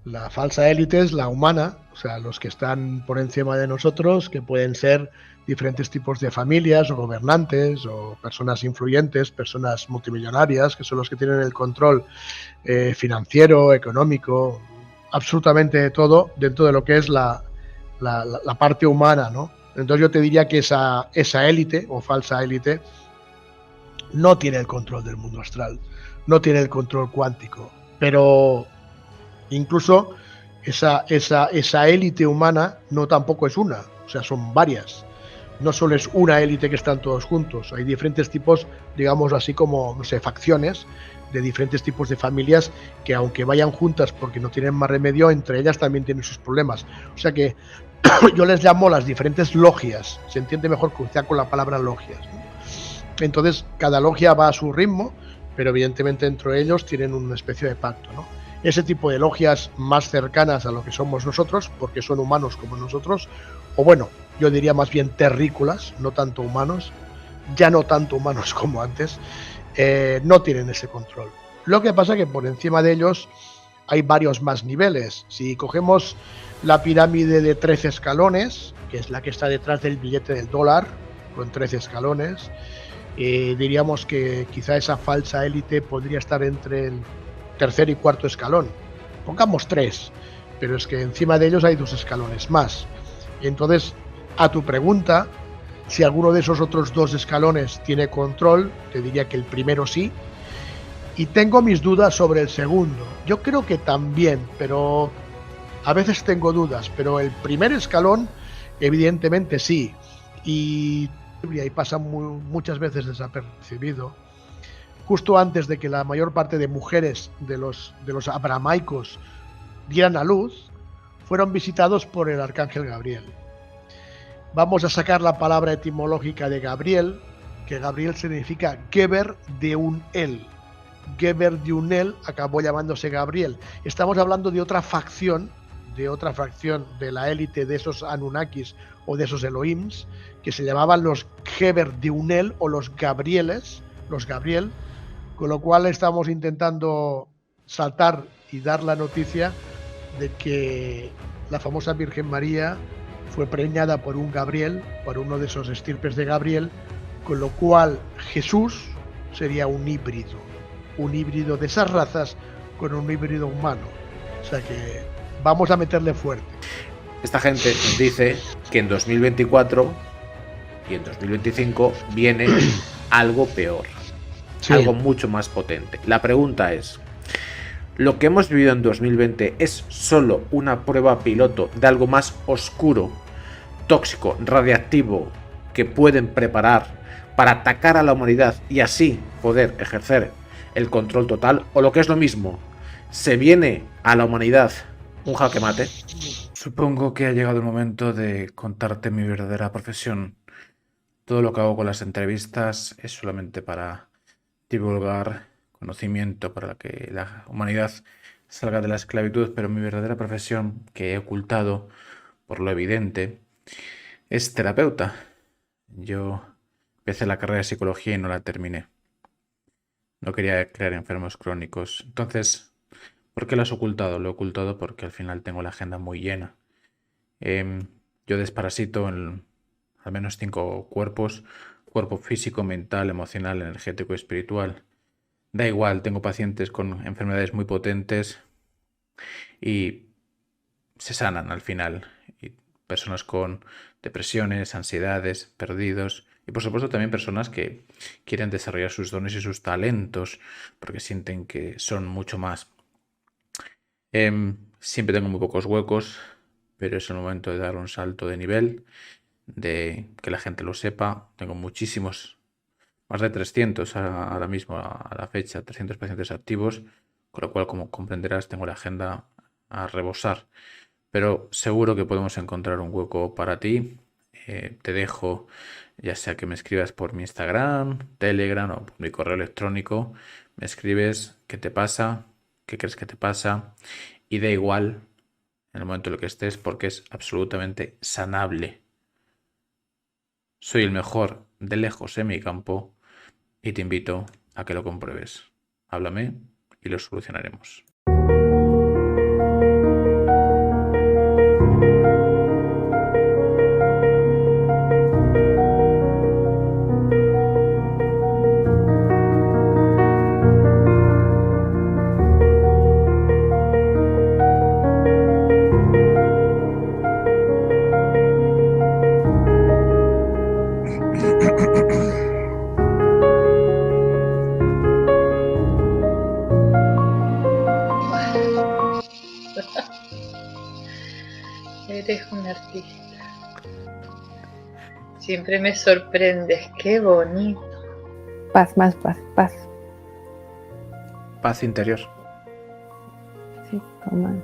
La falsa élite es la humana, o sea, los que están por encima de nosotros, que pueden ser diferentes tipos de familias o gobernantes o personas influyentes, personas multimillonarias, que son los que tienen el control financiero, económico, absolutamente todo dentro de lo que es la parte humana, ¿no? Entonces yo te diría que esa élite o falsa élite no tiene el control del mundo astral, no tiene el control cuántico, pero incluso esa élite humana no tampoco es una, o sea, son varias. No solo es una élite que están todos juntos, hay diferentes tipos, digamos así como, no sé, facciones de diferentes tipos de familias que aunque vayan juntas porque no tienen más remedio, entre ellas también tienen sus problemas. O sea que yo les llamo las diferentes logias, se entiende mejor que usted con la palabra logias, ¿no? Entonces, cada logia va a su ritmo, pero evidentemente entre ellos tienen una especie de pacto, ¿no? Ese tipo de logias más cercanas a lo que somos nosotros, porque son humanos como nosotros, o bueno, yo diría más bien terrícolas, no tanto humanos, ya no tanto humanos como antes, no tienen ese control. Lo que pasa es que por encima de ellos hay varios más niveles. Si cogemos la pirámide de 13 escalones, que es la que está detrás del billete del dólar, con 13 escalones, diríamos que quizá esa falsa élite podría estar entre el tercer y cuarto escalón. Pongamos 3, pero es que encima de ellos hay 2 escalones más. Entonces, a tu pregunta, si alguno de esos otros 2 escalones tiene control, te diría que el primero sí. Y tengo mis dudas sobre el segundo. Yo creo que también, pero a veces tengo dudas. Pero el primer escalón, evidentemente sí. Y pasa muchas veces desapercibido. Justo antes de que la mayor parte de mujeres de los abramaicos dieran a luz, fueron visitados por el arcángel Gabriel. Vamos a sacar la palabra etimológica de Gabriel, que Gabriel significa Geber de un él. Geber de un él acabó llamándose Gabriel. Estamos hablando de otra facción de la élite de esos Anunnakis o de esos Elohims, que se llamaban los Geber de Unel o los Gabrieles, los Gabriel, con lo cual estamos intentando saltar y dar la noticia de que la famosa Virgen María fue preñada por un Gabriel, por uno de esos estirpes de Gabriel, con lo cual Jesús sería un híbrido de esas razas con un híbrido humano. O sea que vamos a meterle fuerte. Esta gente dice que en 2024 y en 2025 viene algo peor, sí, algo mucho más potente. La pregunta es, ¿lo que hemos vivido en 2020 es solo una prueba piloto de algo más oscuro, tóxico, radiactivo que pueden preparar para atacar a la humanidad y así poder ejercer el control total? ¿O lo que es lo mismo, se viene a la humanidad un jaque mate? Supongo que ha llegado el momento de contarte mi verdadera profesión. Todo lo que hago con las entrevistas es solamente para divulgar conocimiento, para que la humanidad salga de la esclavitud, pero mi verdadera profesión, que he ocultado por lo evidente, es terapeuta. Yo empecé la carrera de psicología y no la terminé. No quería crear enfermos crónicos. Entonces, ¿por qué lo has ocultado? Lo he ocultado porque al final tengo la agenda muy llena. Yo desparasito en al menos 5 cuerpos: cuerpo físico, mental, emocional, energético y espiritual. Da igual, tengo pacientes con enfermedades muy potentes y se sanan al final. Y personas con depresiones, ansiedades, perdidos. Y por supuesto también personas que quieren desarrollar sus dones y sus talentos porque sienten que son mucho más. Siempre tengo muy pocos huecos, pero es el momento de dar un salto de nivel, de que la gente lo sepa. Tengo muchísimos, más de 300 ahora mismo a la fecha, 300 pacientes activos, con lo cual, como comprenderás, tengo la agenda a rebosar. Pero seguro que podemos encontrar un hueco para ti. Te dejo, ya sea que me escribas por mi Instagram, Telegram o por mi correo electrónico. Me escribes qué te pasa, qué crees que te pasa, y da igual en el momento en el que estés porque es absolutamente sanable. Soy el mejor de lejos en mi campo y te invito a que lo compruebes. Háblame y lo solucionaremos. Eres un artista. Siempre me sorprendes. Qué bonito. Paz, más paz, paz. Paz interior. Sí, como más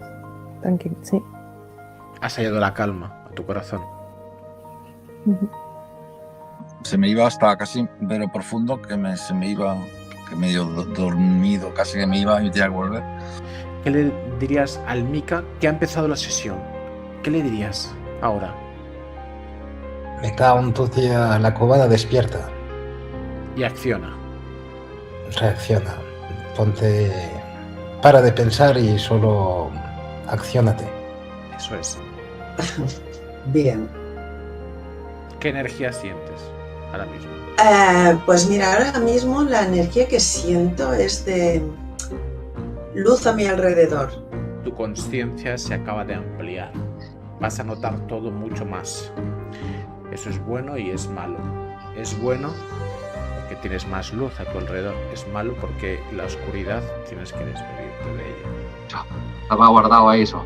tranquilo, sí. Has hallado la calma a tu corazón. Se me iba hasta casi pero profundo, se me iba, que medio dormido, casi que me iba y tenía que volver. ¿Qué le dirías al Mika que ha empezado la sesión? ¿Qué le dirías ahora? Me cago en tu tía, la cobada despierta. Y acciona. Reacciona. Ponte... Para de pensar y solo acciónate. Eso es. Bien. ¿Qué energía sientes ahora mismo? Pues mira, ahora mismo la energía que siento es de luz a mi alrededor. Tu consciencia se acaba de ampliar. Vas a notar todo mucho más. Eso es bueno y es malo. Es bueno porque tienes más luz a tu alrededor. Es malo porque la oscuridad tienes que despedirte de ella. Estaba guardado ahí eso.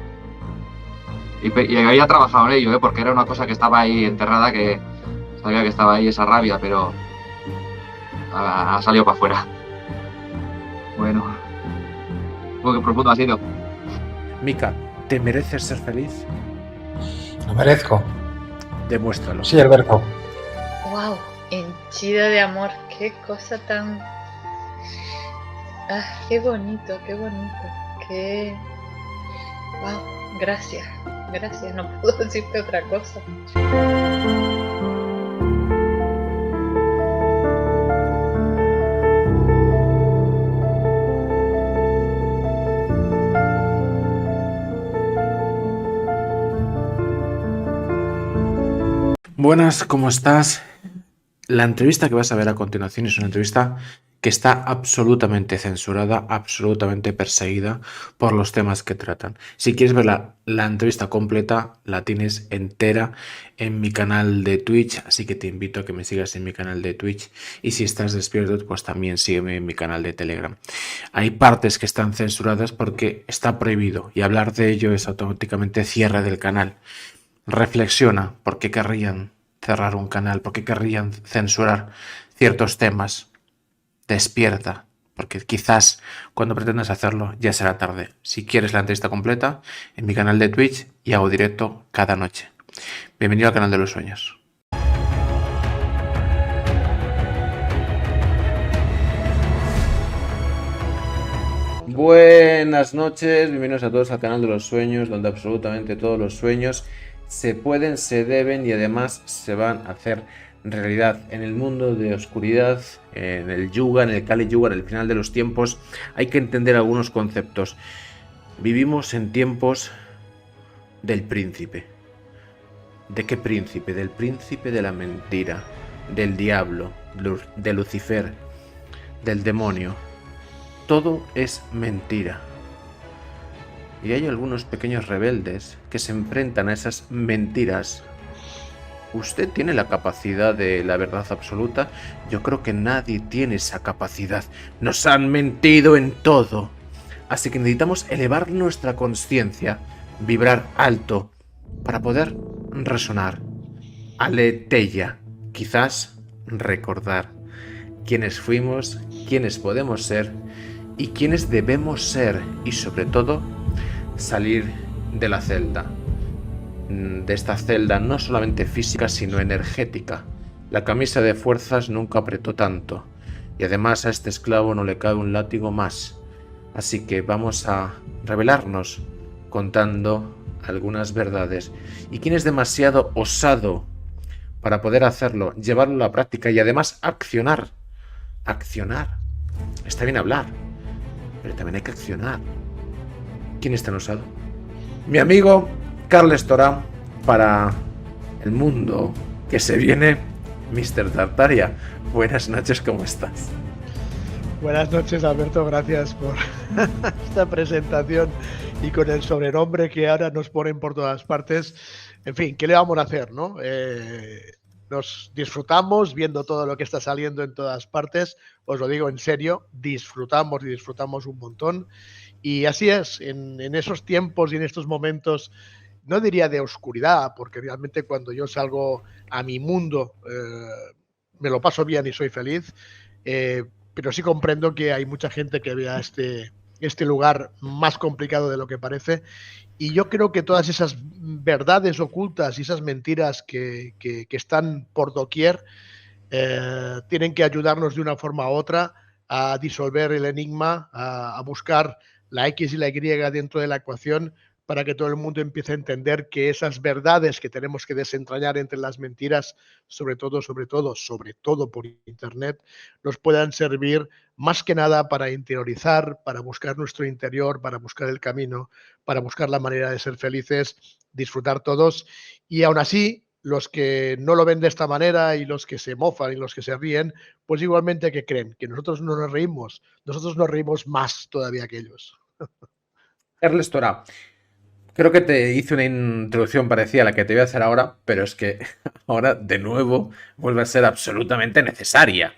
Y había trabajado en ello, porque era una cosa que estaba ahí enterrada, que sabía que estaba ahí esa rabia, pero ha salido para afuera. Bueno, qué profundo ha sido. Mika, ¿te mereces ser feliz? Lo merezco. Demuéstralo. Sí, Alberto. Wow, henchida de amor. Qué cosa tan... Ah, qué bonito, qué bonito. Qué... Wow, gracias. Gracias, no puedo decirte otra cosa. Buenas, ¿cómo estás? La entrevista que vas a ver a continuación es una entrevista que está absolutamente censurada, absolutamente perseguida por los temas que tratan. Si quieres ver la entrevista completa, la tienes entera en mi canal de Twitch, así que te invito a que me sigas en mi canal de Twitch, y si estás despierto, pues también sígueme en mi canal de Telegram. Hay partes que están censuradas porque está prohibido, y hablar de ello es automáticamente cierre del canal. Reflexiona, ¿por qué querrían cerrar un canal? ¿Por qué querrían censurar ciertos temas? Despierta, porque quizás cuando pretendas hacerlo ya será tarde. Si quieres la entrevista completa, en mi canal de Twitch, y hago directo cada noche. Bienvenido al canal de los sueños. Buenas noches, bienvenidos a todos al canal de los sueños, donde absolutamente todos los sueños se pueden, se deben y además se van a hacer realidad. En el mundo de oscuridad, en el yuga, en el Kali Yuga, en el final de los tiempos, hay que entender algunos conceptos. Vivimos en tiempos del príncipe. ¿De qué príncipe? Del príncipe de la mentira, del diablo, de Lucifer, del demonio. Todo es mentira. Y hay algunos pequeños rebeldes que se enfrentan a esas mentiras. ¿Usted tiene la capacidad de la verdad absoluta? Yo creo que nadie tiene esa capacidad. Nos han mentido en todo. Así que necesitamos elevar nuestra conciencia, vibrar alto, para poder resonar. Aletheia, quizás recordar quiénes fuimos, quiénes podemos ser y quiénes debemos ser, y sobre todo salir de la celda. De esta celda no solamente física sino energética. La camisa de fuerzas nunca apretó tanto, y además a este esclavo no le cabe un látigo más. Así que vamos a revelarnos contando algunas verdades. ¿Y quién es demasiado osado para poder hacerlo, llevarlo a la prática y además accionar? Accionar. Está bien hablar, pero también hay que accionar. ¿Quién es tan osado? Mi amigo Carles Torá, para el mundo que se viene, Mr. Tartaria. Buenas noches, ¿cómo estás? Buenas noches, Alberto, gracias por esta presentación y con el sobrenombre que ahora nos ponen por todas partes. En fin, ¿qué le vamos a hacer, no? Nos disfrutamos viendo todo lo que está saliendo en todas partes, os lo digo en serio, disfrutamos y disfrutamos un montón. Y así es, en esos tiempos y en estos momentos, no diría de oscuridad, porque realmente cuando yo salgo a mi mundo me lo paso bien y soy feliz, pero sí comprendo que hay mucha gente que vea este lugar más complicado de lo que parece, y yo creo que todas esas verdades ocultas y esas mentiras que están por doquier tienen que ayudarnos de una forma u otra a disolver el enigma, a buscar la X y la Y dentro de la ecuación para que todo el mundo empiece a entender que esas verdades que tenemos que desentrañar entre las mentiras, sobre todo por Internet, nos puedan servir más que nada para interiorizar, para buscar nuestro interior, para buscar el camino, para buscar la manera de ser felices, disfrutar todos. Y aún así, los que no lo ven de esta manera y los que se mofan y los que se ríen, pues igualmente que creen que nosotros no nos reímos más todavía que ellos. Carles Torá, creo que te hice una introducción parecida a la que te voy a hacer ahora, pero es que ahora de nuevo vuelve a ser absolutamente necesaria.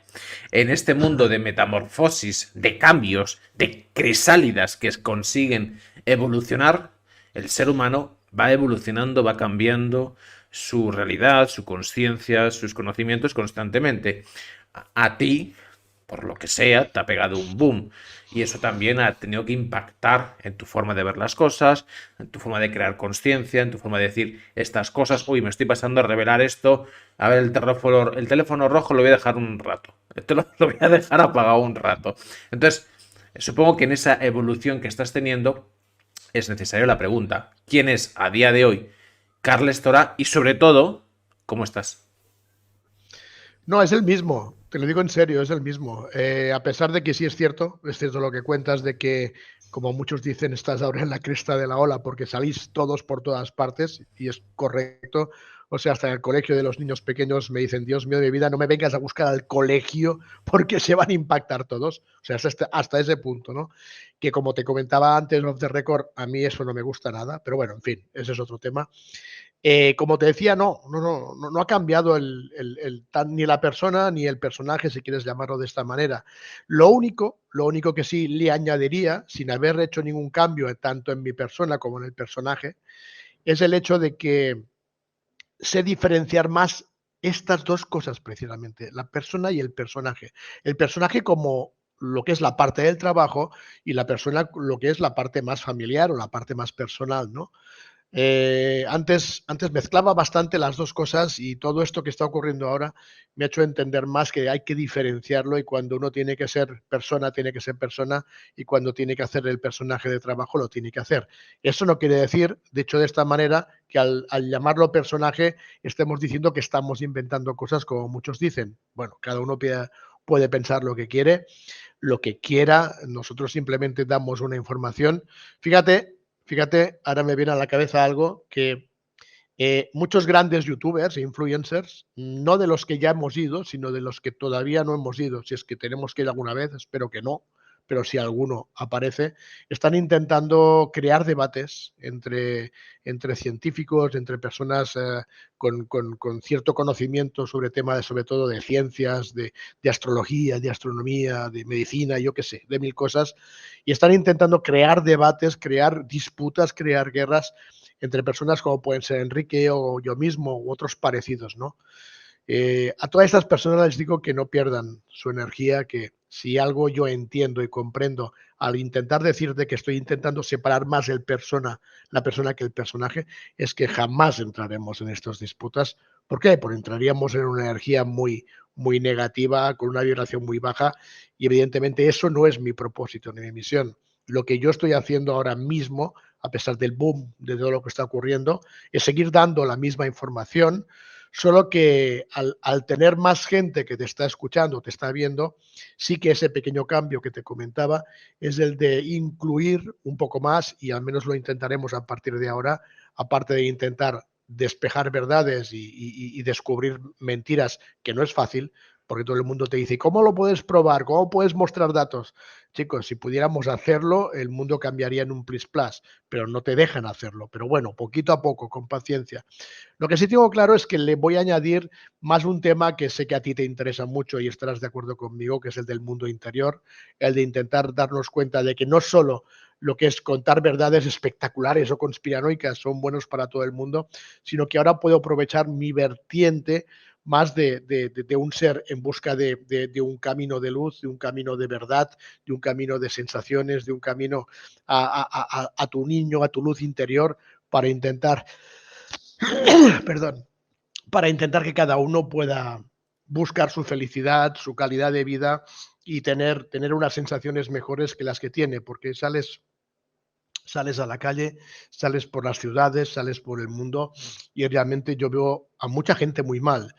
En este mundo de metamorfosis, de cambios, de crisálidas que consiguen evolucionar, el ser humano va evolucionando, va cambiando su realidad, su conciencia, sus conocimientos constantemente. A ti, por lo que sea, te ha pegado un boom. Y eso también ha tenido que impactar en tu forma de ver las cosas, en tu forma de crear conciencia, en tu forma de decir estas cosas. Uy, me estoy pasando a revelar esto. A ver, el teléfono rojo lo voy a dejar un rato. Esto lo voy a dejar apagado un rato. Entonces, supongo que en esa evolución que estás teniendo es necesaria la pregunta. ¿Quién es a día de hoy Carles Torá? Y sobre todo, ¿cómo estás? No, es el mismo, te lo digo en serio, es el mismo. A pesar de que sí es cierto lo que cuentas de que, como muchos dicen, estás ahora en la cresta de la ola porque salís todos por todas partes, y es correcto. O sea, hasta en el colegio de los niños pequeños me dicen, Dios mío de mi vida, no me vengas a buscar al colegio porque se van a impactar todos. O sea, hasta ese punto, ¿no? Que como te comentaba antes, off the record, a mí eso no me gusta nada, pero bueno, en fin, ese es otro tema. Como te decía, no ha cambiado ni la persona ni el personaje, si quieres llamarlo de esta manera. Lo único que sí le añadiría, sin haber hecho ningún cambio tanto en mi persona como en el personaje, es el hecho de que sé diferenciar más estas dos cosas precisamente, la persona y el personaje. El personaje como lo que es la parte del trabajo y la persona lo que es la parte más familiar o la parte más personal, ¿no? Antes mezclaba bastante las dos cosas, y todo esto que está ocurriendo ahora me ha hecho entender más que hay que diferenciarlo, y cuando uno tiene que ser persona, y cuando tiene que hacer el personaje de trabajo, lo tiene que hacer. Eso no quiere decir, de hecho, de esta manera, que al llamarlo personaje estemos diciendo que estamos inventando cosas como muchos dicen. Bueno, cada uno puede pensar lo que quiere, lo que quiera, nosotros simplemente damos una información. Fíjate, ahora me viene a la cabeza algo que muchos grandes youtubers e influencers, no de los que ya hemos ido, sino de los que todavía no hemos ido, si es que tenemos que ir alguna vez, espero que no, pero si alguno aparece, están intentando crear debates entre científicos, entre personas con cierto conocimiento sobre temas, sobre todo de ciencias, de astrología, de astronomía, de medicina, yo qué sé, de mil cosas, y están intentando crear debates, crear disputas, crear guerras entre personas como pueden ser Enrique o yo mismo u otros parecidos, ¿no? A todas estas personas les digo que no pierdan su energía, que si algo yo entiendo y comprendo al intentar decirte que estoy intentando separar más la persona que el personaje, es que jamás entraremos en estas disputas. ¿Por qué? Porque entraríamos en una energía muy, muy negativa, con una vibración muy baja, y evidentemente eso no es mi propósito ni mi misión. Lo que yo estoy haciendo ahora mismo, a pesar del boom de todo lo que está ocurriendo, es seguir dando la misma información, solo que al tener más gente que te está escuchando, te está viendo, sí que ese pequeño cambio que te comentaba es el de incluir un poco más, y al menos lo intentaremos a partir de ahora, aparte de intentar despejar verdades y descubrir mentiras, que no es fácil, porque todo el mundo te dice, ¿cómo lo puedes probar? ¿Cómo puedes mostrar datos? Chicos, si pudiéramos hacerlo, el mundo cambiaría en un plis plas, pero no te dejan hacerlo. Pero bueno, poquito a poco, con paciencia. Lo que sí tengo claro es que le voy a añadir más un tema que sé que a ti te interesa mucho y estarás de acuerdo conmigo, que es el del mundo interior, el de intentar darnos cuenta de que no solo lo que es contar verdades espectaculares o conspiranoicas son buenos para todo el mundo, sino que ahora puedo aprovechar mi vertiente más de un ser en busca de un camino de luz, de un camino de verdad, de un camino de sensaciones, de un camino a tu niño, a tu luz interior, para intentar, perdón, para intentar que cada uno pueda buscar su felicidad, su calidad de vida y tener unas sensaciones mejores que las que tiene, porque sales a la calle, sales por las ciudades, sales por el mundo y realmente yo veo a mucha gente muy mal.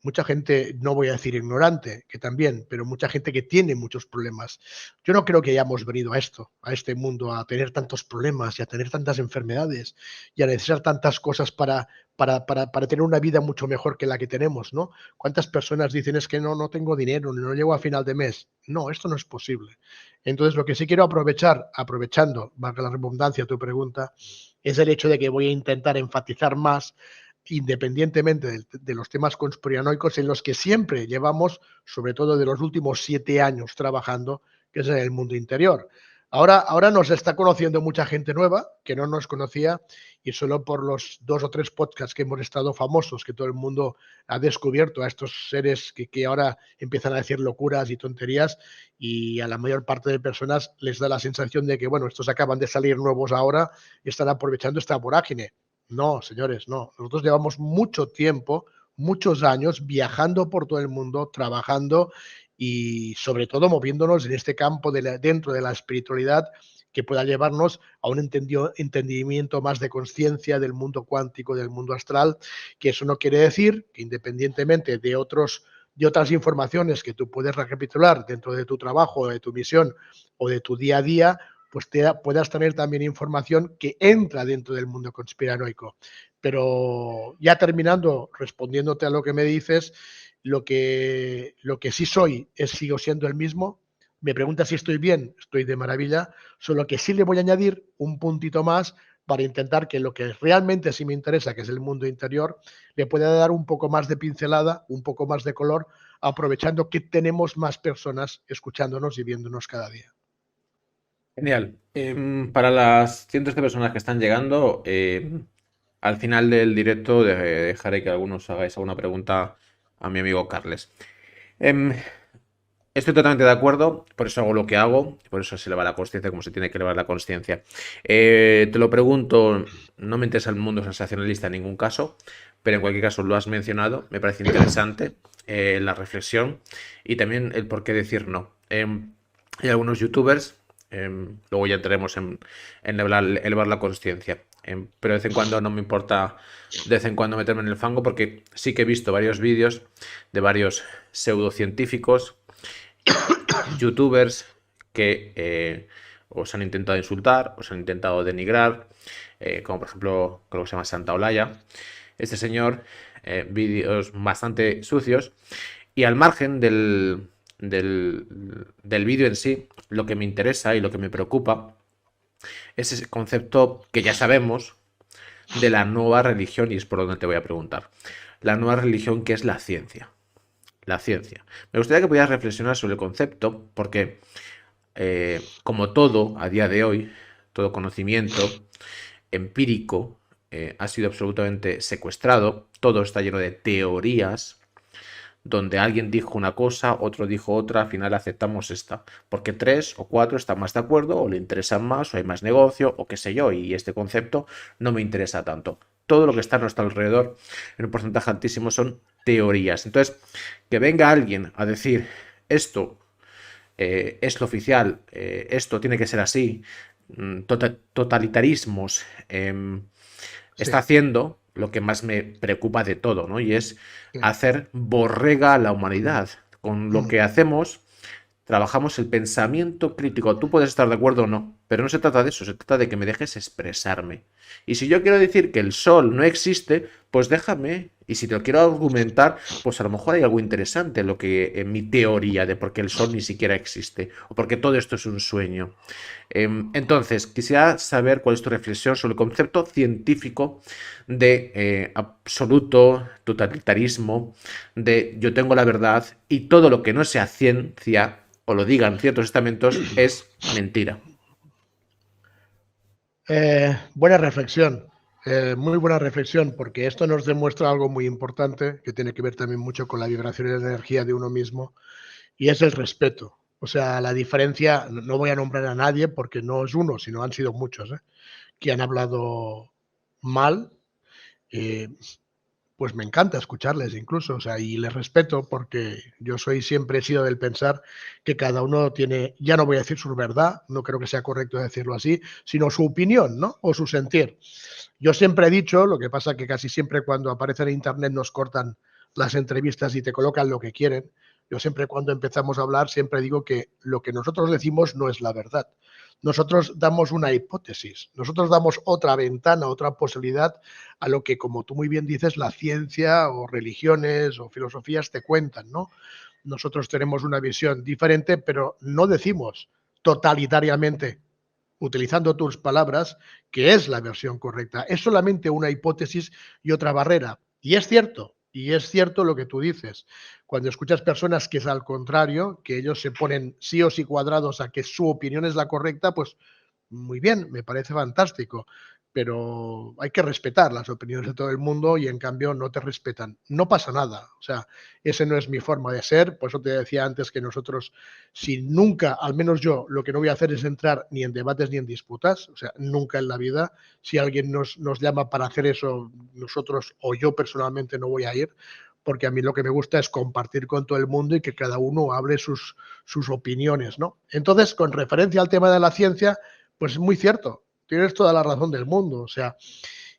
Mucha gente, no voy a decir ignorante, que también, pero mucha gente que tiene muchos problemas. Yo no creo que hayamos venido a esto, a este mundo, a tener tantos problemas y a tener tantas enfermedades y a necesitar tantas cosas para tener una vida mucho mejor que la que tenemos, ¿no? ¿Cuántas personas dicen es que no tengo dinero, no llego a final de mes? No, esto no es posible. Entonces, lo que sí quiero aprovechar, aprovechando, valga la redundancia, tu pregunta, es el hecho de que voy a intentar enfatizar más independientemente de los temas conspiranoicos en los que siempre llevamos, sobre todo de los últimos 7 años trabajando, que es en el mundo interior. Ahora nos está conociendo mucha gente nueva que no nos conocía y solo por los 2 o 3 podcasts que hemos estado famosos, que todo el mundo ha descubierto a estos seres que ahora empiezan a decir locuras y tonterías y a la mayor parte de personas les da la sensación de que, bueno, estos acaban de salir nuevos ahora y están aprovechando esta vorágine. No, señores, no. Nosotros llevamos mucho tiempo, muchos años viajando por todo el mundo, trabajando y sobre todo moviéndonos en este campo dentro de la espiritualidad que pueda llevarnos a un entendimiento más de conciencia del mundo cuántico, del mundo astral, que eso no quiere decir que independientemente de otras informaciones que tú puedes recapitular dentro de tu trabajo, de tu misión o de tu día a día, pues puedas tener también información que entra dentro del mundo conspiranoico. Pero ya terminando, respondiéndote a lo que me dices, lo que sí sigo siendo el mismo. Me preguntas si estoy bien, estoy de maravilla, solo que sí le voy a añadir un puntito más para intentar que lo que realmente sí me interesa, que es el mundo interior, le pueda dar un poco más de pincelada, un poco más de color, aprovechando que tenemos más personas escuchándonos y viéndonos cada día. Genial. Para las cientos de personas que están llegando, al final del directo dejaré que algunos hagáis alguna pregunta a mi amigo Carles. Estoy totalmente de acuerdo, por eso hago lo que hago, por eso se eleva la consciencia como se tiene que elevar la consciencia. Te lo pregunto, no me interesa el mundo sensacionalista en ningún caso, pero en cualquier caso lo has mencionado, me parece interesante la reflexión y también el por qué decir no. Hay algunos youtubers, luego ya entraremos en elevar la consciencia, pero de vez en cuando no me importa de vez en cuando meterme en el fango porque sí que he visto varios vídeos de varios pseudocientíficos, youtubers que os han intentado insultar, os han intentado denigrar, como por ejemplo creo que se llama Santa Olaya, este señor, vídeos bastante sucios y al margen del vídeo en sí, lo que me interesa y lo que me preocupa es ese concepto que ya sabemos de la nueva religión, y es por donde te voy a preguntar. La nueva religión, que es la ciencia. La ciencia. Me gustaría que pudieras reflexionar sobre el concepto, porque como todo a día de hoy, todo conocimiento empírico ha sido absolutamente secuestrado, todo está lleno de teorías, donde alguien dijo una cosa, otro dijo otra, al final aceptamos esta, porque 3 o 4 están más de acuerdo, o le interesan más, o hay más negocio, o qué sé yo, y este concepto no me interesa tanto. Todo lo que está a nuestro alrededor, en un porcentaje altísimo, son teorías. Entonces, que venga alguien a decir, esto es lo oficial, esto tiene que ser así, totalitarismos, está haciendo lo que más me preocupa de todo, ¿no? Y es hacer borrega a la humanidad. Con lo que hacemos, trabajamos el pensamiento crítico. Tú puedes estar de acuerdo o no, pero no se trata de eso, se trata de que me dejes expresarme. Y si yo quiero decir que el sol no existe, pues déjame. Y si te lo quiero argumentar, pues a lo mejor hay algo interesante en mi teoría de por qué el sol ni siquiera existe, o porque todo esto es un sueño. Entonces, quisiera saber cuál es tu reflexión sobre el concepto científico de absoluto totalitarismo, de yo tengo la verdad y todo lo que no sea ciencia, o lo digan ciertos estamentos, es mentira. Buena reflexión, muy buena reflexión, porque esto nos demuestra algo muy importante que tiene que ver también mucho con la vibración y la energía de uno mismo, y es el respeto. O sea, la diferencia, no voy a nombrar a nadie porque no es uno, sino han sido muchos, que han hablado mal. eh, pues me encanta escucharles incluso, o sea, y les respeto porque yo siempre he sido del pensar que cada uno tiene, ya no voy a decir su verdad, no creo que sea correcto decirlo así, sino su opinión, ¿no? O su sentir. Yo siempre he dicho, lo que pasa que casi siempre cuando aparece en internet nos cortan las entrevistas y te colocan lo que quieren. Yo siempre cuando empezamos a hablar siempre digo que lo que nosotros decimos no es la verdad. Nosotros damos una hipótesis, nosotros damos otra ventana, otra posibilidad a lo que, como tú muy bien dices, la ciencia o religiones o filosofías te cuentan, ¿no? Nosotros tenemos una visión diferente, pero no decimos totalitariamente, utilizando tus palabras, que es la versión correcta. Es solamente una hipótesis y otra barrera. Y es cierto lo que tú dices. Cuando escuchas personas que es al contrario, que ellos se ponen sí o sí cuadrados a que su opinión es la correcta, pues muy bien, me parece fantástico. Pero hay que respetar las opiniones de todo el mundo y en cambio no te respetan. No pasa nada. O sea, ese no es mi forma de ser. Por eso te decía antes que nosotros, si nunca, al menos yo, lo que no voy a hacer es entrar ni en debates ni en disputas. O sea, nunca en la vida. Si alguien nos llama para hacer eso, nosotros o yo personalmente no voy a ir, porque a mí lo que me gusta es compartir con todo el mundo y que cada uno hable sus opiniones, ¿no? Entonces, con referencia al tema de la ciencia, pues es muy cierto, tienes toda la razón del mundo, o sea,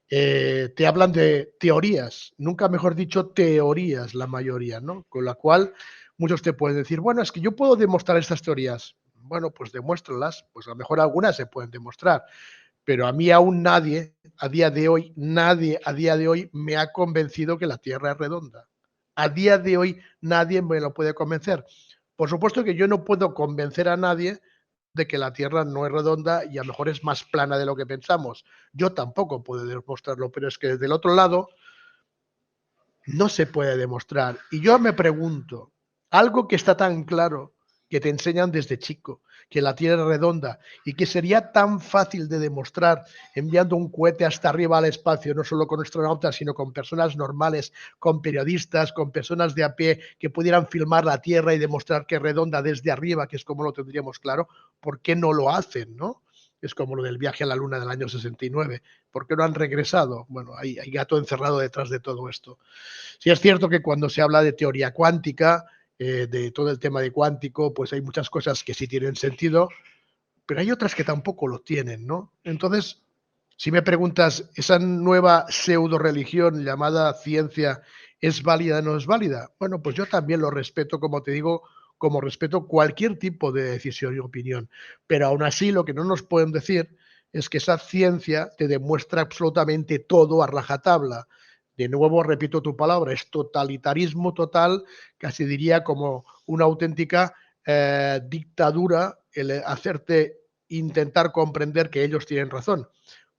te hablan de teorías, nunca mejor dicho teorías la mayoría, ¿no? Con la cual muchos te pueden decir, bueno, es que yo puedo demostrar estas teorías. Bueno, pues demuéstralas, pues a lo mejor algunas se pueden demostrar, pero a mí aún nadie, a día de hoy, nadie a día de hoy me ha convencido que la Tierra es redonda. A día de hoy nadie me lo puede convencer. Por supuesto que yo no puedo convencer a nadie de que la Tierra no es redonda y a lo mejor es más plana de lo que pensamos. Yo tampoco puedo demostrarlo, pero es que desde el otro lado no se puede demostrar. Y yo me pregunto, algo que está tan claro, que te enseñan desde chico, que la Tierra es redonda y que sería tan fácil de demostrar enviando un cohete hasta arriba al espacio, no solo con astronautas, sino con personas normales, con periodistas, con personas de a pie que pudieran filmar la Tierra y demostrar que es redonda desde arriba, que es como lo tendríamos claro, ¿por qué no lo hacen, no? Es como lo del viaje a la Luna del año 69. ¿Por qué no han regresado? Bueno, hay gato encerrado detrás de todo esto. Sí es cierto que cuando se habla de teoría cuántica, de todo el tema de cuántico, pues hay muchas cosas que sí tienen sentido, pero hay otras que tampoco lo tienen, ¿no? Entonces, si me preguntas, ¿esa nueva pseudo religión llamada ciencia es válida o no es válida? Bueno, pues yo también lo respeto, como te digo, como respeto cualquier tipo de decisión y opinión. Pero aún así, lo que no nos pueden decir es que esa ciencia te demuestra absolutamente todo a rajatabla. De nuevo, repito tu palabra, es totalitarismo total, casi diría como una auténtica dictadura el hacerte intentar comprender que ellos tienen razón.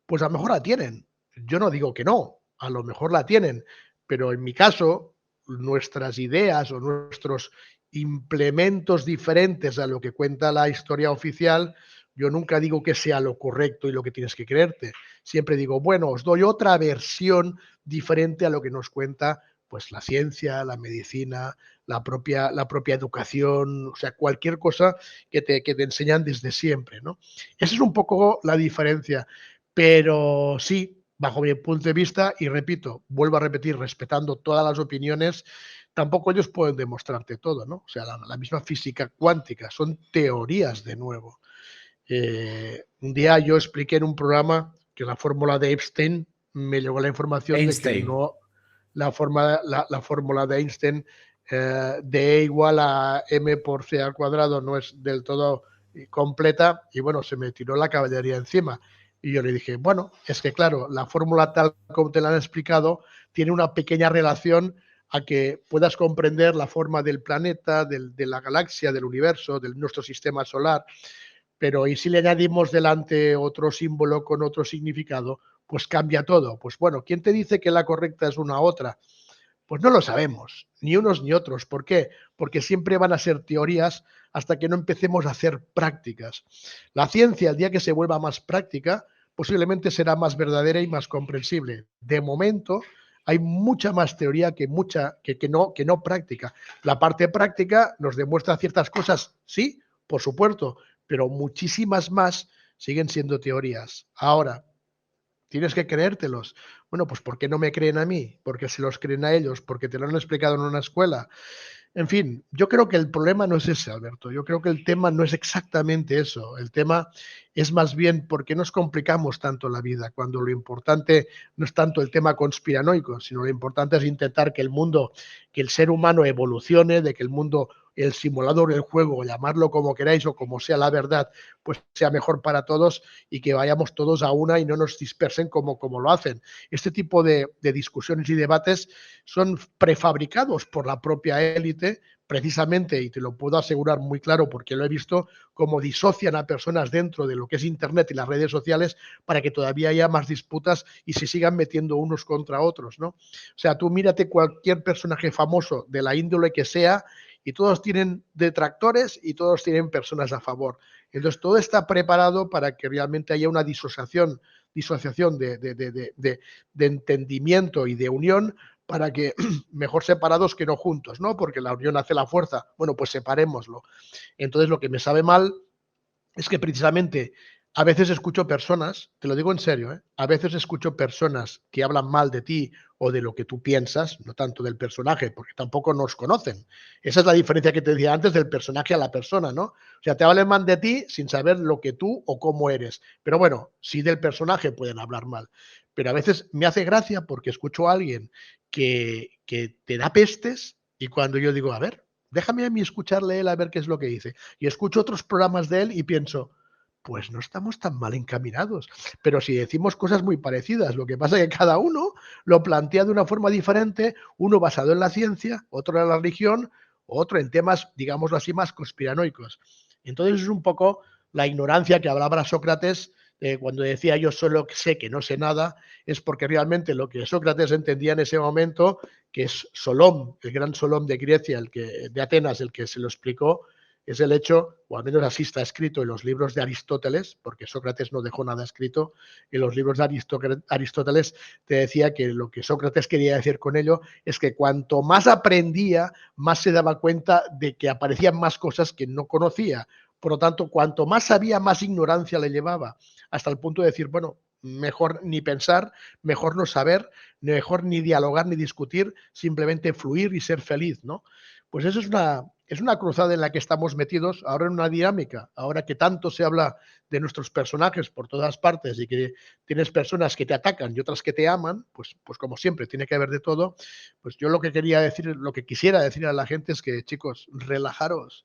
Pues a lo mejor la tienen. Yo no digo que no, a lo mejor la tienen, pero en mi caso, nuestras ideas o nuestros implementos diferentes a lo que cuenta la historia oficial, yo nunca digo que sea lo correcto y lo que tienes que creerte. Siempre digo, bueno, os doy otra versión diferente a lo que nos cuenta pues la ciencia, la medicina, la propia educación, o sea, cualquier cosa que te enseñan desde siempre, ¿no? Esa es un poco la diferencia, pero sí, bajo mi punto de vista, y repito, vuelvo a repetir, respetando todas las opiniones, tampoco ellos pueden demostrarte todo, ¿no? O sea, la misma física cuántica, son teorías de nuevo. Un día yo expliqué en un programa que la fórmula de Einstein, me llegó la información de que no, la fórmula de Einstein de E igual a m por c al cuadrado no es del todo completa y bueno, se me tiró la caballería encima. Y yo le dije, bueno, es que claro, la fórmula tal como te la han explicado tiene una pequeña relación a que puedas comprender la forma del planeta, de la galaxia, del universo, de nuestro sistema solar. Pero ¿y si le añadimos delante otro símbolo con otro significado? Pues cambia todo. Pues bueno, ¿quién te dice que la correcta es una u otra? Pues no lo sabemos, ni unos ni otros. ¿Por qué? Porque siempre van a ser teorías hasta que no empecemos a hacer prácticas. La ciencia, el día que se vuelva más práctica, posiblemente será más verdadera y más comprensible. De momento, hay mucha más teoría que no práctica. La parte práctica nos demuestra ciertas cosas, sí, por supuesto, pero muchísimas más siguen siendo teorías. Ahora, tienes que creértelos. Bueno, pues ¿por qué no me creen a mí? ¿Por qué se los creen a ellos? ¿Porque te lo han explicado en una escuela? En fin, yo creo que el problema no es ese, Alberto. Yo creo que el tema no es exactamente eso. El tema es más bien por qué nos complicamos tanto la vida, cuando lo importante no es tanto el tema conspiranoico, sino lo importante es intentar que el mundo, que el ser humano evolucione, de que el mundo, el simulador, el juego, llamarlo como queráis o como sea la verdad, pues sea mejor para todos y que vayamos todos a una y no nos dispersen como lo hacen. Este tipo de discusiones y debates son prefabricados por la propia élite, precisamente, y te lo puedo asegurar muy claro porque lo he visto, cómo disocian a personas dentro de lo que es Internet y las redes sociales para que todavía haya más disputas y se sigan metiendo unos contra otros, ¿no? O sea, tú mírate cualquier personaje famoso de la índole que sea y todos tienen detractores y todos tienen personas a favor. Entonces, todo está preparado para que realmente haya una disociación de entendimiento y de unión para que mejor separados que no juntos, ¿no? Porque la unión hace la fuerza. Bueno, pues separémoslo. Entonces, lo que me sabe mal es que precisamente a veces escucho personas, te lo digo en serio, ¿eh? A veces escucho personas que hablan mal de ti o de lo que tú piensas, no tanto del personaje, porque tampoco nos conocen. Esa es la diferencia que te decía antes del personaje a la persona, ¿no? O sea, te hablan mal de ti sin saber lo que tú o cómo eres. Pero bueno, sí del personaje pueden hablar mal. Pero a veces me hace gracia porque escucho a alguien que te da pestes y cuando yo digo, a ver, déjame a mí escucharle él a ver qué es lo que dice. Y escucho otros programas de él y pienso, pues no estamos tan mal encaminados. Pero si decimos cosas muy parecidas, lo que pasa es que cada uno lo plantea de una forma diferente, uno basado en la ciencia, otro en la religión, otro en temas, digámoslo así, más conspiranoicos. Entonces es un poco la ignorancia que hablaba Sócrates cuando decía yo solo sé que no sé nada, es porque realmente lo que Sócrates entendía en ese momento, que es Solón, el gran Solón de Grecia, de Atenas, el que se lo explicó, es el hecho, o al menos así está escrito en los libros de Aristóteles, porque Sócrates no dejó nada escrito, en los libros de Aristóteles te decía que lo que Sócrates quería decir con ello es que cuanto más aprendía, más se daba cuenta de que aparecían más cosas que no conocía. Por lo tanto, cuanto más sabía, más ignorancia le llevaba, hasta el punto de decir, bueno, mejor ni pensar, mejor no saber, mejor ni dialogar ni discutir, simplemente fluir y ser feliz, ¿no? Pues eso es una cruzada en la que estamos metidos, ahora en una dinámica, ahora que tanto se habla de nuestros personajes por todas partes y que tienes personas que te atacan y otras que te aman, pues como siempre, tiene que haber de todo. Pues yo lo que quería decir, lo que quisiera decir a la gente es que, chicos, relajaros.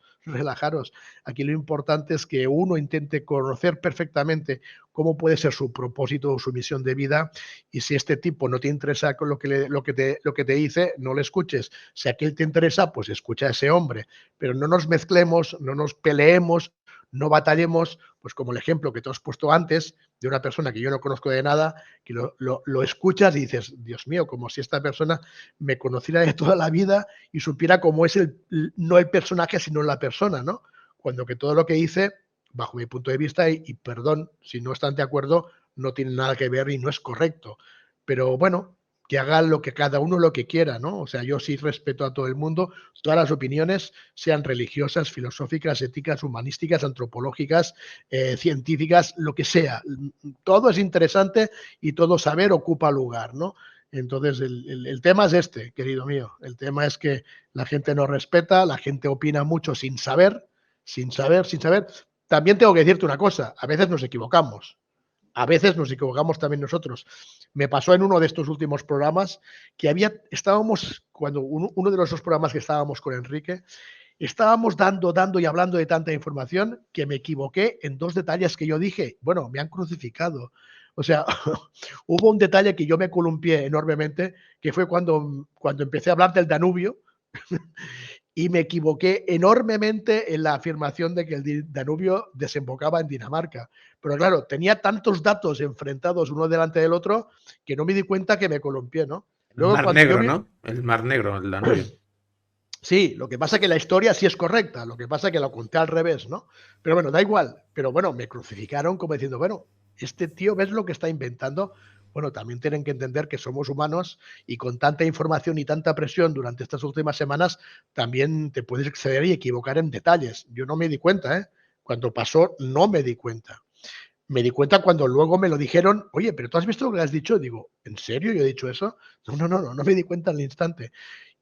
Aquí lo importante es que uno intente conocer perfectamente cómo puede ser su propósito o su misión de vida y si este tipo no te interesa con lo que te dice, no le escuches. Si aquel te interesa, pues escucha a ese hombre. Pero no nos mezclemos, no nos peleemos, no batallemos, pues como el ejemplo que te has puesto antes de una persona que yo no conozco de nada, que lo escuchas y dices, Dios mío, como si esta persona me conociera de toda la vida y supiera cómo es no el personaje, sino la persona, ¿no? Cuando que todo lo que dice, bajo mi punto de vista, y perdón, si no están de acuerdo, no tiene nada que ver y no es correcto. Pero bueno, que hagan lo que cada uno lo que quiera, ¿no? O sea, yo sí respeto a todo el mundo, todas las opiniones, sean religiosas, filosóficas, éticas, humanísticas, antropológicas, científicas, lo que sea. Todo es interesante y todo saber ocupa lugar, ¿no? Entonces, el tema es este, querido mío. El tema es que la gente no respeta, la gente opina mucho sin saber. También tengo que decirte una cosa, a veces nos equivocamos. A veces nos equivocamos también nosotros. Me pasó en uno de estos últimos programas que cuando uno de los dos programas que estábamos con Enrique, estábamos dando y hablando de tanta información que me equivoqué en dos detalles que yo dije, bueno, me han crucificado. O sea, hubo un detalle que yo me columpié enormemente, que fue cuando empecé a hablar del Danubio, y me equivoqué enormemente en la afirmación de que el Danubio desembocaba en Dinamarca. Pero claro, tenía tantos datos enfrentados uno delante del otro que no me di cuenta que me columpié, ¿no? Luego, el Mar Negro, ¿no? El Mar Negro, el Danubio. Sí, lo que pasa es que la historia sí es correcta, lo que pasa es que lo conté al revés, ¿no? Pero bueno, da igual. Pero bueno, me crucificaron como diciendo, bueno, este tío, ¿ves lo que está inventando? Bueno, también tienen que entender que somos humanos y con tanta información y tanta presión durante estas últimas semanas también te puedes exceder y equivocar en detalles. Yo no me di cuenta, ¿eh? Cuando pasó no me di cuenta. Me di cuenta cuando luego me lo dijeron, oye, pero ¿tú has visto lo que has dicho? Digo, ¿en serio yo he dicho eso? No me di cuenta al instante.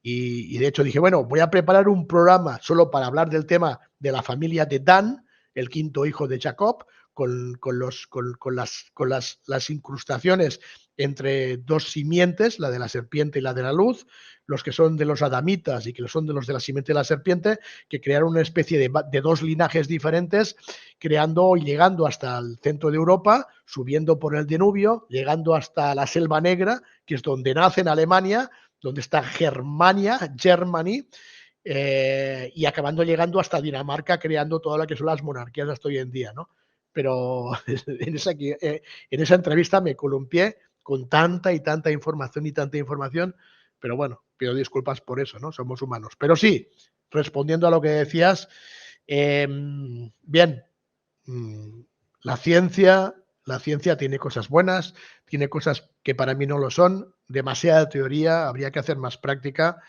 Y de hecho dije, bueno, voy a preparar un programa solo para hablar del tema de la familia de Dan, el quinto hijo de Jacob, con las incrustaciones entre dos simientes, la de la serpiente y la de la luz, los que son de los adamitas y que son de los de la simiente de la serpiente, que crearon una especie de dos linajes diferentes, creando y llegando hasta el centro de Europa, subiendo por el Danubio, llegando hasta la Selva Negra, que es donde nace en Alemania, donde está Germania, Germany, y acabando llegando hasta Dinamarca, creando toda lo que son las monarquías hasta hoy en día, ¿no? Pero en esa entrevista me columpié con tanta y tanta información, pero bueno, pido disculpas por eso, ¿no? Somos humanos. Pero sí, respondiendo a lo que decías, bien, la ciencia tiene cosas buenas, tiene cosas que para mí no lo son, demasiada teoría, habría que hacer más práctica.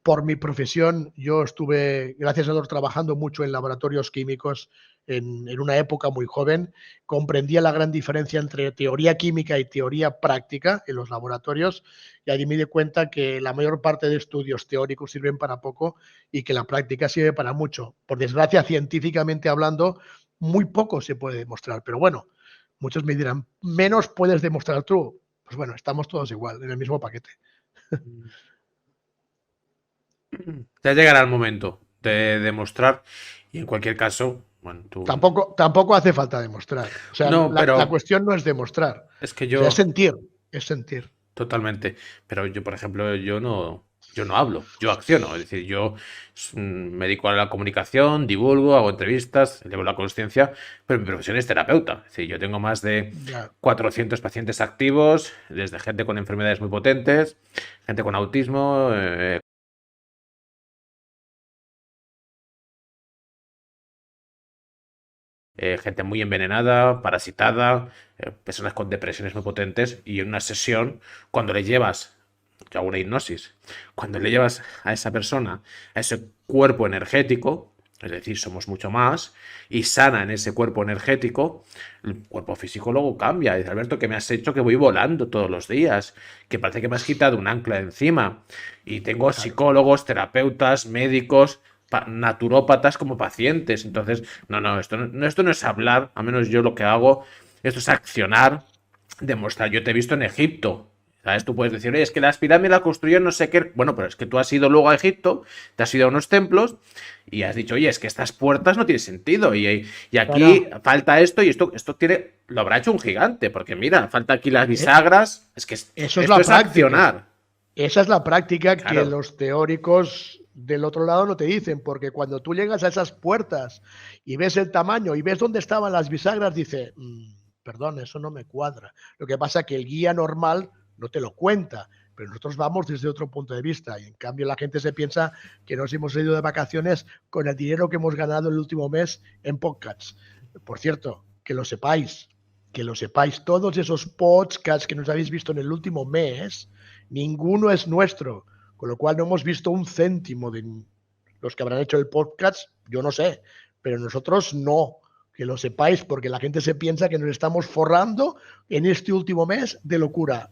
Por mi profesión, yo estuve, gracias a Dios, trabajando mucho en laboratorios químicos en una época muy joven. Comprendía la gran diferencia entre teoría química y teoría práctica en los laboratorios, y allí me di cuenta que la mayor parte de estudios teóricos sirven para poco y que la práctica sirve para mucho. Por desgracia, científicamente hablando, muy poco se puede demostrar, pero bueno, muchos me dirán, menos puedes demostrar tú. Pues bueno, estamos todos igual, en el mismo paquete. Ya llegará el momento de demostrar y en cualquier caso, bueno, tú... Tampoco hace falta demostrar. O sea, no, pero la cuestión no es demostrar. Es que O sea, es sentir. Totalmente. Pero yo, por ejemplo, yo no hablo, yo acciono. Es decir, yo me dedico a la comunicación, divulgo, hago entrevistas, llevo la consciencia, pero mi profesión es terapeuta. Es decir, yo tengo más de 400 pacientes activos, desde gente con enfermedades muy potentes, gente con autismo, gente muy envenenada, parasitada, personas con depresiones muy potentes, y en una sesión, cuando le llevas, yo hago una hipnosis, cuando le llevas a esa persona, a ese cuerpo energético, es decir, somos mucho más, y sana en ese cuerpo energético, el cuerpo físico luego cambia. Dice, Alberto, que me has hecho que voy volando todos los días, que parece que me has quitado un ancla de encima, y tengo psicólogos, terapeutas, médicos, naturópatas como pacientes. Entonces, esto no es hablar, al menos yo lo que hago, esto es accionar, demostrar. Yo te he visto en Egipto, ¿sabes? Tú puedes decir, oye, es que las pirámides las construyeron no sé qué. Bueno, pero es que tú has ido luego a Egipto, te has ido a unos templos y has dicho, oye, es que estas puertas no tienen sentido y aquí falta esto y esto tiene, lo habrá hecho un gigante, porque mira, falta aquí las bisagras. Es que eso es la práctica. Accionar. Esa es la práctica, claro, que los teóricos del otro lado no te dicen, porque cuando tú llegas a esas puertas y ves el tamaño y ves dónde estaban las bisagras, dice, perdón, eso no me cuadra. Lo que pasa es que el guía normal no te lo cuenta, pero nosotros vamos desde otro punto de vista, y en cambio la gente se piensa que nos hemos ido de vacaciones con el dinero que hemos ganado el último mes en podcasts. Por cierto, que lo sepáis, todos esos podcasts que nos habéis visto en el último mes, ninguno es nuestro, con lo cual no hemos visto un céntimo de los que habrán hecho el podcast, yo no sé, pero nosotros no, que lo sepáis, porque la gente se piensa que nos estamos forrando en este último mes de locura.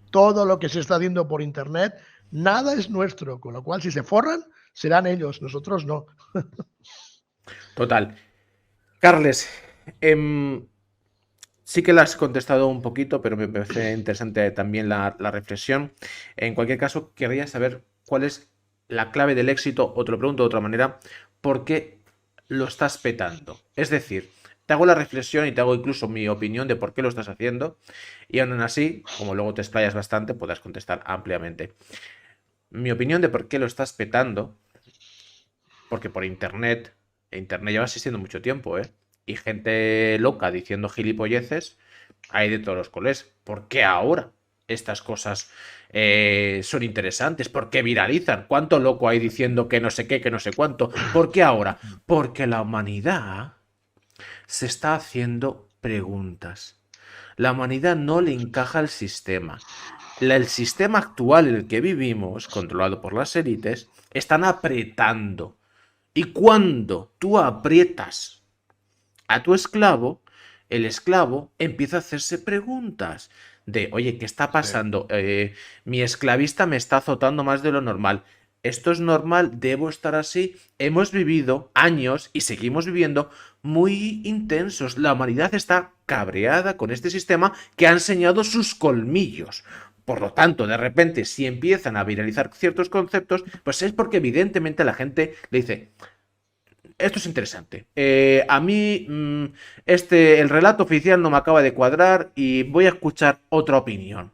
Todo lo que se está haciendo por internet, nada es nuestro, con lo cual si se forran, serán ellos, nosotros no. Total. Carles, sí que la has contestado un poquito, pero me parece interesante también la reflexión. En cualquier caso, querría saber cuál es la clave del éxito, o te lo pregunto de otra manera, ¿por qué lo estás petando? Es decir, te hago la reflexión y te hago incluso mi opinión de por qué lo estás haciendo, y aún así, como luego te explayas bastante, podrás contestar ampliamente. Mi opinión de por qué lo estás petando, porque por internet lleva existiendo mucho tiempo, y gente loca diciendo gilipolleces hay de todos los colores. ¿Por qué ahora estas cosas son interesantes? ¿Por qué viralizan? ¿Cuánto loco hay diciendo que no sé qué, que no sé cuánto? ¿Por qué ahora? Porque la humanidad se está haciendo preguntas. La humanidad no le encaja al sistema. El sistema actual en el que vivimos, controlado por las élites, están apretando. Y cuando tú aprietas a tu esclavo, el esclavo empieza a hacerse preguntas de, oye, ¿qué está pasando? Mi esclavista me está azotando más de lo normal. ¿Esto es normal? ¿Debo estar así? Hemos vivido años y seguimos viviendo muy intensos. La humanidad está cabreada con este sistema que ha enseñado sus colmillos. Por lo tanto, de repente, si empiezan a viralizar ciertos conceptos, pues es porque evidentemente la gente le dice, esto es interesante. A mí el relato oficial no me acaba de cuadrar y voy a escuchar otra opinión.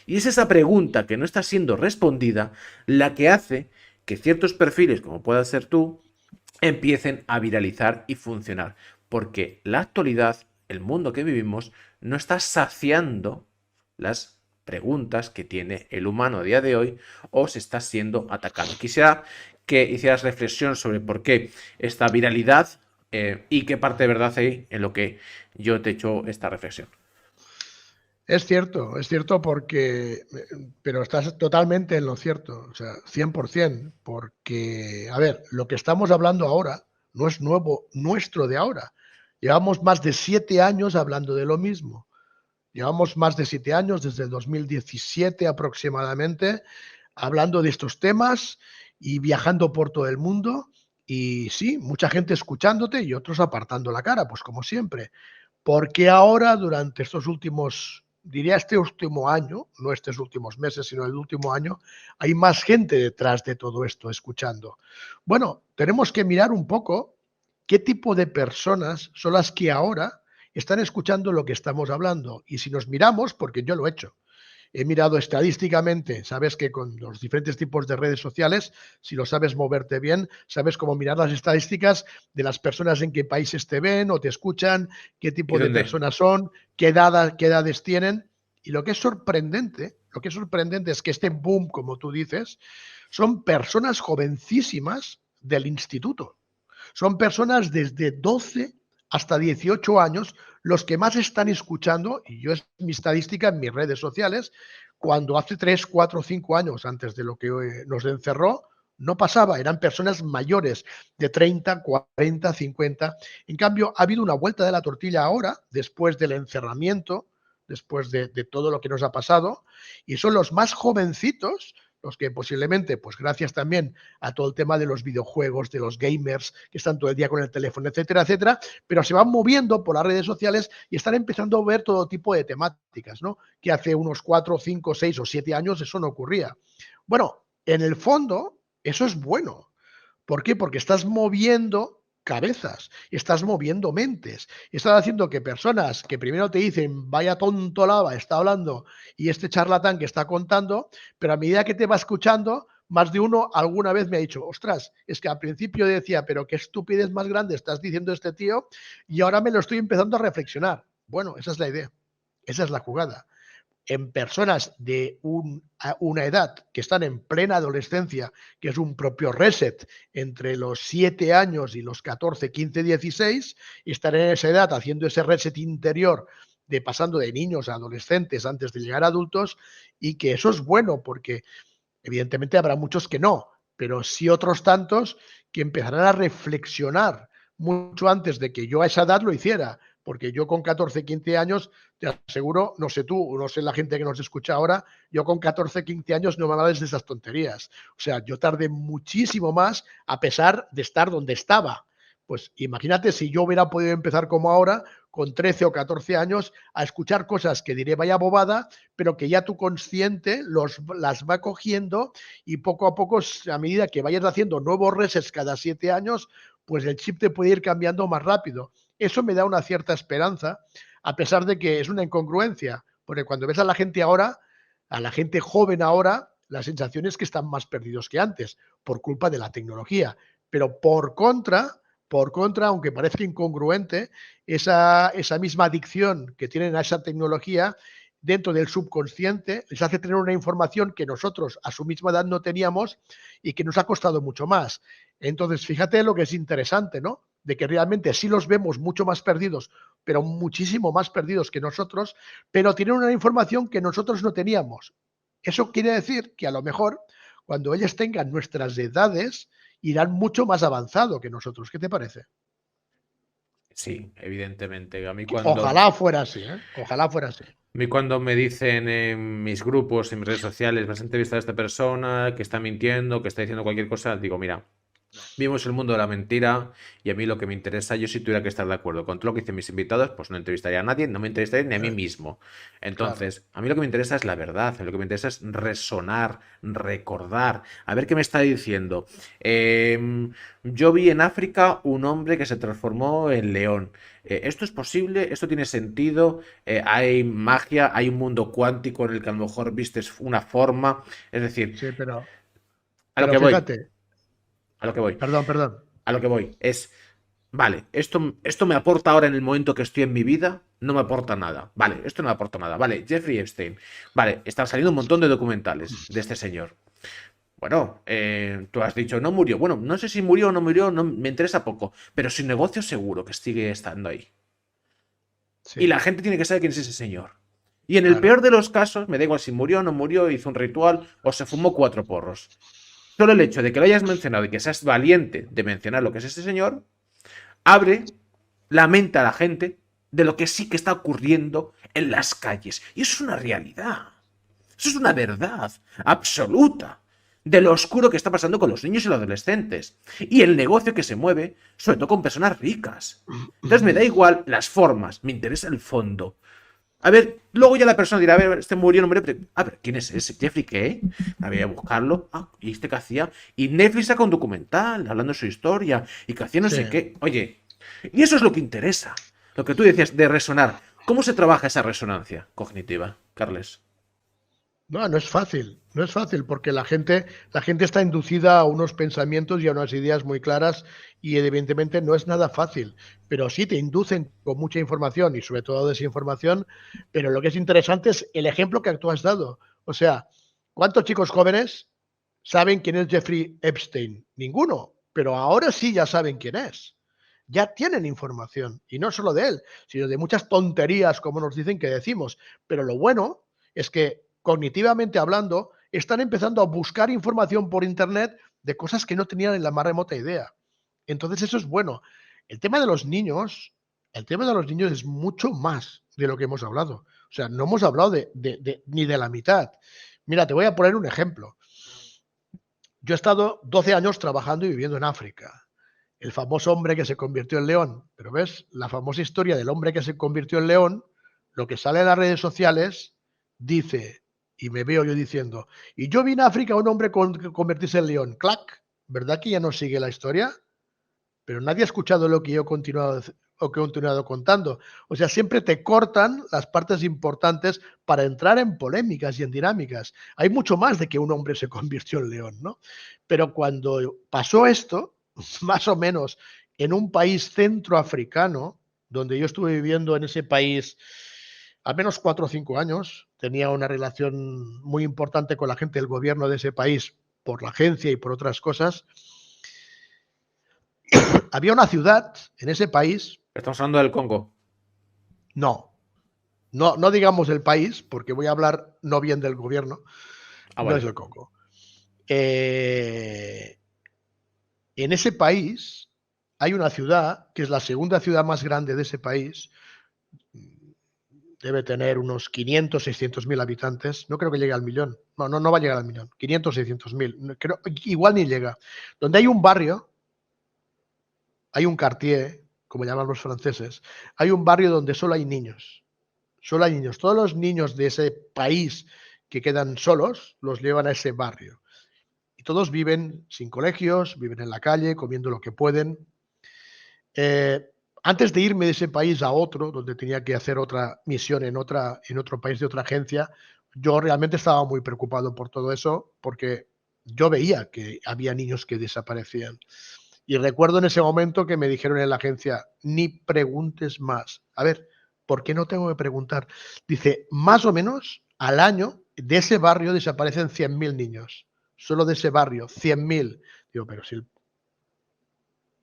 Y es esa pregunta que no está siendo respondida la que hace que ciertos perfiles, como puedas ser tú, empiecen a viralizar y funcionar. Porque la actualidad, el mundo que vivimos, no está saciando las preguntas que tiene el humano a día de hoy o se está siendo atacado. Quisiera que hicieras reflexión sobre por qué esta viralidad y qué parte de verdad hay en lo que yo te he hecho esta reflexión. Es cierto porque, pero estás totalmente en lo cierto, o sea, 100%, porque, a ver, lo que estamos hablando ahora no es nuevo, nuestro de ahora. Llevamos más de 7 años hablando de lo mismo. Llevamos más de 7 años, desde el 2017 aproximadamente, hablando de estos temas y viajando por todo el mundo. Y sí, mucha gente escuchándote y otros apartando la cara, pues como siempre. Porque ahora, durante estos últimos, diría este último año, no estos últimos meses, sino el último año, hay más gente detrás de todo esto escuchando. Bueno, tenemos que mirar un poco qué tipo de personas son las que ahora están escuchando lo que estamos hablando. Y si nos miramos, porque yo lo he hecho, he mirado estadísticamente, sabes que con los diferentes tipos de redes sociales, si lo sabes moverte bien, sabes cómo mirar las estadísticas de las personas en qué países te ven o te escuchan, qué tipo de personas son, qué edades tienen. Y lo que es sorprendente es que este boom, como tú dices, son personas jovencísimas del instituto. Son personas desde 12 hasta 18 años los que más están escuchando, y yo es mi estadística en mis redes sociales, cuando hace 3, 4, 5 años antes de lo que nos encerró, no pasaba, eran personas mayores de 30, 40, 50. En cambio, ha habido una vuelta de la tortilla ahora, después del encerramiento, después de todo lo que nos ha pasado, y son los más jovencitos los que posiblemente, pues gracias también a todo el tema de los videojuegos, de los gamers que están todo el día con el teléfono, etcétera, etcétera, pero se van moviendo por las redes sociales y están empezando a ver todo tipo de temáticas, ¿no? Que hace unos 4, 5, 6 o 7 años eso no ocurría. Bueno, en el fondo, eso es bueno. ¿Por qué? Porque estás moviendo cabezas, estás moviendo mentes, estás haciendo que personas que primero te dicen vaya tonto lava está hablando y este charlatán que está contando, pero a medida que te va escuchando, más de uno alguna vez me ha dicho, ostras, es que al principio decía, pero qué estupidez más grande estás diciendo este tío y ahora me lo estoy empezando a reflexionar. Bueno, esa es la idea, esa es la jugada. En personas de una edad que están en plena adolescencia, que es un propio reset entre los 7 años y los 14, 15, 16, y están en esa edad haciendo ese reset interior de pasando de niños a adolescentes antes de llegar a adultos, y que eso es bueno porque evidentemente habrá muchos que no, pero sí otros tantos que empezarán a reflexionar mucho antes de que yo a esa edad lo hiciera. Porque yo con 14, 15 años, te aseguro, no sé tú, no sé la gente que nos escucha ahora, yo con 14, 15 años no me hablaba de esas tonterías. O sea, yo tardé muchísimo más a pesar de estar donde estaba. Pues imagínate si yo hubiera podido empezar como ahora, con 13 o 14 años, a escuchar cosas que diré vaya bobada, pero que ya tu consciente las va cogiendo y poco a poco, a medida que vayas haciendo nuevos resets cada 7 años, pues el chip te puede ir cambiando más rápido. Eso me da una cierta esperanza, a pesar de que es una incongruencia, porque cuando ves a la gente ahora, a la gente joven ahora, la sensación es que están más perdidos que antes, por culpa de la tecnología. Pero por contra, aunque parezca incongruente, esa misma adicción que tienen a esa tecnología, dentro del subconsciente, les hace tener una información que nosotros a su misma edad no teníamos y que nos ha costado mucho más. Entonces, fíjate lo que es interesante, ¿no? de que realmente sí los vemos mucho más perdidos, pero muchísimo más perdidos que nosotros, pero tienen una información que nosotros no teníamos. Eso quiere decir que a lo mejor cuando ellos tengan nuestras edades irán mucho más avanzado que nosotros. ¿Qué te parece? Sí, evidentemente. A mí Ojalá fuera así, ¿eh? Ojalá fuera así. A mí cuando me dicen en mis grupos, en mis redes sociales, vas a entrevistar a esta persona que está mintiendo, que está diciendo cualquier cosa, digo, mira, vivimos el mundo de la mentira y a mí lo que me interesa, yo si tuviera que estar de acuerdo con todo lo que dicen mis invitados, pues no entrevistaría a nadie, no me entrevistaría ni a mí mismo. Entonces, a mí lo que me interesa es la verdad, lo que me interesa es resonar, recordar, a ver qué me está diciendo. Yo vi en África un hombre que se transformó en león. ¿Esto es posible? ¿Esto tiene sentido? ¿Hay magia? ¿Hay un mundo cuántico en el que a lo mejor vistes una forma? Es decir, sí, pero a lo que voy. Fíjate. A lo que voy. Perdón. A lo que voy es, vale, esto me aporta ahora en el momento que estoy en mi vida, no me aporta nada. Vale, esto no me aporta nada. Vale, Jeffrey Epstein. Vale, están saliendo un montón de documentales de este señor. Bueno, tú has dicho, no murió. Bueno, no sé si murió o no murió, no, me interesa poco. Pero su negocio seguro que sigue estando ahí. Sí. Y la gente tiene que saber quién es ese señor. Y en el peor de los casos, me da igual si murió o no murió, hizo un ritual o se fumó 4 porros. Solo el hecho de que lo hayas mencionado y que seas valiente de mencionar lo que es este señor, abre la mente a la gente de lo que sí que está ocurriendo en las calles. Y eso es una realidad. Eso es una verdad absoluta de lo oscuro que está pasando con los niños y los adolescentes. Y el negocio que se mueve, sobre todo con personas ricas. Entonces me da igual las formas, me interesa el fondo. A ver, luego ya la persona dirá, a ver, este murió, no murió, pero, a ver, ¿quién es ese? ¿Jeffrey qué? Voy a buscarlo. Ah, ¿y este qué hacía? Y Netflix saca un documental hablando de su historia y que hacía no sé qué. Oye, y eso es lo que interesa. Lo que tú decías de resonar. ¿Cómo se trabaja esa resonancia cognitiva, Carles? No es fácil, porque la gente está inducida a unos pensamientos y a unas ideas muy claras y evidentemente no es nada fácil, pero sí te inducen con mucha información y sobre todo desinformación, pero lo que es interesante es el ejemplo que tú has dado. O sea, ¿cuántos chicos jóvenes saben quién es Jeffrey Epstein? Ninguno, pero ahora sí ya saben quién es. Ya tienen información, y no solo de él, sino de muchas tonterías, como nos dicen que decimos, pero lo bueno es que cognitivamente hablando, están empezando a buscar información por internet de cosas que no tenían en la más remota idea. Entonces eso es bueno. El tema de los niños es mucho más de lo que hemos hablado. O sea, no hemos hablado ni de la mitad. Mira, te voy a poner un ejemplo. Yo he estado 12 años trabajando y viviendo en África. El famoso hombre que se convirtió en león. Pero ves, la famosa historia del hombre que se convirtió en león, lo que sale en las redes sociales, dice... Y me veo yo diciendo, y yo vi en África a un hombre convertirse en león. ¡Clac! ¿Verdad que ya no sigue la historia? Pero nadie ha escuchado lo que yo he continuado contando. O sea, siempre te cortan las partes importantes para entrar en polémicas y en dinámicas. Hay mucho más de que un hombre se convirtió en león, ¿no? Pero cuando pasó esto, más o menos en un país centroafricano, donde yo estuve viviendo en ese país al menos 4 o 5 años, tenía una relación muy importante con la gente del gobierno de ese país por la agencia y por otras cosas. Había una ciudad en ese país. ¿Estamos hablando del Congo? No digamos el país, porque voy a hablar no bien del gobierno. No es el Congo. En ese país hay una ciudad que es la segunda ciudad más grande de ese país. Debe tener unos 500, 600 mil habitantes. No creo que llegue al millón. No va a llegar al millón. 500, 600 mil. Igual ni llega. Donde hay un barrio, hay un quartier, como llaman los franceses, hay un barrio donde solo hay niños. Solo hay niños. Todos los niños de ese país que quedan solos, los llevan a ese barrio. Y todos viven sin colegios, viven en la calle, comiendo lo que pueden. Antes de irme de ese país a otro, donde tenía que hacer otra misión en otro país de otra agencia, yo realmente estaba muy preocupado por todo eso, porque yo veía que había niños que desaparecían. Y recuerdo en ese momento que me dijeron en la agencia, ni preguntes más. A ver, ¿por qué no tengo que preguntar? Dice, más o menos al año de ese barrio desaparecen 100.000 niños. Solo de ese barrio, 100.000. Digo, pero si...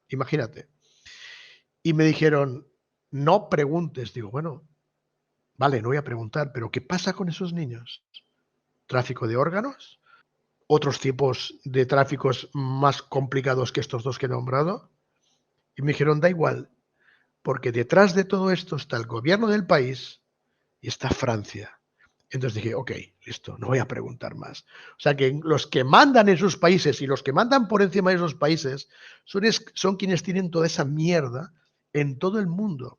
Imagínate. Y me dijeron, no preguntes. Digo, bueno, vale, no voy a preguntar, pero ¿qué pasa con esos niños? ¿Tráfico de órganos? ¿Otros tipos de tráficos más complicados que estos dos que he nombrado? Y me dijeron, da igual, porque detrás de todo esto está el gobierno del país y está Francia. Entonces dije, ok, listo, no voy a preguntar más. O sea que los que mandan en sus países y los que mandan por encima de esos países son quienes tienen toda esa mierda en todo el mundo.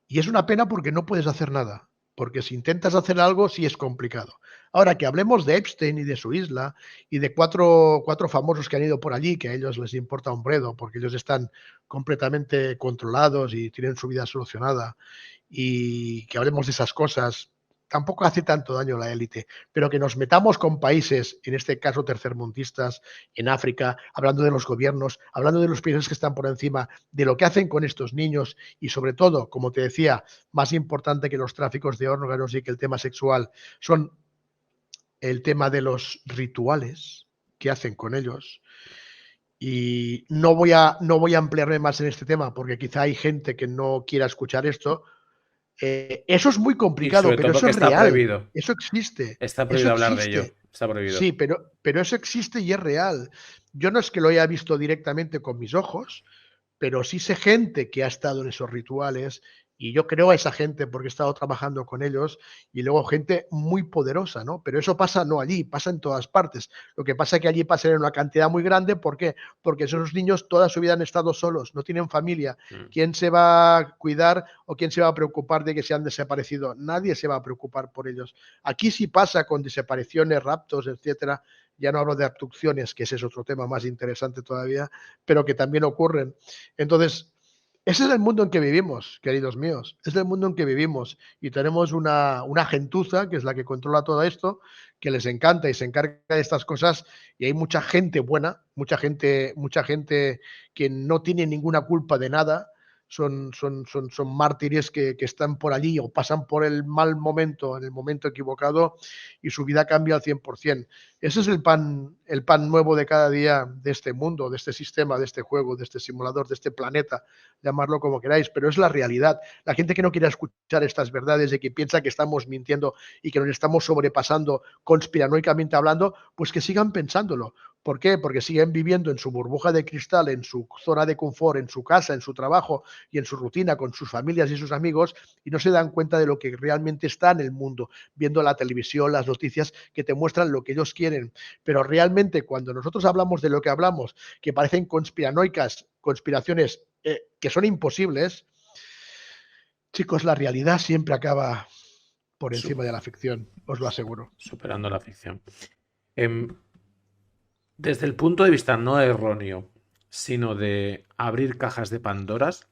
Y es una pena porque no puedes hacer nada, porque si intentas hacer algo sí es complicado. Ahora que hablemos de Epstein y de su isla y de cuatro famosos que han ido por allí, que a ellos les importa un bledo, porque ellos están completamente controlados y tienen su vida solucionada, y que hablemos de esas cosas, tampoco hace tanto daño la élite, pero que nos metamos con países, en este caso tercermundistas, en África, hablando de los gobiernos, hablando de los países que están por encima, de lo que hacen con estos niños y sobre todo, como te decía, más importante que los tráficos de órganos y que el tema sexual, son el tema de los rituales que hacen con ellos. Y no voy a ampliarme más en este tema porque quizá hay gente que no quiera escuchar esto. Eso es muy complicado, pero eso es real. Prohibido. Eso existe. Está prohibido eso hablar de ello. Está prohibido. Sí, pero eso existe y es real. Yo no es que lo haya visto directamente con mis ojos, pero sí sé gente que ha estado en esos rituales y yo creo a esa gente porque he estado trabajando con ellos y luego gente muy poderosa, ¿no? Pero eso pasa no allí, pasa en todas partes. Lo que pasa es que allí pasa en una cantidad muy grande. ¿Por qué? Porque esos niños toda su vida han estado solos, no tienen familia. ¿Quién se va a cuidar o quién se va a preocupar de que se han desaparecido? Nadie se va a preocupar por ellos. Aquí sí pasa con desapariciones, raptos, etcétera. Ya no hablo de abducciones, que ese es otro tema más interesante todavía, pero que también ocurren. Entonces, ese es el mundo en que vivimos, queridos míos. Es el mundo en que vivimos. Y tenemos una gentuza, que es la que controla todo esto, que les encanta y se encarga de estas cosas. Y hay mucha gente buena, mucha gente que no tiene ninguna culpa de nada. Son mártires que están por allí o pasan por el mal momento, en el momento equivocado, y su vida cambia al 100%. Ese es el pan nuevo de cada día de este mundo, de este sistema, de este juego, de este simulador, de este planeta, llamarlo como queráis, pero es la realidad. La gente que no quiere escuchar estas verdades y que piensa que estamos mintiendo y que nos estamos sobrepasando conspiranoicamente hablando, pues que sigan pensándolo. ¿Por qué? Porque siguen viviendo en su burbuja de cristal, en su zona de confort, en su casa, en su trabajo y en su rutina con sus familias y sus amigos y no se dan cuenta de lo que realmente está en el mundo, viendo la televisión, las noticias que te muestran lo que ellos quieren. Pero realmente cuando nosotros hablamos de lo que hablamos, que parecen conspiranoicas, conspiraciones que son imposibles, chicos, la realidad siempre acaba por encima de la ficción, os lo aseguro. Superando la ficción. Desde el punto de vista no erróneo, sino de abrir cajas de Pandoras,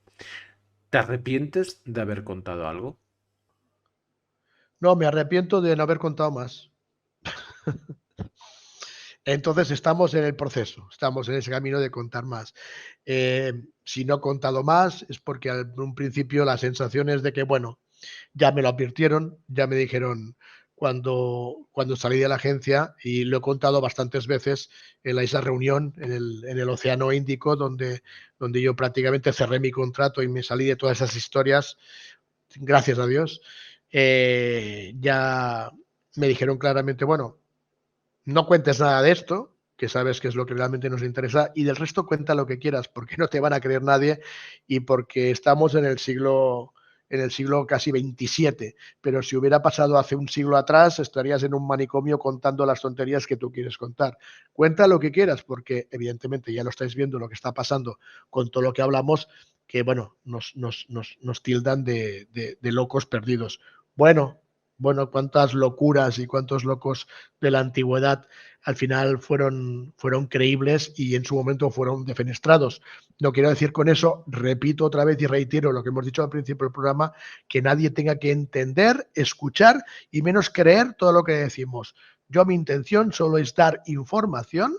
¿te arrepientes de haber contado algo? No, me arrepiento de no haber contado más. Entonces estamos en el proceso, estamos en ese camino de contar más. Si no he contado más es porque en un principio la sensación es de que, bueno, ya me lo advirtieron, ya me dijeron cuando salí de la agencia, y lo he contado bastantes veces en esa reunión en el Océano Índico, donde yo prácticamente cerré mi contrato y me salí de todas esas historias, gracias a Dios. Ya me dijeron claramente, bueno, no cuentes nada de esto, que sabes que es lo que realmente nos interesa, y del resto cuenta lo que quieras, porque no te van a creer nadie y porque estamos en el siglo casi 27, pero si hubiera pasado hace un siglo atrás estarías en un manicomio contando las tonterías que tú quieres contar. Cuenta lo que quieras, porque evidentemente ya lo estáis viendo lo que está pasando con todo lo que hablamos, que bueno, nos tildan de locos perdidos. Bueno, cuántas locuras y cuántos locos de la antigüedad al final fueron creíbles y en su momento fueron defenestrados. No quiero decir con eso, repito otra vez y reitero lo que hemos dicho al principio del programa, que nadie tenga que entender, escuchar y menos creer todo lo que decimos. Mi intención solo es dar información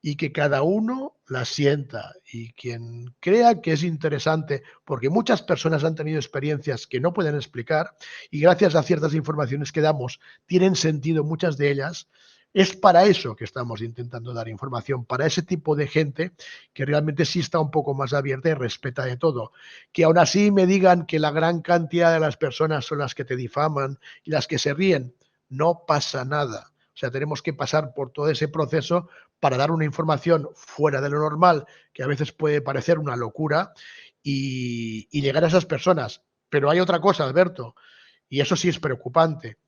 y que cada uno la sienta, y quien crea que es interesante, porque muchas personas han tenido experiencias que no pueden explicar y gracias a ciertas informaciones que damos tienen sentido muchas de ellas, Es para eso que estamos intentando dar información, para ese tipo de gente que realmente sí está un poco más abierta y respeta de todo. Que aún así me digan que la gran cantidad de las personas son las que te difaman y las que se ríen, no pasa nada. O sea, tenemos que pasar por todo ese proceso para dar una información fuera de lo normal, que a veces puede parecer una locura, y llegar a esas personas. Pero hay otra cosa, Alberto, y eso sí es preocupante,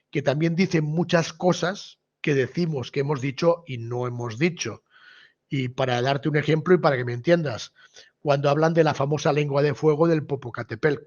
que también dicen muchas cosas que decimos, que hemos dicho y no hemos dicho. Y para darte un ejemplo y para que me entiendas, cuando hablan de la famosa lengua de fuego del Popocatépetl,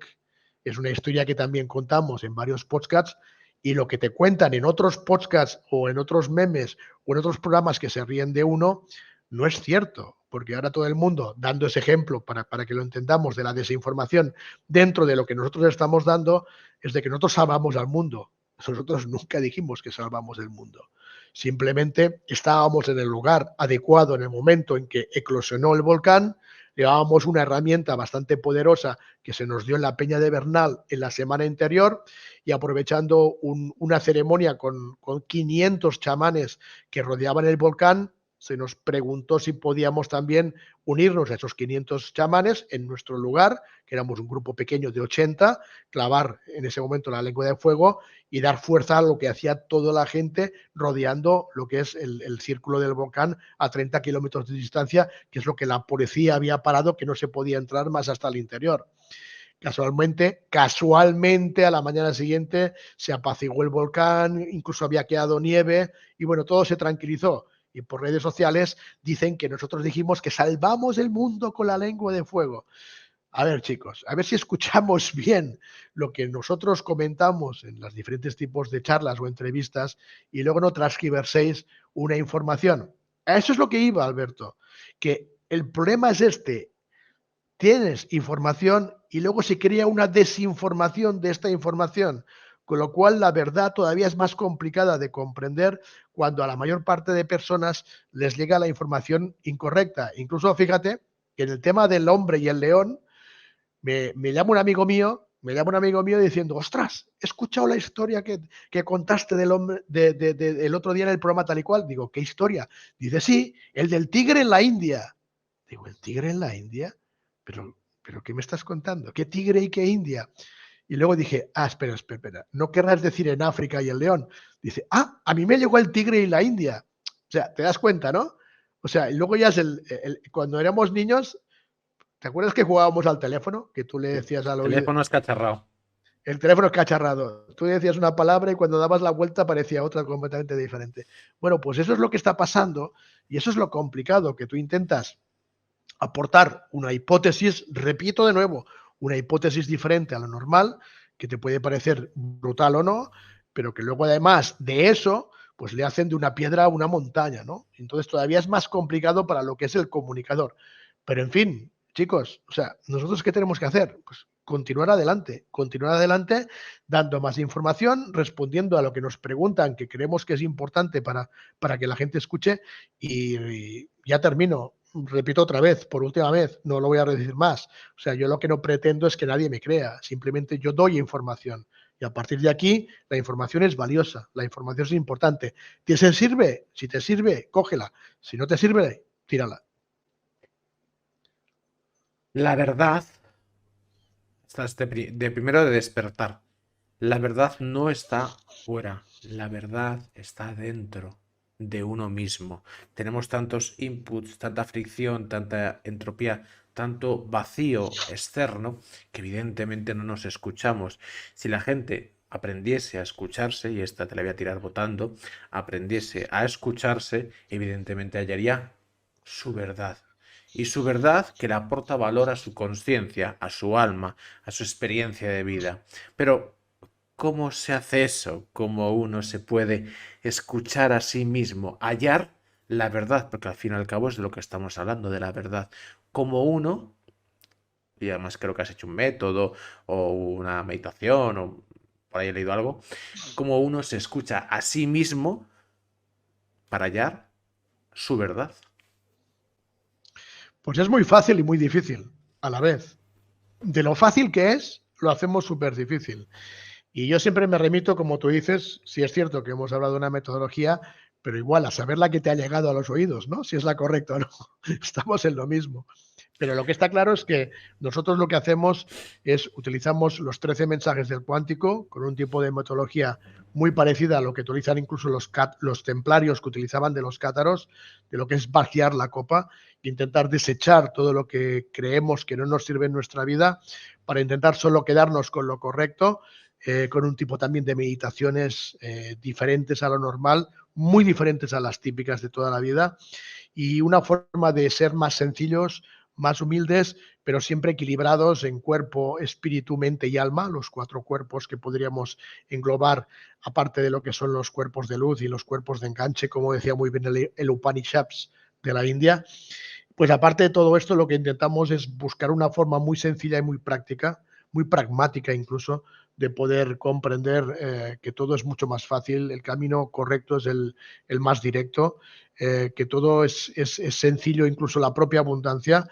es una historia que también contamos en varios podcasts, y lo que te cuentan en otros podcasts o en otros memes o en otros programas que se ríen de uno, no es cierto, porque ahora todo el mundo, dando ese ejemplo para que lo entendamos de la desinformación dentro de lo que nosotros estamos dando, es de que nosotros salvamos al mundo. Nosotros nunca dijimos que salvamos el mundo. Simplemente estábamos en el lugar adecuado en el momento en que eclosionó el volcán, llevábamos una herramienta bastante poderosa que se nos dio en la Peña de Bernal en la semana anterior, y aprovechando una ceremonia con 500 chamanes que rodeaban el volcán, se nos preguntó si podíamos también unirnos a esos 500 chamanes en nuestro lugar, que éramos un grupo pequeño de 80, clavar en ese momento la lengua de fuego y dar fuerza a lo que hacía toda la gente rodeando lo que es el círculo del volcán a 30 kilómetros de distancia, que es lo que la policía había parado, que no se podía entrar más hasta el interior. Casualmente, a la mañana siguiente se apaciguó el volcán, incluso había quedado nieve y bueno, todo se tranquilizó. Y por redes sociales dicen que nosotros dijimos que salvamos el mundo con la lengua de fuego. A ver, chicos, a ver si escuchamos bien lo que nosotros comentamos en los diferentes tipos de charlas o entrevistas y luego no transgiverséis una información. A eso es lo que iba, Alberto, que el problema es este. Tienes información y luego se crea una desinformación de esta información, con lo cual la verdad todavía es más complicada de comprender cuando a la mayor parte de personas les llega la información incorrecta. Incluso fíjate que en el tema del hombre y el león, me llama un amigo mío diciendo, ostras, he escuchado la historia que contaste del hombre del otro día en el programa tal y cual. Digo, ¿qué historia? Dice, sí, el del tigre en la India. Digo, ¿el tigre en la India? ¿Pero qué me estás contando? ¿Qué tigre y qué India? Y luego dije, espera, no querrás decir en África y el león. Dice, a mí me llegó el tigre y la India. O sea, te das cuenta, ¿no? O sea, y luego ya es cuando éramos niños, ¿te acuerdas que jugábamos al teléfono? Que tú le decías al oído. El teléfono es cacharrado. El teléfono es cacharrado. Tú decías una palabra y cuando dabas la vuelta parecía otra completamente diferente. Bueno, pues eso es lo que está pasando y eso es lo complicado, que tú intentas aportar una hipótesis, repito de nuevo, una hipótesis diferente a lo normal, que te puede parecer brutal o no, pero que luego además de eso, pues le hacen de una piedra a una montaña, ¿no? Entonces todavía es más complicado para lo que es el comunicador. Pero en fin, chicos, o sea, ¿nosotros qué tenemos que hacer? Pues continuar adelante dando más información, respondiendo a lo que nos preguntan, que creemos que es importante para que la gente escuche, y ya termino. Repito otra vez, por última vez, no lo voy a decir más. O sea, yo lo que no pretendo es que nadie me crea, simplemente yo doy información. Y a partir de aquí, la información es valiosa, la información es importante. ¿Te sirve? Si te sirve, cógela. Si no te sirve, tírala. La verdad, estás de primero de despertar. La verdad no está fuera, la verdad está dentro de uno mismo. Tenemos tantos inputs, tanta fricción, tanta entropía, tanto vacío externo que evidentemente no nos escuchamos. Si la gente aprendiese a escucharse, y esta te la voy a tirar votando, aprendiese a escucharse, evidentemente hallaría su verdad. Y su verdad que le aporta valor a su conciencia, a su alma, a su experiencia de vida. Pero ¿cómo se hace eso? ¿Cómo uno se puede escuchar a sí mismo? Hallar la verdad, porque al fin y al cabo es de lo que estamos hablando, de la verdad. Como uno, y además creo que has hecho un método o una meditación o por ahí he leído algo, como uno se escucha a sí mismo para hallar su verdad. Pues es muy fácil y muy difícil a la vez. De lo fácil que es, lo hacemos súper difícil. Y yo siempre me remito, como tú dices, si es cierto que hemos hablado de una metodología, pero igual a saber la que te ha llegado a los oídos, ¿no? Si es la correcta o no. Estamos en lo mismo. Pero lo que está claro es que nosotros lo que hacemos es utilizamos los 13 mensajes del cuántico con un tipo de metodología muy parecida a lo que utilizan incluso los templarios que utilizaban de los cátaros, de lo que es vaciar la copa, intentar desechar todo lo que creemos que no nos sirve en nuestra vida para intentar solo quedarnos con lo correcto, con un tipo también de meditaciones diferentes a lo normal, muy diferentes a las típicas de toda la vida, y una forma de ser más sencillos, más humildes, pero siempre equilibrados en cuerpo, espíritu, mente y alma, los 4 cuerpos que podríamos englobar, aparte de lo que son los cuerpos de luz y los cuerpos de enganche, como decía muy bien el Upanishads de la India. Pues aparte de todo esto, lo que intentamos es buscar una forma muy sencilla y muy práctica, muy pragmática incluso, de poder comprender que todo es mucho más fácil, el camino correcto es el más directo, que todo es sencillo, incluso la propia abundancia,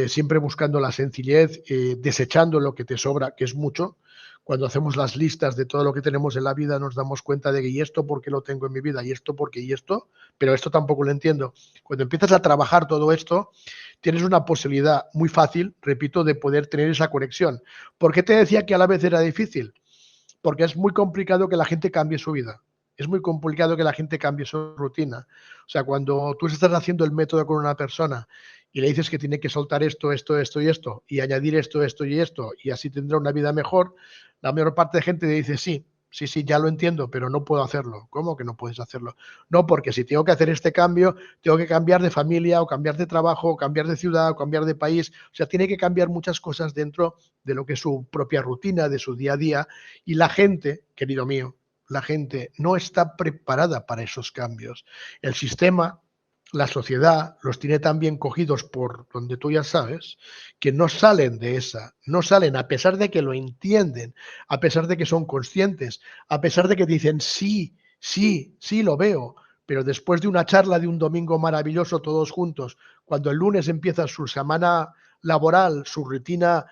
siempre buscando la sencillez, desechando lo que te sobra, que es mucho. Cuando hacemos las listas de todo lo que tenemos en la vida nos damos cuenta de que y esto porque lo tengo en mi vida, y esto porque y esto, pero esto tampoco lo entiendo. Cuando empiezas a trabajar todo esto, tienes una posibilidad muy fácil, repito, de poder tener esa conexión. ¿Por qué te decía que a la vez era difícil? Porque es muy complicado que la gente cambie su vida. Es muy complicado que la gente cambie su rutina. O sea, cuando tú estás haciendo el método con una persona y le dices que tiene que soltar esto, esto, esto y esto, y añadir esto, esto y esto, y así tendrá una vida mejor, la mayor parte de gente dice sí, ya lo entiendo, pero no puedo hacerlo. ¿Cómo que no puedes hacerlo? No, porque si tengo que hacer este cambio, tengo que cambiar de familia o cambiar de trabajo o cambiar de ciudad o cambiar de país. O sea, tiene que cambiar muchas cosas dentro de lo que es su propia rutina, de su día a día. Y la gente, querido mío, la gente no está preparada para esos cambios. El sistema, la sociedad, los tiene tan bien cogidos por donde tú ya sabes, que no salen de esa, no salen a pesar de que lo entienden, a pesar de que son conscientes, a pesar de que dicen sí, lo veo, pero después de una charla de un domingo maravilloso todos juntos, cuando el lunes empieza su semana laboral, su rutina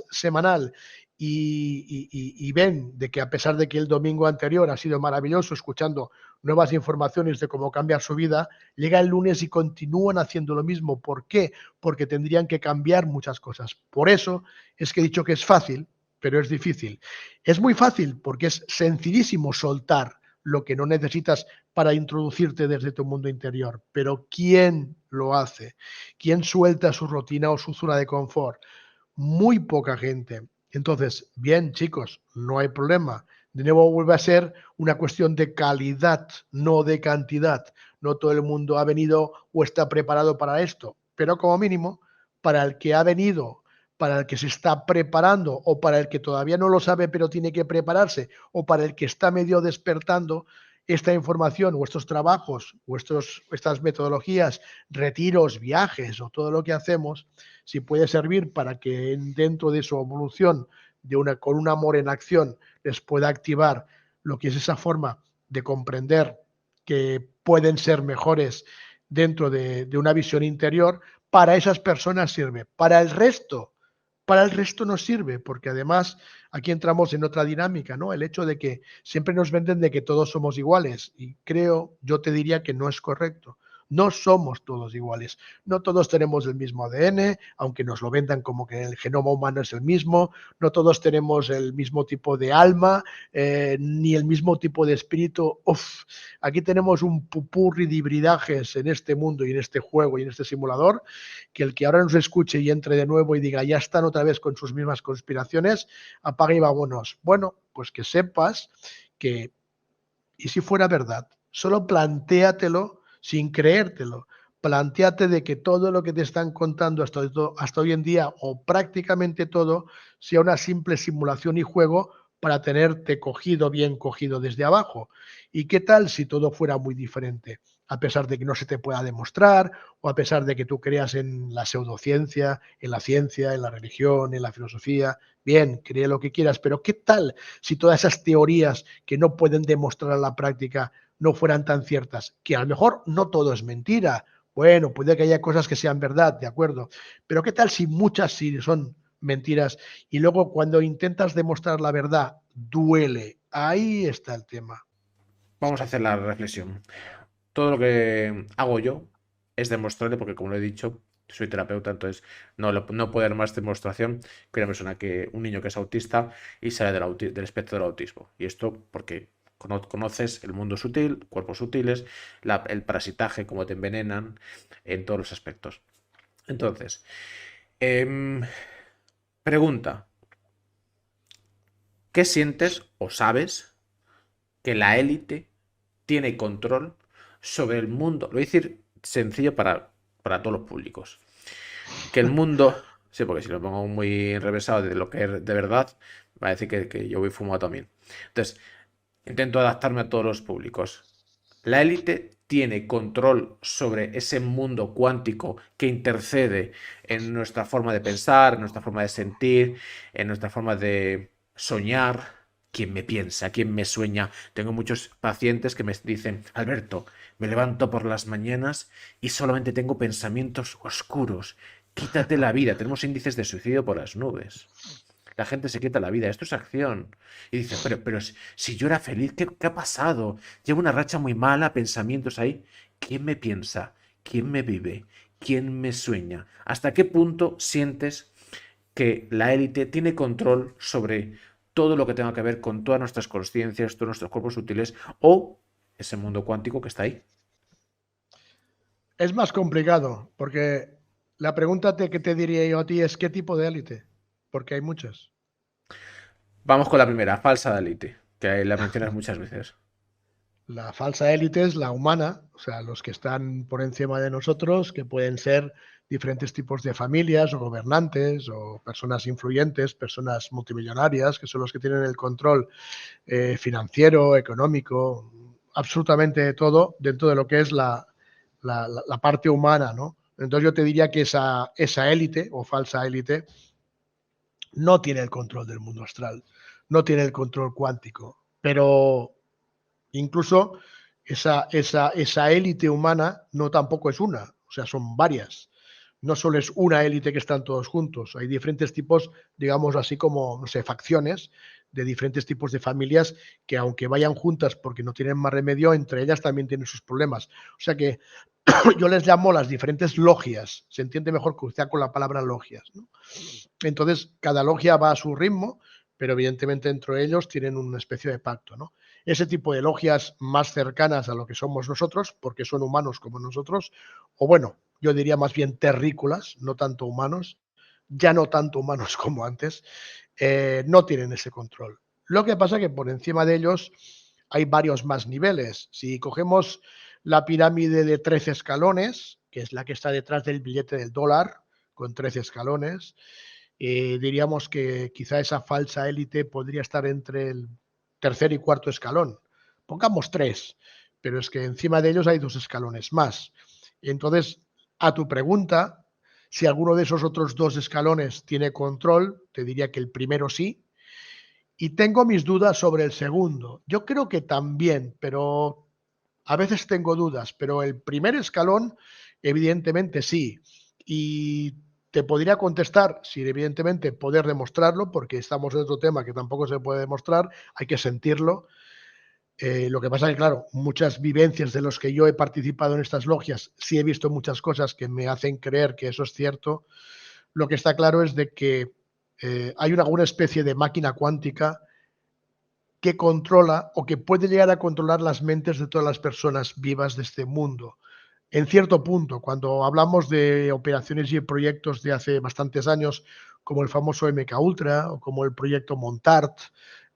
semanal, y ven de que a pesar de que el domingo anterior ha sido maravilloso escuchando nuevas informaciones de cómo cambiar su vida, llega el lunes y continúan haciendo lo mismo. ¿Por qué? Porque tendrían que cambiar muchas cosas. Por eso es que he dicho que es fácil, pero es difícil. Es muy fácil porque es sencillísimo soltar lo que no necesitas para introducirte desde tu mundo interior. Pero ¿quién lo hace? ¿Quién suelta su rutina o su zona de confort? Muy poca gente. Entonces, bien, chicos, no hay problema. De nuevo vuelve a ser una cuestión de calidad, no de cantidad. No todo el mundo ha venido o está preparado para esto, pero como mínimo, para el que ha venido, para el que se está preparando o para el que todavía no lo sabe pero tiene que prepararse o para el que está medio despertando, esta información o estos trabajos o estas metodologías, retiros, viajes o todo lo que hacemos, si puede servir para que dentro de su evolución con un amor en acción les pueda activar lo que es esa forma de comprender que pueden ser mejores dentro de una visión interior, para esas personas sirve. Para el resto no sirve, porque además aquí entramos en otra dinámica, ¿no? El hecho de que siempre nos venden de que todos somos iguales y yo te diría que no es correcto. No somos todos iguales, no todos tenemos el mismo ADN, aunque nos lo vendan como que el genoma humano es el mismo, no todos tenemos el mismo tipo de alma, ni el mismo tipo de espíritu. Aquí tenemos un pupurri de hibridajes en este mundo y en este juego y en este simulador, que el que ahora nos escuche y entre de nuevo y diga ya están otra vez con sus mismas conspiraciones, apaga y vámonos. Bueno, pues que sepas que, y si fuera verdad, solo plantéatelo sin creértelo. Plantéate de que todo lo que te están contando hasta hoy en día, o prácticamente todo, sea una simple simulación y juego para tenerte bien cogido desde abajo. ¿Y qué tal si todo fuera muy diferente? A pesar de que no se te pueda demostrar, o a pesar de que tú creas en la pseudociencia, en la ciencia, en la religión, en la filosofía. Bien, cree lo que quieras, pero ¿qué tal si todas esas teorías que no pueden demostrar a la práctica no fueran tan ciertas? Que a lo mejor no todo es mentira. Bueno, puede que haya cosas que sean verdad, de acuerdo. Pero ¿qué tal si muchas sí son mentiras? Y luego cuando intentas demostrar la verdad, duele. Ahí está el tema. Vamos a hacer la reflexión. Todo lo que hago yo es demostrarle, porque como lo he dicho, soy terapeuta, entonces no puedo dar más demostración que una persona un niño que es autista y sale del espectro del autismo. Y esto porque conoces el mundo sutil, cuerpos sutiles, el parasitaje, cómo te envenenan en todos los aspectos. Entonces, pregunta, ¿qué sientes o sabes que la élite tiene control sobre el mundo? Lo voy a decir sencillo para todos los públicos. Que el mundo, sí, porque si lo pongo muy enrevesado de lo que es de verdad, va a decir que yo voy fumado también. Entonces, intento adaptarme a todos los públicos. La élite tiene control sobre ese mundo cuántico que intercede en nuestra forma de pensar, en nuestra forma de sentir, en nuestra forma de soñar. ¿Quién me piensa? ¿Quién me sueña? Tengo muchos pacientes que me dicen, Alberto, me levanto por las mañanas y solamente tengo pensamientos oscuros. Quítate la vida. Tenemos índices de suicidio por las nubes. La gente se quita la vida. Esto es acción. Y dice, pero si yo era feliz, ¿qué ha pasado? Llevo una racha muy mala, pensamientos ahí. ¿Quién me piensa? ¿Quién me vive? ¿Quién me sueña? ¿Hasta qué punto sientes que la élite tiene control sobre todo lo que tenga que ver con todas nuestras conciencias, todos nuestros cuerpos sutiles o ese mundo cuántico que está ahí? Es más complicado, porque la pregunta que te diría yo a ti es ¿qué tipo de élite? Porque hay muchas. Vamos con la primera, falsa élite, que la mencionas muchas veces. La falsa élite es la humana, o sea, los que están por encima de nosotros, que pueden ser diferentes tipos de familias o gobernantes o personas influyentes, personas multimillonarias, que son los que tienen el control financiero, económico, absolutamente todo dentro de lo que es la parte humana, ¿no? Entonces yo te diría que esa élite o falsa élite no tiene el control del mundo astral, no tiene el control cuántico, pero incluso esa élite humana no tampoco es una, o sea, son varias. No solo es una élite que están todos juntos, hay diferentes tipos, digamos así como, no sé, facciones de diferentes tipos de familias que aunque vayan juntas porque no tienen más remedio, entre ellas también tienen sus problemas. O sea que yo les llamo las diferentes logias, se entiende mejor que usted con la palabra logias, ¿no? Entonces, cada logia va a su ritmo, pero evidentemente entre ellos tienen una especie de pacto, ¿no? Ese tipo de logias más cercanas a lo que somos nosotros, porque son humanos como nosotros, o bueno, yo diría más bien terrícolas, no tanto humanos, ya no tanto humanos como antes, no tienen ese control. Lo que pasa es que por encima de ellos hay varios más niveles. Si cogemos la pirámide de 13 escalones, que es la que está detrás del billete del dólar, con 13 escalones, diríamos que quizá esa falsa élite podría estar entre el tercer y cuarto escalón. Pongamos 3, pero es que encima de ellos hay 2 escalones más. Entonces, a tu pregunta, si alguno de esos otros 2 escalones tiene control, te diría que el primero sí. Y tengo mis dudas sobre el segundo. Yo creo que también, pero a veces tengo dudas, pero el primer escalón, evidentemente sí. Y te podría contestar, si evidentemente poder demostrarlo, porque estamos en otro tema que tampoco se puede demostrar, hay que sentirlo. Lo que pasa es que, claro, muchas vivencias de los que yo he participado en estas logias, sí he visto muchas cosas que me hacen creer que eso es cierto. Lo que está claro es de que hay alguna especie de máquina cuántica que controla o que puede llegar a controlar las mentes de todas las personas vivas de este mundo. En cierto punto, cuando hablamos de operaciones y proyectos de hace bastantes años, como el famoso MK Ultra o como el proyecto Montart,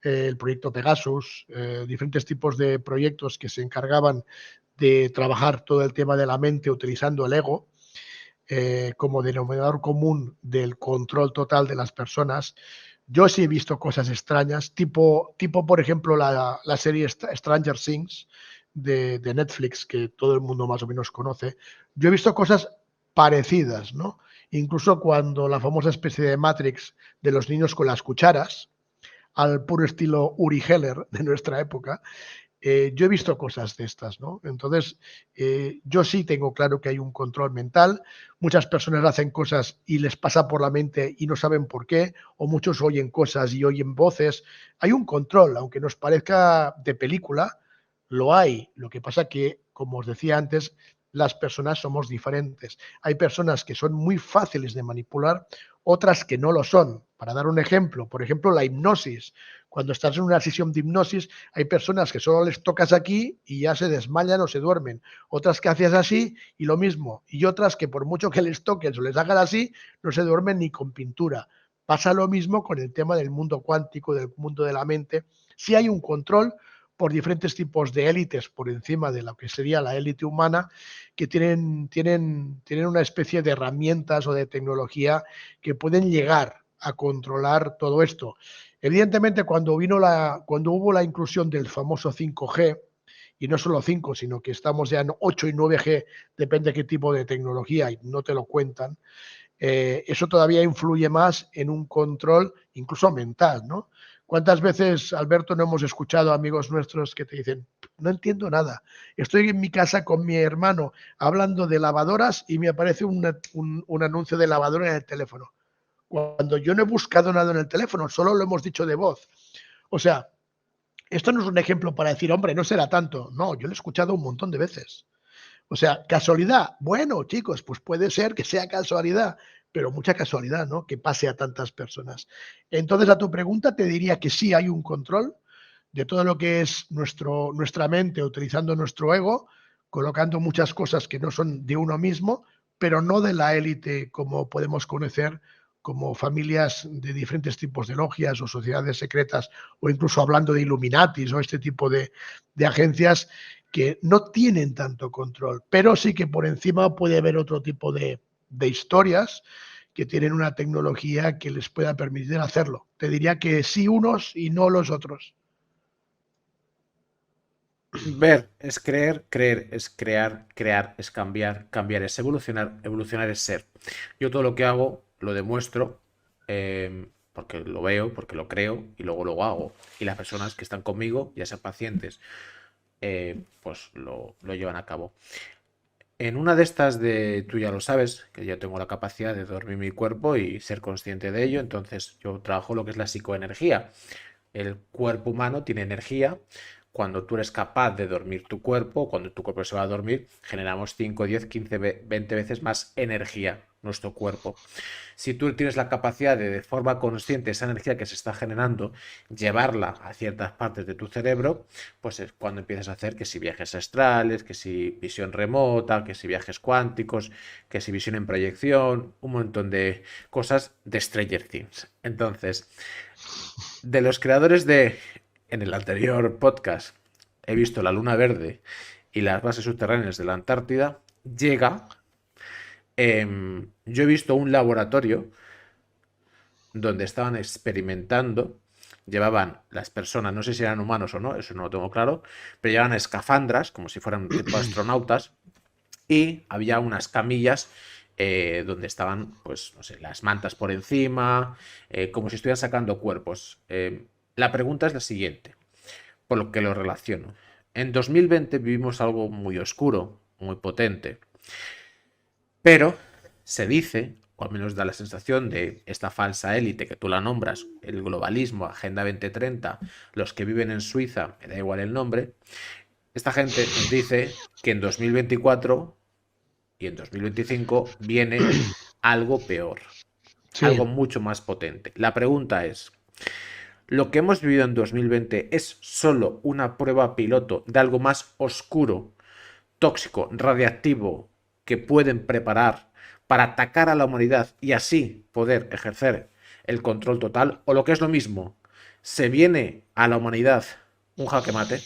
el proyecto Pegasus, diferentes tipos de proyectos que se encargaban de trabajar todo el tema de la mente utilizando el ego como denominador común del control total de las personas. Yo sí he visto cosas extrañas, tipo por ejemplo, la serie Stranger Things de Netflix, que todo el mundo más o menos conoce. Yo he visto cosas parecidas, ¿no? Incluso cuando la famosa especie de Matrix de los niños con las cucharas, al puro estilo Uri Geller de nuestra época, yo he visto cosas de estas, ¿no? Entonces, yo sí tengo claro que hay un control mental. Muchas personas hacen cosas y les pasa por la mente y no saben por qué, o muchos oyen cosas y oyen voces. Hay un control, aunque nos parezca de película, lo hay. Lo que pasa que, como os decía antes, las personas somos diferentes. Hay personas que son muy fáciles de manipular, otras que no lo son. Para dar un ejemplo, por ejemplo, la hipnosis. Cuando estás en una sesión de hipnosis, hay personas que solo les tocas aquí y ya se desmayan o se duermen. Otras que haces así y lo mismo. Y otras que por mucho que les toques o les hagas así, no se duermen ni con pintura. Pasa lo mismo con el tema del mundo cuántico, del mundo de la mente. Sí hay un control por diferentes tipos de élites por encima de lo que sería la élite humana, que tienen una especie de herramientas o de tecnología que pueden llegar a controlar todo esto. Evidentemente, cuando hubo la inclusión del famoso 5G, y no solo 5, sino que estamos ya en 8 y 9G, depende qué tipo de tecnología, y no te lo cuentan, eso todavía influye más en un control incluso mental, ¿no? ¿Cuántas veces, Alberto, no hemos escuchado a amigos nuestros que te dicen, no entiendo nada, estoy en mi casa con mi hermano hablando de lavadoras y me aparece un anuncio de lavadora en el teléfono? Cuando yo no he buscado nada en el teléfono, solo lo hemos dicho de voz. O sea, esto no es un ejemplo para decir, hombre, no será tanto. No, yo lo he escuchado un montón de veces. O sea, ¿casualidad? Bueno, chicos, pues puede ser que sea casualidad, pero mucha casualidad, ¿no? Que pase a tantas personas. Entonces, a tu pregunta te diría que sí hay un control de todo lo que es nuestra mente, utilizando nuestro ego, colocando muchas cosas que no son de uno mismo, pero no de la élite como podemos conocer como familias de diferentes tipos de logias o sociedades secretas, o incluso hablando de Illuminatis o este tipo de agencias que no tienen tanto control, pero sí que por encima puede haber otro tipo de historias que tienen una tecnología que les pueda permitir hacerlo. Te diría que sí unos y no los otros. Ver es creer, creer es crear, crear es cambiar, cambiar es evolucionar, evolucionar es ser. Yo todo lo que hago lo demuestro porque lo veo, porque lo creo y luego lo hago. Y las personas que están conmigo, ya sean pacientes, pues lo llevan a cabo. En una de estas tú ya lo sabes, que yo tengo la capacidad de dormir mi cuerpo y ser consciente de ello, entonces yo trabajo lo que es la psicoenergía. El cuerpo humano tiene energía. Cuando tú eres capaz de dormir tu cuerpo, cuando tu cuerpo se va a dormir, generamos 5, 10, 15, 20 veces más energía nuestro cuerpo. Si tú tienes la capacidad de forma consciente esa energía que se está generando, llevarla a ciertas partes de tu cerebro, pues es cuando empiezas a hacer que si viajes astrales, que si visión remota, que si viajes cuánticos, que si visión en proyección, un montón de cosas de Stranger Things. Entonces, de los creadores en el anterior podcast he visto la luna verde y las bases subterráneas de la Antártida, yo he visto un laboratorio donde estaban experimentando, llevaban las personas, no sé si eran humanos o no, eso no lo tengo claro, pero llevaban escafandras, como si fueran tipo astronautas, y había unas camillas donde estaban, pues, no sé, las mantas por encima, como si estuvieran sacando cuerpos. La pregunta es la siguiente, por lo que lo relaciono. En 2020 vivimos algo muy oscuro, muy potente, pero se dice, o al menos da la sensación de esta falsa élite que tú la nombras, el globalismo, Agenda 2030, los que viven en Suiza, me da igual el nombre, esta gente nos dice que en 2024 y en 2025 viene algo peor, sí, algo mucho más potente. La pregunta es, ¿lo que hemos vivido en 2020 es solo una prueba piloto de algo más oscuro, tóxico, radiactivo que pueden preparar para atacar a la humanidad y así poder ejercer el control total? ¿O lo que es lo mismo, se viene a la humanidad un jaque mate?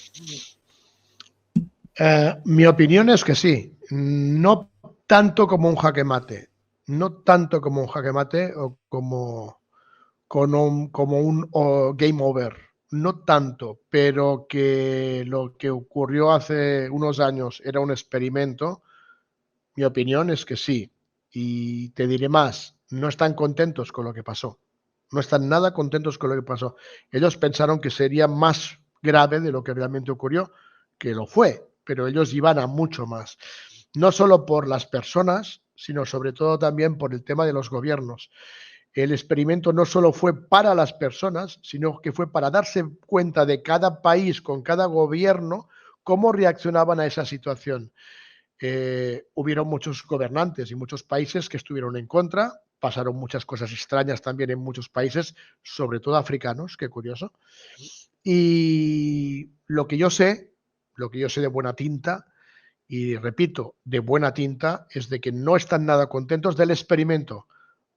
Mi opinión es que sí, no tanto como un jaque mate, no tanto como un jaque mate o como un game over, no tanto, pero que lo que ocurrió hace unos años era un experimento. Mi opinión es que sí, y te diré más, no están contentos con lo que pasó, no están nada contentos con lo que pasó. Ellos pensaron que sería más grave de lo que realmente ocurrió, que lo fue, pero ellos iban a mucho más, no solo por las personas, sino sobre todo también por el tema de los gobiernos. El experimento no solo fue para las personas, sino que fue para darse cuenta de cada país con cada gobierno ¿Cómo reaccionaban a esa situación? Hubieron muchos gobernantes y muchos países que estuvieron en contra, pasaron muchas cosas extrañas también en muchos países, sobre todo africanos, qué curioso. Y lo que yo sé de buena tinta, y repito, de buena tinta, es de que no están nada contentos del experimento.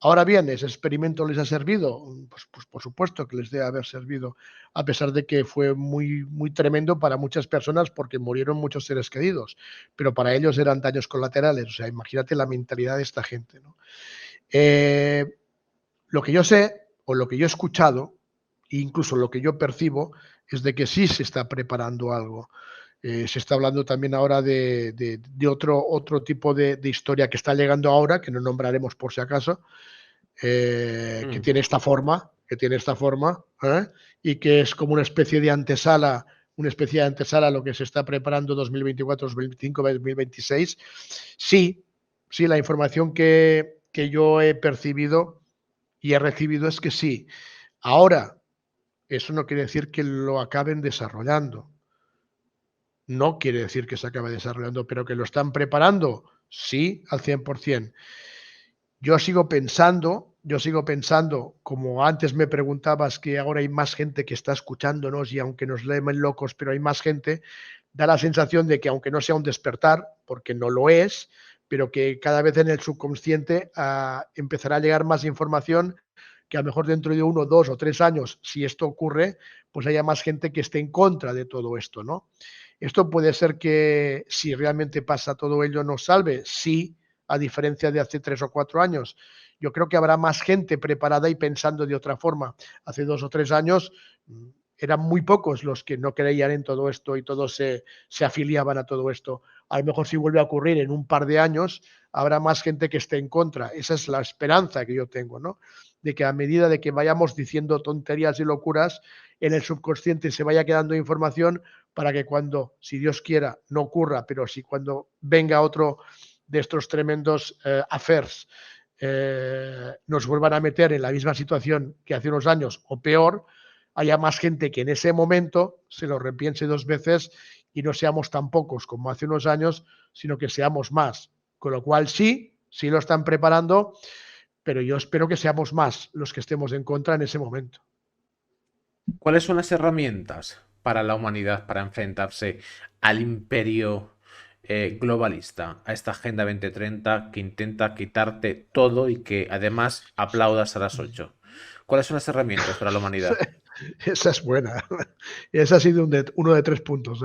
Ahora bien, ¿ese experimento les ha servido? Pues por supuesto que les debe haber servido, a pesar de que fue muy, muy tremendo para muchas personas porque murieron muchos seres queridos, pero para ellos eran daños colaterales. O sea, imagínate la mentalidad de esta gente, ¿no? Lo que yo sé, o lo que yo he escuchado, e incluso lo que yo percibo, es de que sí se está preparando algo. Se está hablando también ahora de otro tipo de historia que está llegando ahora, que no nombraremos por si acaso, que tiene esta forma, y que es como una especie de antesala a lo que se está preparando 2024, 2025, 2026. Sí, la información que yo he percibido y he recibido es que sí. Ahora, eso no quiere decir que lo acaben desarrollando. No quiere decir que se acabe desarrollando, pero que lo están preparando, sí, al 100%. Yo sigo pensando, como antes me preguntabas, que ahora hay más gente que está escuchándonos y aunque nos leen locos, pero hay más gente, da la sensación de que aunque no sea un despertar, porque no lo es, pero que cada vez en el subconsciente empezará a llegar más información que a lo mejor dentro de 1, 2 o 3 años, si esto ocurre, pues haya más gente que esté en contra de todo esto, ¿no? Esto puede ser que si realmente pasa todo ello nos salve, sí, a diferencia de hace 3 o 4 años. Yo creo que habrá más gente preparada y pensando de otra forma. Hace 2 o 3 años eran muy pocos los que no creían en todo esto y todos se afiliaban a todo esto. A lo mejor si vuelve a ocurrir en un par de años, habrá más gente que esté en contra. Esa es la esperanza que yo tengo, ¿no? De que a medida de que vayamos diciendo tonterías y locuras, en el subconsciente se vaya quedando información para que cuando, si Dios quiera, no ocurra, pero si cuando venga otro de estos tremendos affairs nos vuelvan a meter en la misma situación que hace unos años o peor, haya más gente que en ese momento se lo repiense 2 veces y no seamos tan pocos como hace unos años, sino que seamos más. Con lo cual sí lo están preparando, pero yo espero que seamos más los que estemos en contra en ese momento. ¿Cuáles son las herramientas para la humanidad para enfrentarse al imperio globalista, a esta Agenda 2030 que intenta quitarte todo y que además aplaudas a las 8? ¿Cuáles son las herramientas para la humanidad? Esa es buena. Esa ha sido uno de 3 puntos.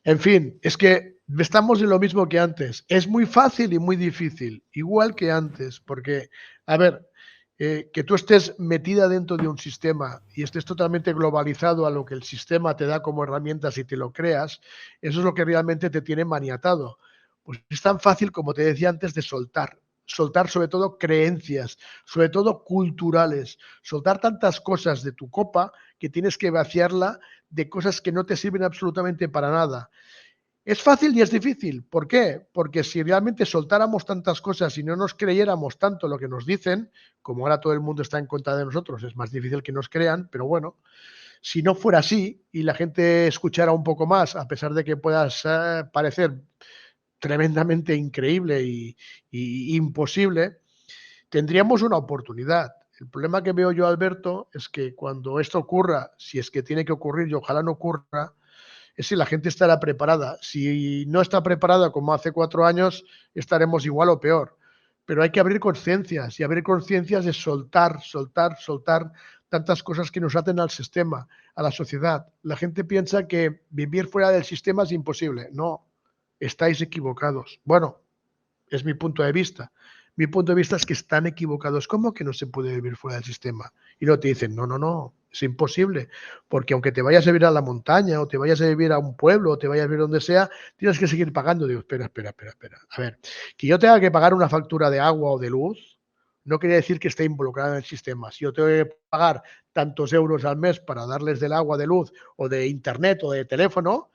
En fin, es que estamos en lo mismo que antes. Es muy fácil y muy difícil, igual que antes, porque, a ver, que tú estés metida dentro de un sistema y estés totalmente globalizado a lo que el sistema te da como herramientas y te lo creas, eso es lo que realmente te tiene maniatado. Pues es tan fácil, como te decía antes, de soltar sobre todo creencias, sobre todo culturales, soltar tantas cosas de tu copa que tienes que vaciarla de cosas que no te sirven absolutamente para nada. Es fácil y es difícil. ¿Por qué? Porque si realmente soltáramos tantas cosas y no nos creyéramos tanto lo que nos dicen, como ahora todo el mundo está en contra de nosotros, es más difícil que nos crean, pero bueno, si no fuera así y la gente escuchara un poco más, a pesar de que puedas parecer tremendamente increíble y imposible, tendríamos una oportunidad. El problema que veo yo, Alberto, es que cuando esto ocurra, si es que tiene que ocurrir y ojalá no ocurra, es si la gente estará preparada. Si no está preparada como hace 4 años, estaremos igual o peor. Pero hay que abrir conciencias y abrir conciencias es soltar tantas cosas que nos aten al sistema, a la sociedad. La gente piensa que vivir fuera del sistema es imposible. No, estáis equivocados. Bueno, es mi punto de vista. Mi punto de vista es que están equivocados. ¿Cómo que no se puede vivir fuera del sistema? Y luego te dicen, no, es imposible. Porque aunque te vayas a vivir a la montaña o te vayas a vivir a un pueblo o te vayas a vivir donde sea, tienes que seguir pagando. Digo, espera. A ver, que yo tenga que pagar una factura de agua o de luz no quiere decir que esté involucrado en el sistema. Si yo tengo que pagar tantos euros al mes para darles del agua, de luz o de internet o de teléfono,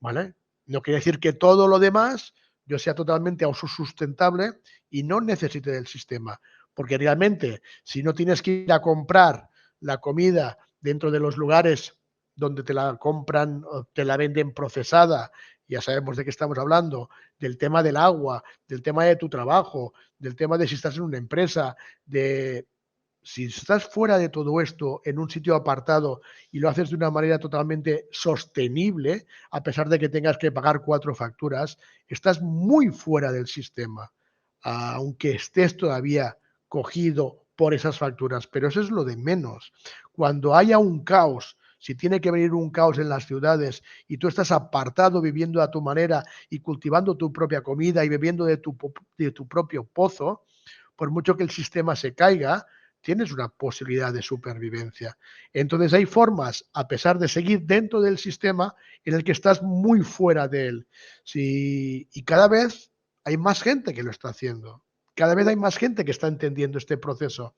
¿vale? No quiere decir que todo lo demás yo sea totalmente autosustentable y no necesite del sistema. Porque realmente, si no tienes que ir a comprar la comida dentro de los lugares donde te la compran o te la venden procesada, ya sabemos de qué estamos hablando, del tema del agua, del tema de tu trabajo, del tema de si estás en una empresa, de si estás fuera de todo esto en un sitio apartado y lo haces de una manera totalmente sostenible, a pesar de que tengas que pagar 4 facturas, estás muy fuera del sistema, aunque estés todavía cogido por esas facturas, pero eso es lo de menos. Cuando haya un caos, si tiene que venir un caos en las ciudades y tú estás apartado viviendo a tu manera y cultivando tu propia comida y bebiendo de tu propio pozo, por mucho que el sistema se caiga, tienes una posibilidad de supervivencia. Entonces hay formas, a pesar de seguir dentro del sistema, en el que estás muy fuera de él. Y cada vez hay más gente que lo está haciendo. Cada vez hay más gente que está entendiendo este proceso.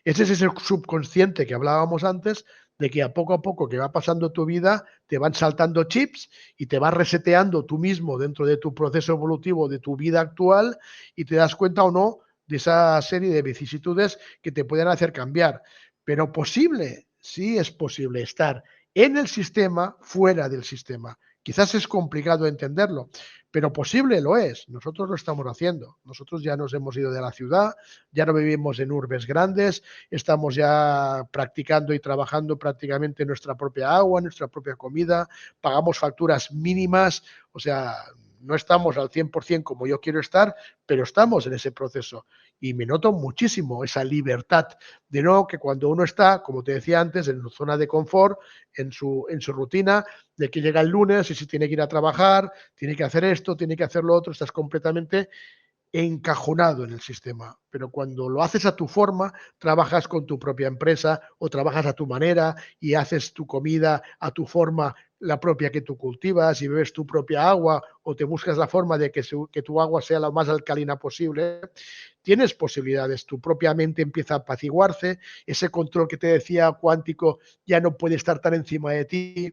Ese es ese subconsciente que hablábamos antes, de que a poco que va pasando tu vida, te van saltando chips y te vas reseteando tú mismo dentro de tu proceso evolutivo de tu vida actual y te das cuenta o no de esa serie de vicisitudes que te pueden hacer cambiar. Pero posible, sí es posible estar en el sistema, fuera del sistema. Quizás es complicado entenderlo, pero posible lo es. Nosotros lo estamos haciendo. Nosotros ya nos hemos ido de la ciudad, ya no vivimos en urbes grandes, estamos ya practicando y trabajando prácticamente nuestra propia agua, nuestra propia comida, pagamos facturas mínimas, o sea, no estamos al 100% como yo quiero estar, pero estamos en ese proceso. Y me noto muchísimo esa libertad de no que cuando uno está, como te decía antes, en su zona de confort, en su rutina, de que llega el lunes y si tiene que ir a trabajar, tiene que hacer esto, tiene que hacer lo otro, estás completamente encajonado en el sistema. Pero cuando lo haces a tu forma, trabajas con tu propia empresa o trabajas a tu manera y haces tu comida a tu forma, la propia que tú cultivas y bebes tu propia agua o te buscas la forma de que tu agua sea lo más alcalina posible, tienes posibilidades, tu propia mente empieza a apaciguarse, ese control que te decía cuántico ya no puede estar tan encima de ti.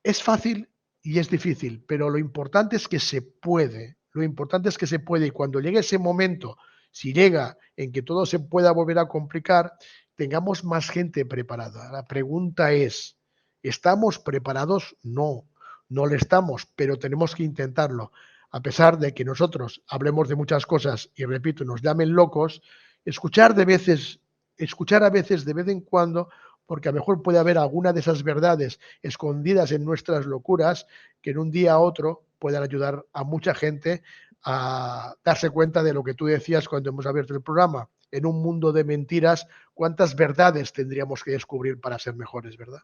Es fácil y es difícil, pero lo importante es que se puede. Lo importante es que se puede y cuando llegue ese momento, si llega en que todo se pueda volver a complicar, tengamos más gente preparada. La pregunta es, ¿estamos preparados? No, no lo estamos, pero tenemos que intentarlo. A pesar de que nosotros hablemos de muchas cosas y, repito, nos llamen locos, escuchar a veces de vez en cuando, porque a lo mejor puede haber alguna de esas verdades escondidas en nuestras locuras que en un día a otro puedan ayudar a mucha gente a darse cuenta de lo que tú decías cuando hemos abierto el programa. En un mundo de mentiras, ¿cuántas verdades tendríamos que descubrir para ser mejores, verdad?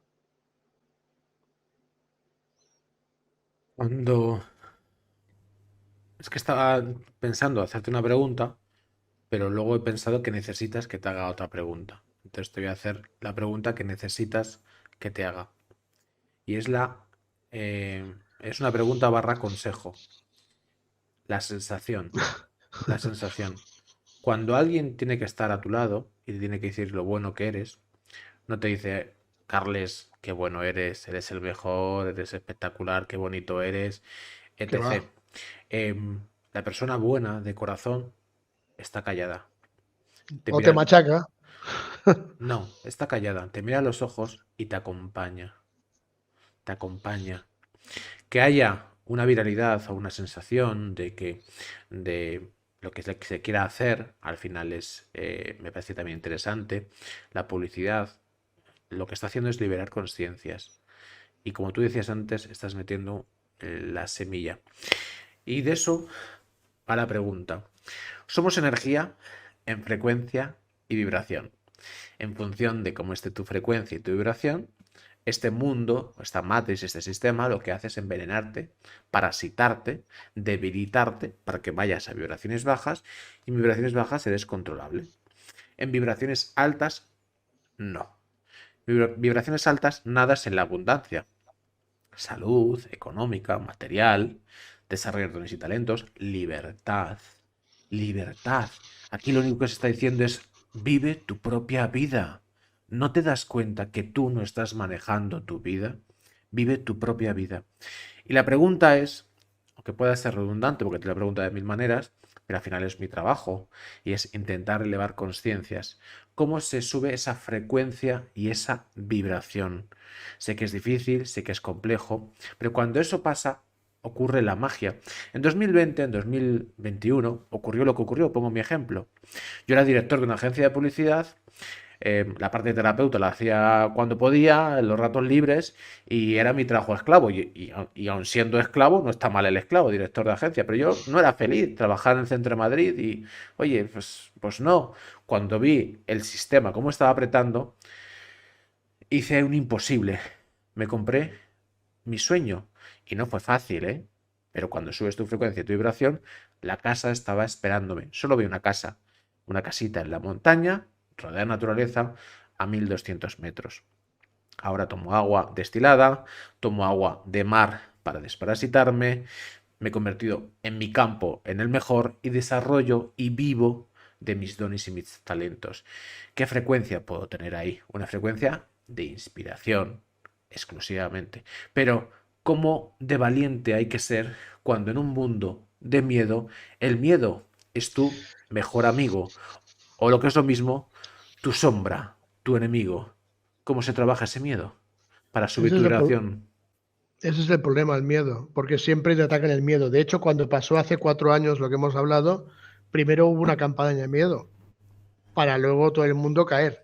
Es que estaba pensando hacerte una pregunta, pero luego he pensado que necesitas que te haga otra pregunta. Entonces te voy a hacer la pregunta que necesitas que te haga. Y es es una pregunta / consejo. La sensación. La sensación. Cuando alguien tiene que estar a tu lado y te tiene que decir lo bueno que eres, no te dice, Carles, qué bueno eres el mejor, eres espectacular, qué bonito eres, etc. La persona buena de corazón está callada. O te machaca. No, está callada. Te mira a los ojos y te acompaña. Te acompaña. Que haya una viralidad o una sensación de lo que se quiera hacer, al final me parece también interesante. La publicidad lo que está haciendo es liberar conciencias. Y como tú decías antes, estás metiendo la semilla. Y de eso a la pregunta. Somos energía en frecuencia y vibración. En función de cómo esté tu frecuencia y tu vibración, este mundo, esta matriz, este sistema, lo que hace es envenenarte, parasitarte, debilitarte para que vayas a vibraciones bajas y en vibraciones bajas eres controlable. En vibraciones altas, no. Vibraciones altas nadas en la abundancia. Salud, económica, material, desarrollo de dones y talentos, libertad. Libertad. Aquí lo único que se está diciendo es vive tu propia vida. ¿No te das cuenta que tú no estás manejando tu vida? Vive tu propia vida. Y la pregunta es, aunque pueda ser redundante porque te la pregunta de mil maneras, pero al final es mi trabajo y es intentar elevar conciencias. ¿Cómo se sube esa frecuencia y esa vibración? Sé que es difícil, sé que es complejo, pero cuando eso pasa, ocurre la magia. En 2020, en 2021, ocurrió lo que ocurrió. Pongo mi ejemplo. Yo era director de una agencia de publicidad. La parte de terapeuta la hacía cuando podía, en los ratos libres, y era mi trabajo esclavo. Y aun siendo esclavo, no está mal el esclavo, director de agencia, pero yo no era feliz trabajar en el centro de Madrid y, oye, pues no. Cuando vi el sistema, cómo estaba apretando, hice un imposible. Me compré mi sueño. Y no fue fácil, ¿eh? Pero cuando subes tu frecuencia y tu vibración, la casa estaba esperándome. Solo vi una casa, una casita en la montaña, rodeada de naturaleza, a 1200 metros. Ahora tomo agua destilada, tomo agua de mar para desparasitarme, me he convertido en mi campo en el mejor y desarrollo y vivo de mis dones y mis talentos. ¿Qué frecuencia puedo tener ahí? Una frecuencia de inspiración, exclusivamente. Pero cómo de valiente hay que ser cuando en un mundo de miedo, el miedo es tu mejor amigo, o lo que es lo mismo, tu sombra, tu enemigo. ¿Cómo se trabaja ese miedo para subir tu vibración? Ese es el problema, el miedo, porque siempre te atacan el miedo. De hecho, cuando pasó hace 4 años lo que hemos hablado, primero hubo una campaña de miedo, para luego todo el mundo caer.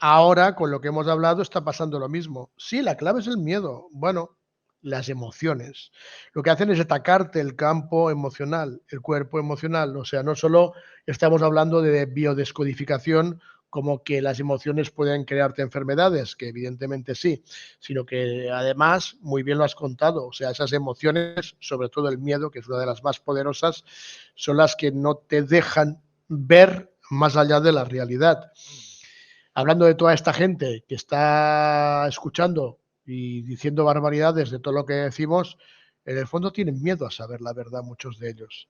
Ahora, con lo que hemos hablado, está pasando lo mismo. Sí, la clave es el miedo. Bueno, las emociones. Lo que hacen es atacarte el campo emocional, el cuerpo emocional. O sea, no solo estamos hablando de biodescodificación, como que las emociones pueden crearte enfermedades, que evidentemente sí, sino que además, muy bien lo has contado, o sea, esas emociones, sobre todo el miedo, que es una de las más poderosas, son las que no te dejan ver más allá de la realidad. Hablando de toda esta gente que está escuchando y diciendo barbaridades de todo lo que decimos, en el fondo tienen miedo a saber la verdad muchos de ellos.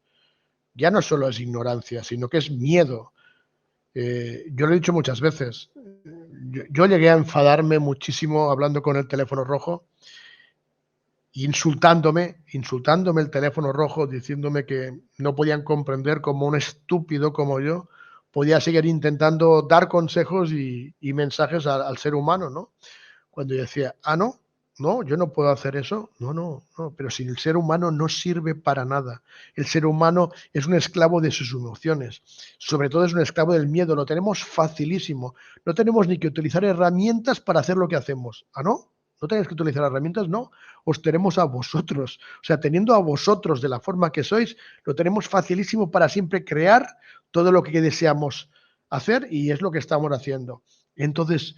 Ya no solo es ignorancia, sino que es miedo. Yo lo he dicho muchas veces. Yo llegué a enfadarme muchísimo hablando con el teléfono rojo, insultándome el teléfono rojo, diciéndome que no podían comprender cómo un estúpido como yo podía seguir intentando dar consejos y mensajes al ser humano, ¿no? Cuando yo decía, no, yo no puedo hacer eso, no, pero si el ser humano no sirve para nada, el ser humano es un esclavo de sus emociones, sobre todo es un esclavo del miedo, lo tenemos facilísimo, no tenemos ni que utilizar herramientas para hacer lo que hacemos, ¿no tenéis que utilizar herramientas? No, os tenemos a vosotros, o sea, teniendo a vosotros de la forma que sois, lo tenemos facilísimo para siempre crear todo lo que deseamos hacer y es lo que estamos haciendo. Entonces,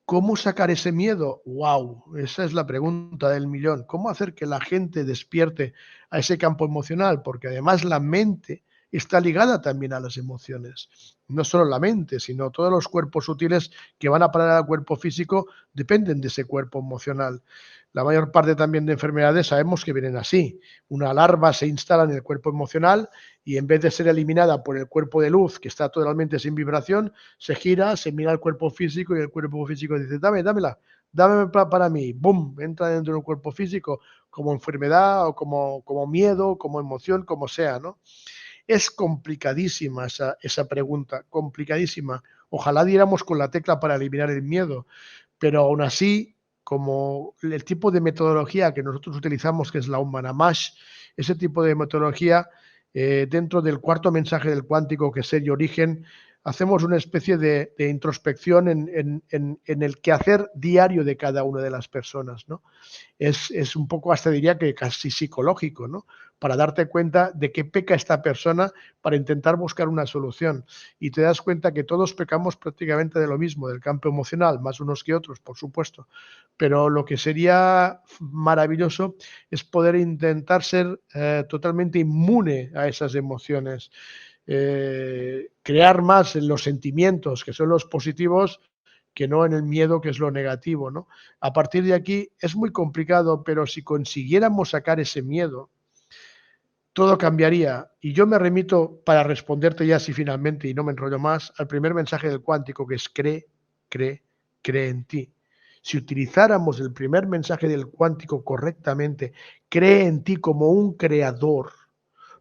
¿cómo sacar ese miedo? ¡Wow! Esa es la pregunta del millón. ¿Cómo hacer que la gente despierte a ese campo emocional? Porque además la mente está ligada también a las emociones. No solo la mente, sino todos los cuerpos sutiles que van a parar al cuerpo físico dependen de ese cuerpo emocional. La mayor parte también de enfermedades sabemos que vienen así. Una larva se instala en el cuerpo emocional y en vez de ser eliminada por el cuerpo de luz, que está totalmente sin vibración, se gira, se mira al cuerpo físico y el cuerpo físico dice, dámela, dámela para mí. ¡Bum! Entra dentro del cuerpo físico como enfermedad o como miedo, como emoción, como sea, ¿no? Es complicadísima esa pregunta, complicadísima. Ojalá diéramos con la tecla para eliminar el miedo, pero aún así, como el tipo de metodología que nosotros utilizamos, que es la Umanamash, ese tipo de metodología, dentro del cuarto mensaje del cuántico, que es ser y origen, hacemos una especie de introspección en el quehacer diario de cada una de las personas, ¿no? Es un poco, hasta diría que casi psicológico, ¿no? Para darte cuenta de qué peca esta persona para intentar buscar una solución. Y te das cuenta que todos pecamos prácticamente de lo mismo, del campo emocional, más unos que otros, por supuesto. Pero lo que sería maravilloso es poder intentar ser totalmente inmune a esas emociones. Crear más en los sentimientos, que son los positivos, que no en el miedo, que es lo negativo, ¿no? A partir de aquí es muy complicado, pero si consiguiéramos sacar ese miedo, todo cambiaría. Y yo me remito, para responderte ya así finalmente, y no me enrollo más, al primer mensaje del cuántico, que es cree en ti. Si utilizáramos el primer mensaje del cuántico correctamente, cree en ti como un creador,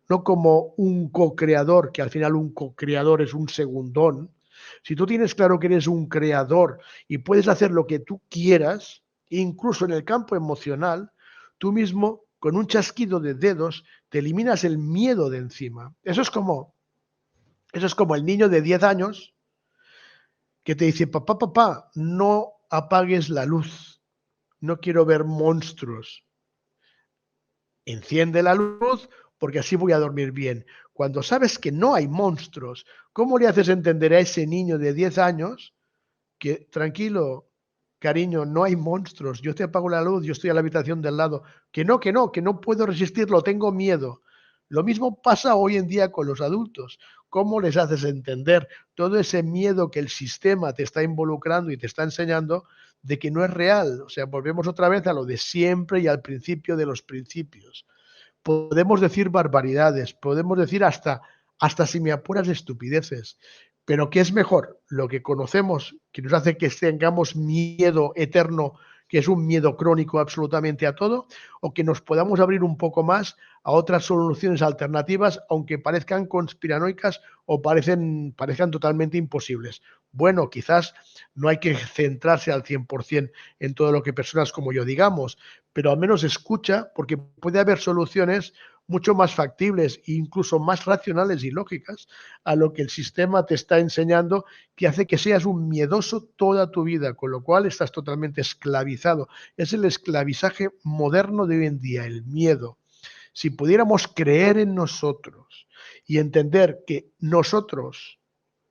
no como un co-creador, que al final un co-creador es un segundón. Si tú tienes claro que eres un creador y puedes hacer lo que tú quieras, incluso en el campo emocional, tú mismo, con un chasquido de dedos, te eliminas el miedo de encima. Eso es como el niño de 10 años que te dice, papá, no apagues la luz, no quiero ver monstruos. Enciende la luz porque así voy a dormir bien. Cuando sabes que no hay monstruos, ¿cómo le haces entender a ese niño de 10 años que, tranquilo, cariño, no hay monstruos, yo te apago la luz, yo estoy en la habitación del lado, que no puedo resistirlo, tengo miedo? Lo mismo pasa hoy en día con los adultos. ¿Cómo les haces entender todo ese miedo que el sistema te está involucrando y te está enseñando de que no es real? O sea, volvemos otra vez a lo de siempre y al principio de los principios. Podemos decir barbaridades, podemos decir hasta si me apuras, estupideces, pero ¿qué es mejor? Lo que conocemos, que nos hace que tengamos miedo eterno, que es un miedo crónico absolutamente a todo, o que nos podamos abrir un poco más a otras soluciones alternativas, aunque parezcan conspiranoicas o parezcan totalmente imposibles. Bueno, quizás no hay que centrarse al 100% en todo lo que personas como yo digamos, pero al menos escucha, porque puede haber soluciones mucho más factibles e incluso más racionales y lógicas a lo que el sistema te está enseñando, que hace que seas un miedoso toda tu vida, con lo cual estás totalmente esclavizado. Es el esclavizaje moderno de hoy en día, el miedo. Si pudiéramos creer en nosotros y entender que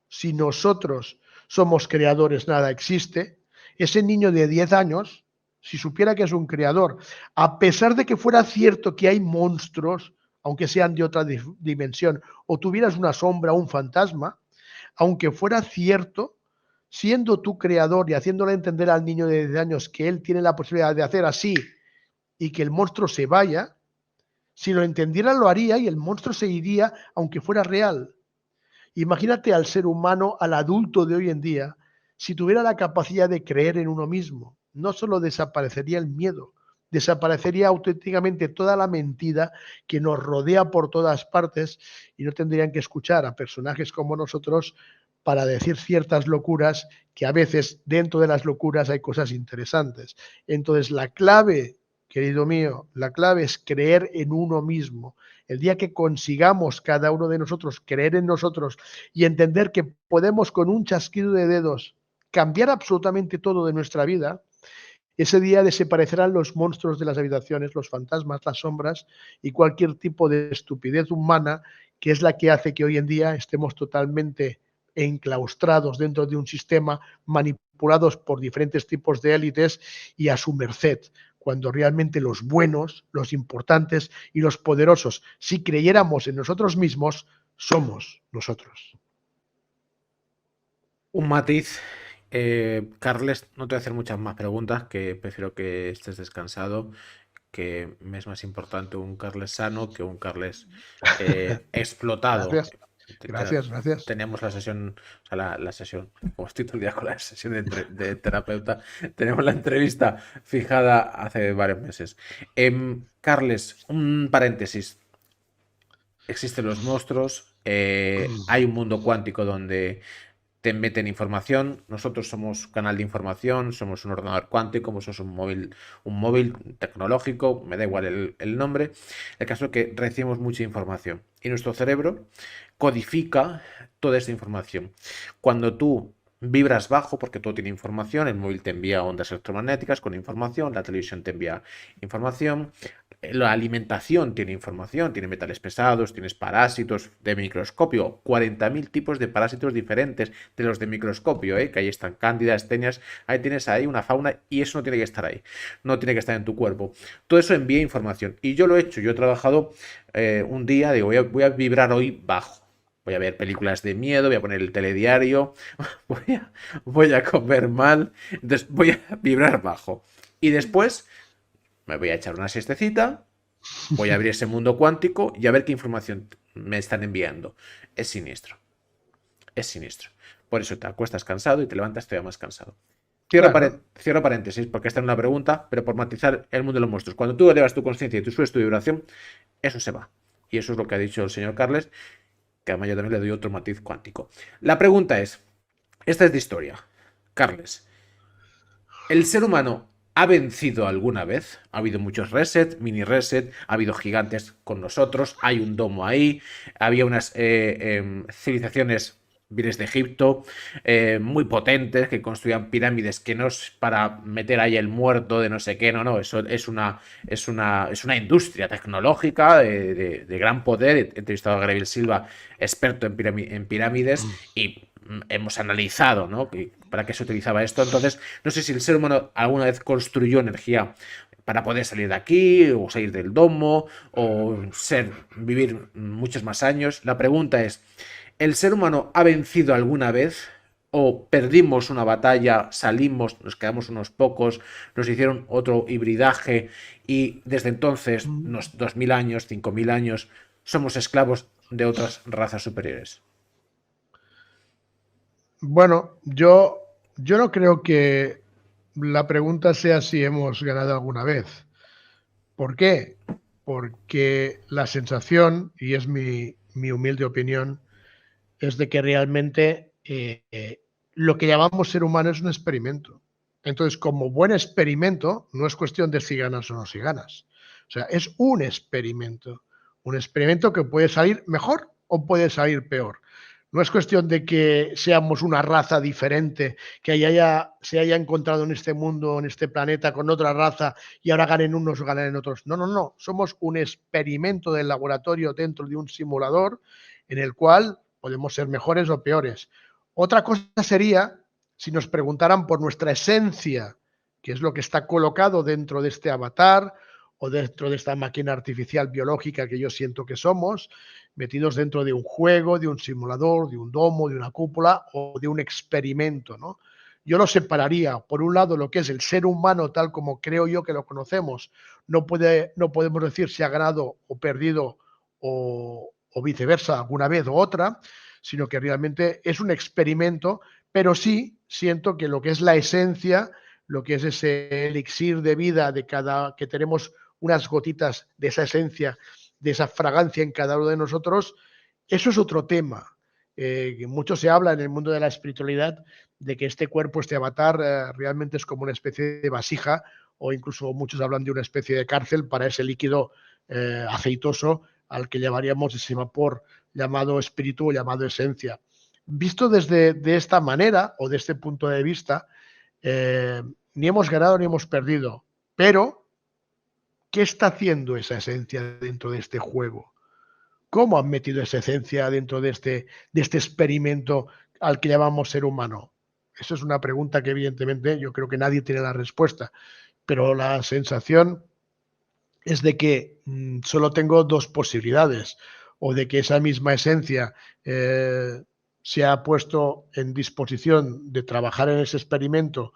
si nosotros somos creadores, nada existe, ese niño de 10 años, si supiera que es un creador, a pesar de que fuera cierto que hay monstruos, aunque sean de otra dimensión, o tuvieras una sombra, un fantasma, aunque fuera cierto, siendo tú creador y haciéndole entender al niño de 10 años que él tiene la posibilidad de hacer así y que el monstruo se vaya, si lo entendiera lo haría y el monstruo se iría aunque fuera real. Imagínate al ser humano, al adulto de hoy en día, si tuviera la capacidad de creer en uno mismo. No solo desaparecería el miedo, desaparecería auténticamente toda la mentira que nos rodea por todas partes y no tendrían que escuchar a personajes como nosotros para decir ciertas locuras, que a veces dentro de las locuras hay cosas interesantes. Entonces la clave, querido mío, la clave es creer en uno mismo. El día que consigamos cada uno de nosotros creer en nosotros y entender que podemos con un chasquido de dedos cambiar absolutamente todo de nuestra vida, ese día desaparecerán los monstruos de las habitaciones, los fantasmas, las sombras y cualquier tipo de estupidez humana, que es la que hace que hoy en día estemos totalmente enclaustrados dentro de un sistema, manipulados por diferentes tipos de élites y a su merced, cuando realmente los buenos, los importantes y los poderosos, si creyéramos en nosotros mismos, somos nosotros. Un matiz. Carles, no te voy a hacer muchas más preguntas, que prefiero que estés descansado, que me es más importante un Carles sano que un Carles explotado. Gracias. Tenemos la sesión, o sea, la sesión, como estoy todo el día con la sesión de terapeuta, tenemos la entrevista fijada hace varios meses. Carles, un paréntesis. Existen los monstruos, hay un mundo cuántico donde te meten información. Nosotros somos canal de información, somos un ordenador cuántico, como sos un móvil tecnológico, me da igual el nombre. El caso es que recibimos mucha información y nuestro cerebro codifica toda esta información. Cuando tú vibras bajo, porque todo tiene información, el móvil te envía ondas electromagnéticas con información, la televisión te envía información, la alimentación tiene información, tiene metales pesados, tienes parásitos de microscopio, 40.000 tipos de parásitos diferentes de los de microscopio, que ahí están cándidas, tenias, ahí tienes ahí una fauna y eso no tiene que estar ahí, no tiene que estar en tu cuerpo. Todo eso envía información y yo lo he hecho, yo he trabajado un día, digo, voy a vibrar hoy bajo. Voy a ver películas de miedo, voy a poner el telediario, voy a comer mal, entonces voy a vibrar bajo. Y después me voy a echar una siestecita, voy a abrir ese mundo cuántico y a ver qué información me están enviando. Es siniestro. Es siniestro. Por eso te acuestas cansado y te levantas todavía más cansado. Cierro paréntesis, porque esta es una pregunta, pero por matizar el mundo de los monstruos. Cuando tú elevas tu conciencia y tú subes tu vibración, eso se va. Y eso es lo que ha dicho el señor Carles, que además yo también le doy otro matiz cuántico. La pregunta es, esta es de historia. Carles, ¿el ser humano ha vencido alguna vez? Ha habido muchos reset, mini reset, ha habido gigantes con nosotros, hay un domo ahí, había unas civilizaciones, vienes de Egipto, muy potentes, que construían pirámides que no es para meter ahí el muerto de no sé qué, no, eso es una industria tecnológica de gran poder. He entrevistado a Gabriel Silva, experto en pirámides, y hemos analizado, ¿no?, para qué se utilizaba esto. Entonces, no sé si el ser humano alguna vez construyó energía para poder salir de aquí, o salir del domo, o vivir muchos más años. La pregunta es, ¿el ser humano ha vencido alguna vez? ¿O perdimos una batalla, salimos, nos quedamos unos pocos, nos hicieron otro hibridaje y desde entonces, unos 2000 años, 5000 años, somos esclavos de otras razas superiores? Bueno, yo no creo que la pregunta sea si hemos ganado alguna vez. ¿Por qué? Porque la sensación, y es mi humilde opinión, es de que realmente lo que llamamos ser humano es un experimento. Entonces, como buen experimento, no es cuestión de si ganas o no si ganas. O sea, es un experimento que puede salir mejor o puede salir peor. No es cuestión de que seamos una raza diferente, que se haya encontrado en este mundo, en este planeta, con otra raza y ahora ganen unos o ganen otros. No, no, no. Somos un experimento del laboratorio dentro de un simulador en el cual podemos ser mejores o peores. Otra cosa sería si nos preguntaran por nuestra esencia, que es lo que está colocado dentro de este avatar o dentro de esta máquina artificial biológica que yo siento que somos, metidos dentro de un juego, de un simulador, de un domo, de una cúpula o de un experimento, ¿no? Yo lo separaría, por un lado, lo que es el ser humano tal como creo yo que lo conocemos. No podemos decir si ha ganado o perdido o viceversa alguna vez o otra, sino que realmente es un experimento, pero sí siento que lo que es la esencia, lo que es ese elixir de vida que tenemos unas gotitas de esa esencia, de esa fragancia en cada uno de nosotros, eso es otro tema. Mucho se habla en el mundo de la espiritualidad de que este cuerpo, este avatar, realmente es como una especie de vasija, o incluso muchos hablan de una especie de cárcel para ese líquido aceitoso al que llevaríamos ese vapor llamado espíritu o llamado esencia. Visto de esta manera o de este punto de vista, ni hemos ganado ni hemos perdido, pero ¿qué está haciendo esa esencia dentro de este juego? ¿Cómo han metido esa esencia dentro de este experimento al que llamamos ser humano? Esa es una pregunta que evidentemente yo creo que nadie tiene la respuesta, pero la sensación es de que solo tengo dos posibilidades, o de que esa misma esencia se ha puesto en disposición de trabajar en ese experimento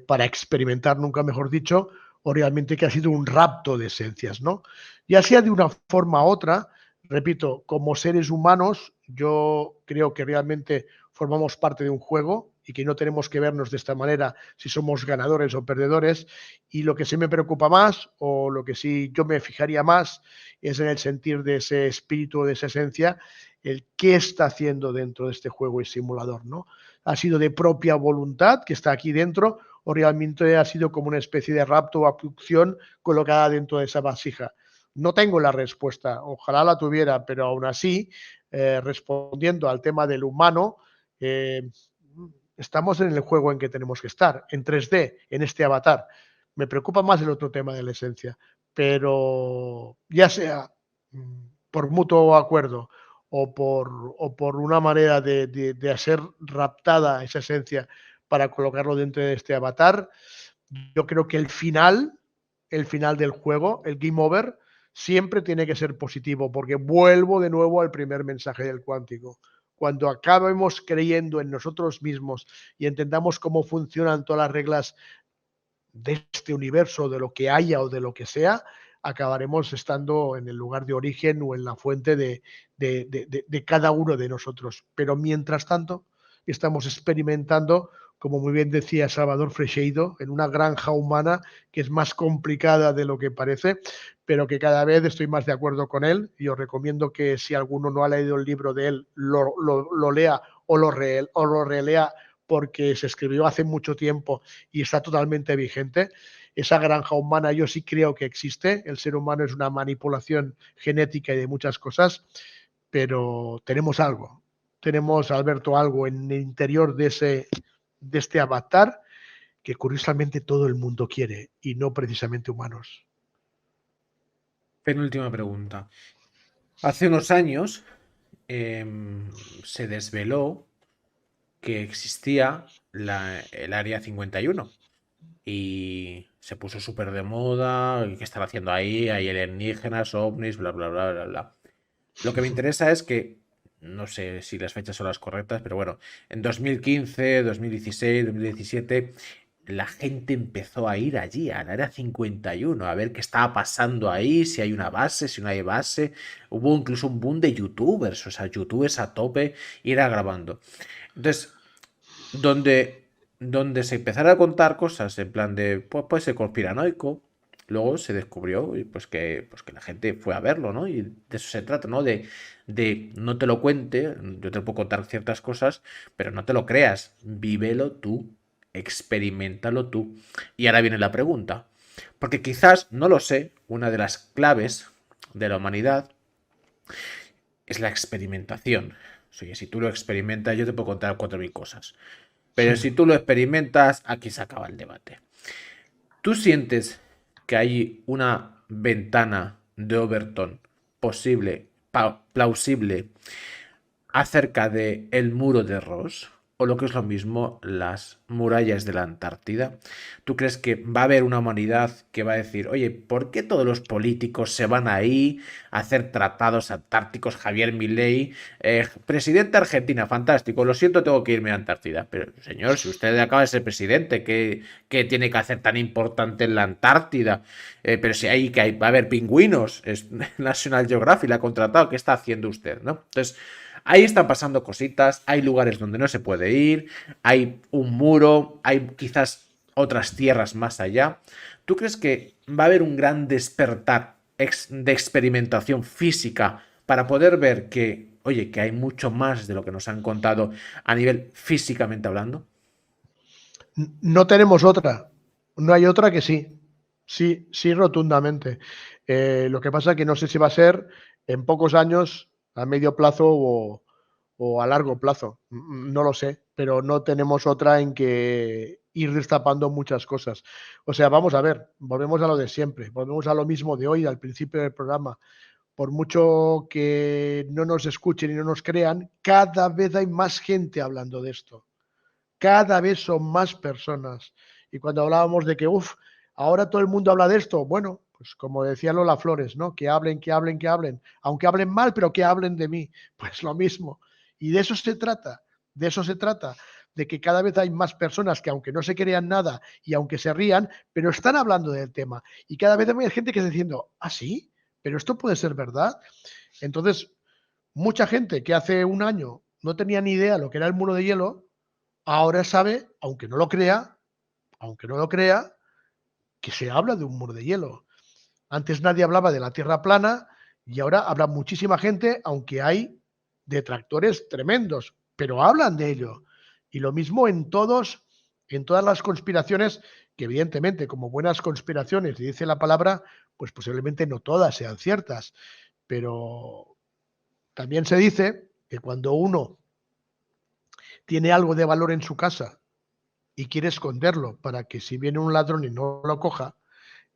para experimentar, nunca mejor dicho, o realmente que ha sido un rapto de esencias, ¿no? Ya sea de una forma u otra, repito, como seres humanos, yo creo que realmente formamos parte de un juego y que no tenemos que vernos de esta manera si somos ganadores o perdedores. Y lo que sí me preocupa más, o lo que sí yo me fijaría más, es en el sentir de ese espíritu, de esa esencia, el qué está haciendo dentro de este juego y simulador, ¿no? ¿Ha sido de propia voluntad que está aquí dentro o realmente ha sido como una especie de rapto o abducción colocada dentro de esa vasija? No tengo la respuesta, ojalá la tuviera, pero aún así, respondiendo al tema del humano, estamos en el juego en que tenemos que estar, en 3D, en este avatar. Me preocupa más el otro tema de la esencia, pero ya sea por mutuo acuerdo o por una manera de hacer raptada esa esencia para colocarlo dentro de este avatar, yo creo que el final del juego, el game over, siempre tiene que ser positivo, porque vuelvo de nuevo al primer mensaje del cuántico. Cuando acabemos creyendo en nosotros mismos y entendamos cómo funcionan todas las reglas de este universo, de lo que haya o de lo que sea, acabaremos estando en el lugar de origen o en la fuente de cada uno de nosotros. Pero mientras tanto, estamos experimentando como muy bien decía Salvador Freixedo, en una granja humana que es más complicada de lo que parece, pero que cada vez estoy más de acuerdo con él, y os recomiendo que si alguno no ha leído el libro de él, lo lea o lo relea, porque se escribió hace mucho tiempo y está totalmente vigente. Esa granja humana yo sí creo que existe. El ser humano es una manipulación genética y de muchas cosas, pero tenemos algo. Tenemos, Alberto, algo en el interior de este avatar que curiosamente todo el mundo quiere y no precisamente humanos. Penúltima pregunta. Hace unos años se desveló que existía el Área 51 y se puso súper de moda. ¿Qué están haciendo ahí? Hay alienígenas, ovnis, bla, bla, bla, bla, bla. Lo que me interesa es que, no sé si las fechas son las correctas, pero bueno, en 2015, 2016, 2017, la gente empezó a ir allí, al Área 51, a ver qué estaba pasando ahí, si hay una base, si no hay base. Hubo incluso un boom de youtubers, o sea, youtubers a tope, ir a grabando. Entonces, donde se empezaron a contar cosas en plan de, pues puede ser conspiranoico, luego se descubrió pues que la gente fue a verlo, ¿no? Y de eso se trata, ¿no? De no te lo cuente, yo te puedo contar ciertas cosas, pero no te lo creas, vívelo tú, experimentalo tú. Y ahora viene la pregunta, porque quizás, no lo sé, una de las claves de la humanidad es la experimentación. Oye, si tú lo experimentas, yo te puedo contar 4.000 cosas. Pero si tú lo experimentas, aquí se acaba el debate. ¿Tú sientes que hay una ventana de Overton posible, plausible, acerca de el muro de Ross? O lo que es lo mismo, las murallas de la Antártida. ¿Tú crees que va a haber una humanidad que va a decir, oye, ¿por qué todos los políticos se van ahí a hacer tratados antárticos? Javier Milei, presidente de Argentina, fantástico, lo siento, tengo que irme a Antártida. Pero señor, si usted acaba de ser presidente, ¿qué tiene que hacer tan importante en la Antártida? Pero si hay va a haber pingüinos, es National Geographic la ha contratado, ¿qué está haciendo usted, no? Entonces, ahí están pasando cositas, hay lugares donde no se puede ir, hay un muro, hay quizás otras tierras más allá. ¿Tú crees que va a haber un gran despertar de experimentación física para poder ver que, oye, que hay mucho más de lo que nos han contado a nivel físicamente hablando? No tenemos otra, no hay otra que sí, sí, rotundamente. Lo que pasa es que no sé si va a ser en pocos años, a medio plazo o a largo plazo, no lo sé, pero no tenemos otra en que ir destapando muchas cosas. O sea, vamos a ver, volvemos a lo de siempre, volvemos a lo mismo de hoy, al principio del programa. Por mucho que no nos escuchen y no nos crean, cada vez hay más gente hablando de esto. Cada vez son más personas. Y cuando hablábamos de que, ahora todo el mundo habla de esto, bueno, pues como decía Lola Flores, ¿no? Que hablen, que hablen, que hablen. Aunque hablen mal, pero que hablen de mí. Pues lo mismo. Y de eso se trata, de que cada vez hay más personas que aunque no se crean nada y aunque se rían, pero están hablando del tema. Y cada vez hay gente que está diciendo, ¿ah, sí? ¿Pero esto puede ser verdad? Entonces, mucha gente que hace un año no tenía ni idea lo que era el muro de hielo, ahora sabe, aunque no lo crea, que se habla de un muro de hielo. Antes nadie hablaba de la Tierra plana y ahora habla muchísima gente, aunque hay detractores tremendos, pero hablan de ello. Y lo mismo en todas las conspiraciones, que evidentemente, como buenas conspiraciones, dice la palabra, pues posiblemente no todas sean ciertas. Pero también se dice que cuando uno tiene algo de valor en su casa y quiere esconderlo para que si viene un ladrón y no lo coja,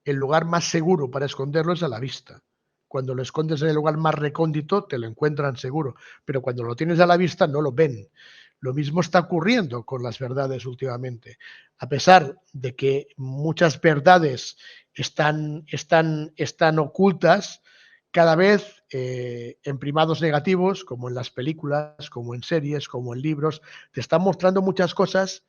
el lugar más seguro para esconderlo es a la vista. Cuando lo escondes en el lugar más recóndito, te lo encuentran seguro, pero cuando lo tienes a la vista no lo ven. Lo mismo está ocurriendo con las verdades últimamente. A pesar de que muchas verdades están ocultas, cada vez en primados negativos, como en las películas, como en series, como en libros, te están mostrando muchas cosas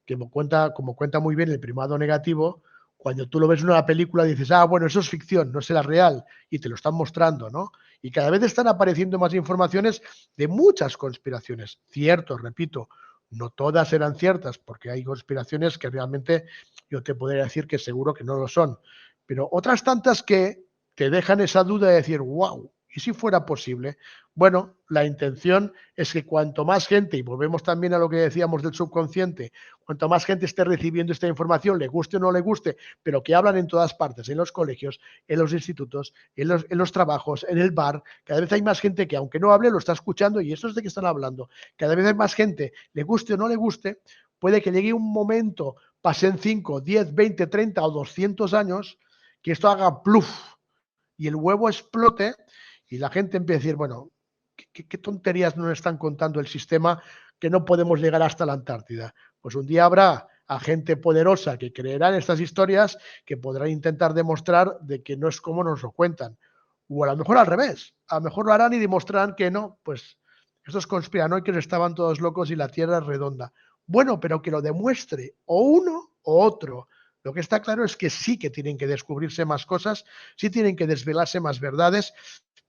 que como cuenta muy bien el primado negativo. Cuando tú lo ves en una película dices, bueno, eso es ficción, no es la real, y te lo están mostrando, ¿no? Y cada vez están apareciendo más informaciones de muchas conspiraciones. Cierto, repito, No todas eran ciertas, porque hay conspiraciones que realmente yo te podría decir que seguro que no lo son, pero otras tantas que te dejan esa duda de decir, wow, ¿y si fuera posible? Bueno, la intención es que cuanto más gente, y volvemos también a lo que decíamos del subconsciente, cuanto más gente esté recibiendo esta información, le guste o no le guste, pero que hablan en todas partes, en los colegios, en los institutos, en los trabajos, en el bar, cada vez hay más gente que aunque no hable, lo está escuchando y eso es de qué están hablando. Cada vez hay más gente, le guste o no le guste, puede que llegue un momento, pasen 5, 10, 20, 30 o 200 años, que esto haga pluf y el huevo explote y la gente empieza a decir, bueno, ¿qué tonterías nos están contando el sistema que no podemos llegar hasta la Antártida? Pues un día habrá a gente poderosa que creerá en estas historias que podrán intentar demostrar de que no es como nos lo cuentan. O a lo mejor al revés, a lo mejor lo harán y demostrarán que no, pues estos conspiranoicos estaban todos locos y la Tierra es redonda. Bueno, pero que lo demuestre o uno o otro. Lo que está claro es que sí que tienen que descubrirse más cosas, sí tienen que desvelarse más verdades,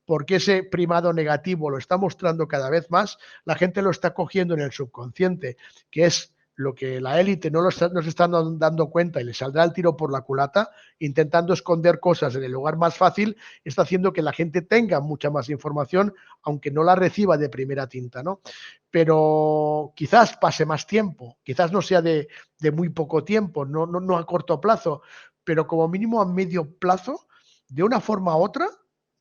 porque ese primado negativo lo está mostrando cada vez más, la gente lo está cogiendo en el subconsciente, que es lo que la élite no se están dando cuenta y le saldrá el tiro por la culata, intentando esconder cosas en el lugar más fácil, está haciendo que la gente tenga mucha más información, aunque no la reciba de primera tinta, ¿no? Pero quizás pase más tiempo, quizás no sea de muy poco tiempo, no a corto plazo, pero como mínimo a medio plazo, de una forma u otra,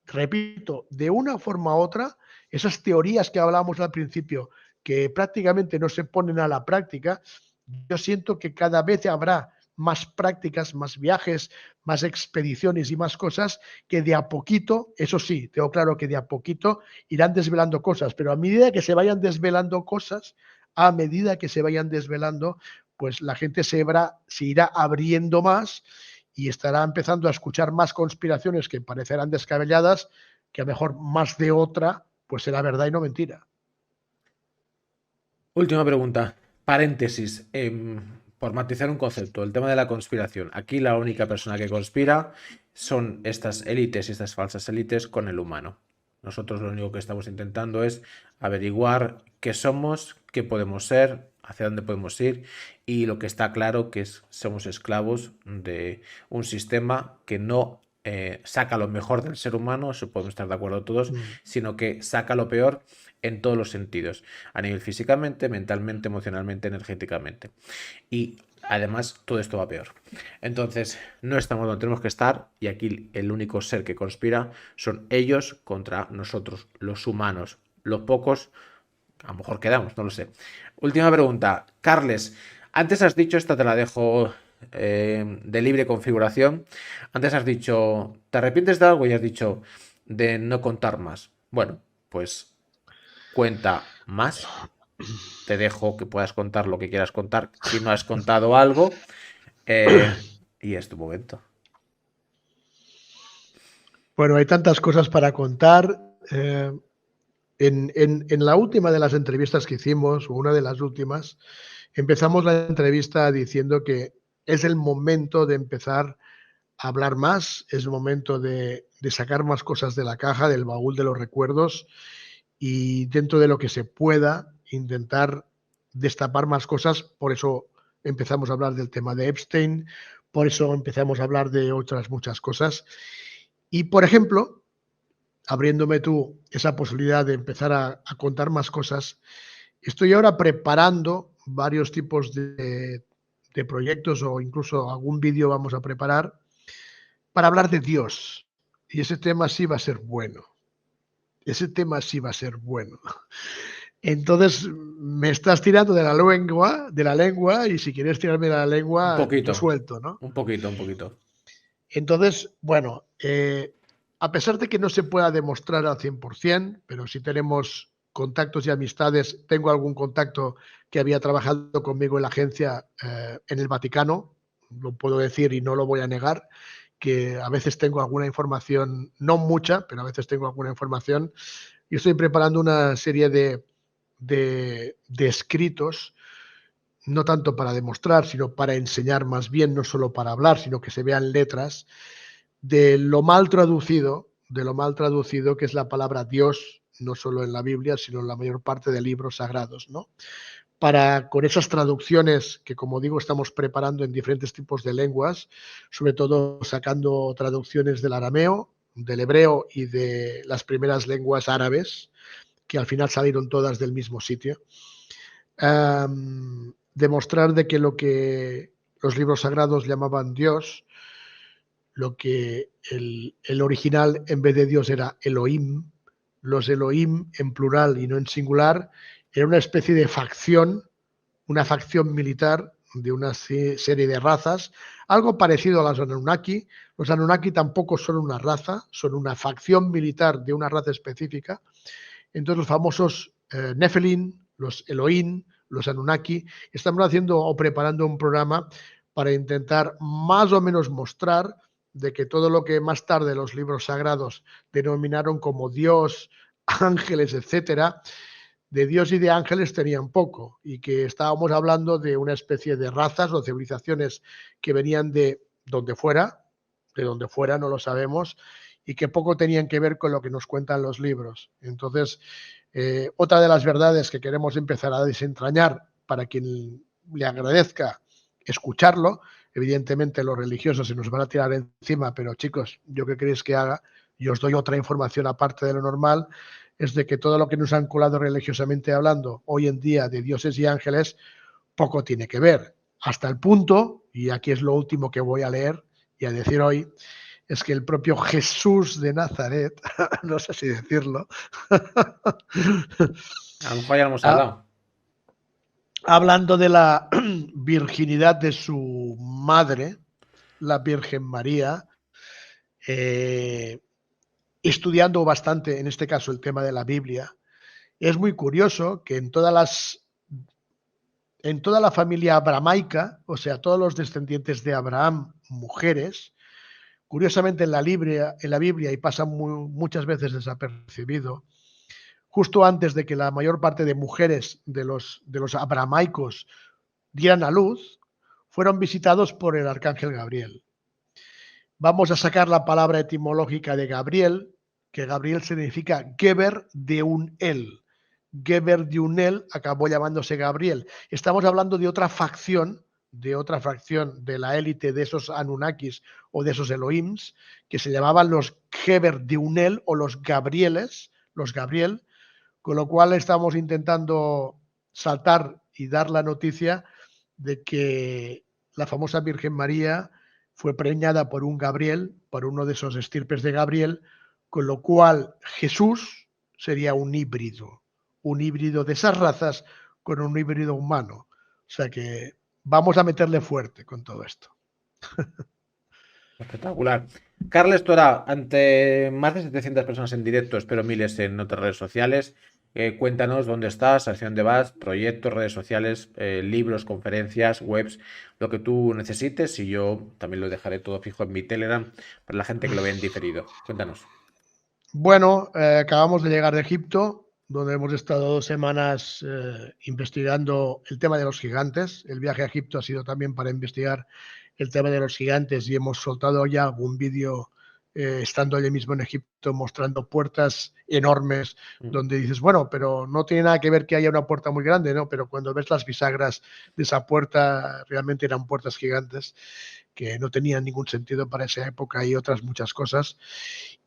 repito, de una forma u otra, esas teorías que hablábamos al principio, que prácticamente no se ponen a la práctica, yo siento que cada vez habrá más prácticas, más viajes, más expediciones y más cosas que de a poquito, eso sí, tengo claro que de a poquito irán desvelando cosas, pero a medida que se vayan desvelando cosas, a medida que se vayan desvelando, pues la gente se irá abriendo más y estará empezando a escuchar más conspiraciones que parecerán descabelladas, que a lo mejor más de otra, pues será verdad y no mentira. Última pregunta, paréntesis, por matizar un concepto, el tema de la conspiración. Aquí la única persona que conspira son estas élites y estas falsas élites con el humano. Nosotros lo único que estamos intentando es averiguar qué somos, qué podemos ser, hacia dónde podemos ir, y lo que está claro que somos esclavos de un sistema que no saca lo mejor del ser humano, eso podemos estar de acuerdo todos, sino que saca lo peor en todos los sentidos, a nivel físicamente, mentalmente, emocionalmente, energéticamente. Y además todo esto va peor. Entonces no estamos donde tenemos que estar y aquí el único ser que conspira son ellos contra nosotros, los humanos. Los pocos, a lo mejor quedamos, no lo sé. Última pregunta, Carles, antes has dicho, esta te la dejo de libre configuración, antes has dicho, ¿te arrepientes de algo? Y has dicho de no contar más. Bueno, pues cuenta más. Te dejo que puedas contar lo que quieras contar. Si no has contado algo, y es tu momento. Bueno, hay tantas cosas para contar. En la última de las entrevistas que hicimos, o una de las últimas, empezamos la entrevista diciendo que es el momento de empezar a hablar más, es el momento de sacar más cosas de la caja, del baúl de los recuerdos, y dentro de lo que se pueda, intentar destapar más cosas. Por eso empezamos a hablar del tema de Epstein, por eso empezamos a hablar de otras muchas cosas. Y, por ejemplo, abriéndome tú esa posibilidad de empezar a contar más cosas, estoy ahora preparando varios tipos de proyectos, o incluso algún vídeo vamos a preparar para hablar de Dios. Y ese tema sí va a ser bueno. Ese tema sí va a ser bueno. Entonces me estás tirando de la lengua, y si quieres tirarme de la lengua, un poquito, yo suelto, ¿no? Un poquito. Entonces, bueno, a pesar de que no se pueda demostrar al 100%, pero sí tenemos contactos y amistades. Tengo algún contacto que había trabajado conmigo en la agencia en el Vaticano, lo puedo decir y no lo voy a negar, que a veces tengo alguna información, no mucha, pero a veces tengo alguna información. Yo estoy preparando una serie de escritos, no tanto para demostrar, sino para enseñar más bien, no solo para hablar, sino que se vean letras, de lo mal traducido que es la palabra Dios, no solo en la Biblia, sino en la mayor parte de libros sagrados, ¿no? con esas traducciones que, como digo, estamos preparando en diferentes tipos de lenguas, sobre todo sacando traducciones del arameo, del hebreo y de las primeras lenguas árabes, que al final salieron todas del mismo sitio. Demostrar de que lo que los libros sagrados llamaban Dios, lo que el original en vez de Dios era Elohim, los Elohim en plural y no en singular, era una especie de facción, una facción militar de una serie de razas, algo parecido a los Anunnaki. Los Anunnaki tampoco son una raza, son una facción militar de una raza específica. Entonces los famosos Nephilim, los Elohim, los Anunnaki, estamos haciendo o preparando un programa para intentar más o menos mostrar de que todo lo que más tarde los libros sagrados denominaron como Dios, ángeles, etcétera, de Dios y de ángeles tenían poco, y que estábamos hablando de una especie de razas o civilizaciones que venían de donde fuera, no lo sabemos, y que poco tenían que ver con lo que nos cuentan los libros. Entonces, otra de las verdades que queremos empezar a desentrañar para quien le agradezca escucharlo, evidentemente los religiosos se nos van a tirar encima, pero chicos, ¿yo qué queréis que haga? Yo os doy otra información aparte de lo normal, es de que todo lo que nos han colado religiosamente hablando hoy en día de dioses y ángeles poco tiene que ver. Hasta el punto, y aquí es lo último que voy a leer y a decir hoy, es que el propio Jesús de Nazaret, no sé si decirlo, a lo mejor ya hemos hablado. Hablando de la virginidad de su madre, la Virgen María, estudiando bastante, en este caso, el tema de la Biblia, es muy curioso que en toda la familia abramaica, o sea, todos los descendientes de Abraham, mujeres, curiosamente en la Biblia, y pasa muchas veces desapercibido, justo antes de que la mayor parte de mujeres de los abramaicos dieran a luz, fueron visitados por el arcángel Gabriel. Vamos a sacar la palabra etimológica de Gabriel, que Gabriel significa Geber de un él. Geber de un él acabó llamándose Gabriel. Estamos hablando de otra facción de la élite de esos Anunnakis o de esos Elohims, que se llamaban los Geber de un él o los Gabrieles, los Gabriel, con lo cual estamos intentando saltar y dar la noticia de que la famosa Virgen María fue preñada por un Gabriel, por uno de esos estirpes de Gabriel, con lo cual Jesús sería un híbrido de esas razas con un híbrido humano. O sea que vamos a meterle fuerte con todo esto. Espectacular. Carles Tora, ante más de 700 personas en directo, espero miles en otras redes sociales, cuéntanos dónde estás, hacia dónde vas, proyectos, redes sociales, libros, conferencias, webs, lo que tú necesites, y yo también lo dejaré todo fijo en mi Telegram para la gente que lo vea en diferido. Cuéntanos. Bueno, acabamos de llegar de Egipto, donde hemos estado 2 semanas investigando el tema de los gigantes. El viaje a Egipto ha sido también para investigar el tema de los gigantes, y hemos soltado ya algún vídeo estando allí mismo en Egipto mostrando puertas enormes donde dices, bueno, pero no tiene nada que ver que haya una puerta muy grande, ¿no? Pero cuando ves las bisagras de esa puerta, realmente eran puertas gigantes que no tenían ningún sentido para esa época, y otras muchas cosas.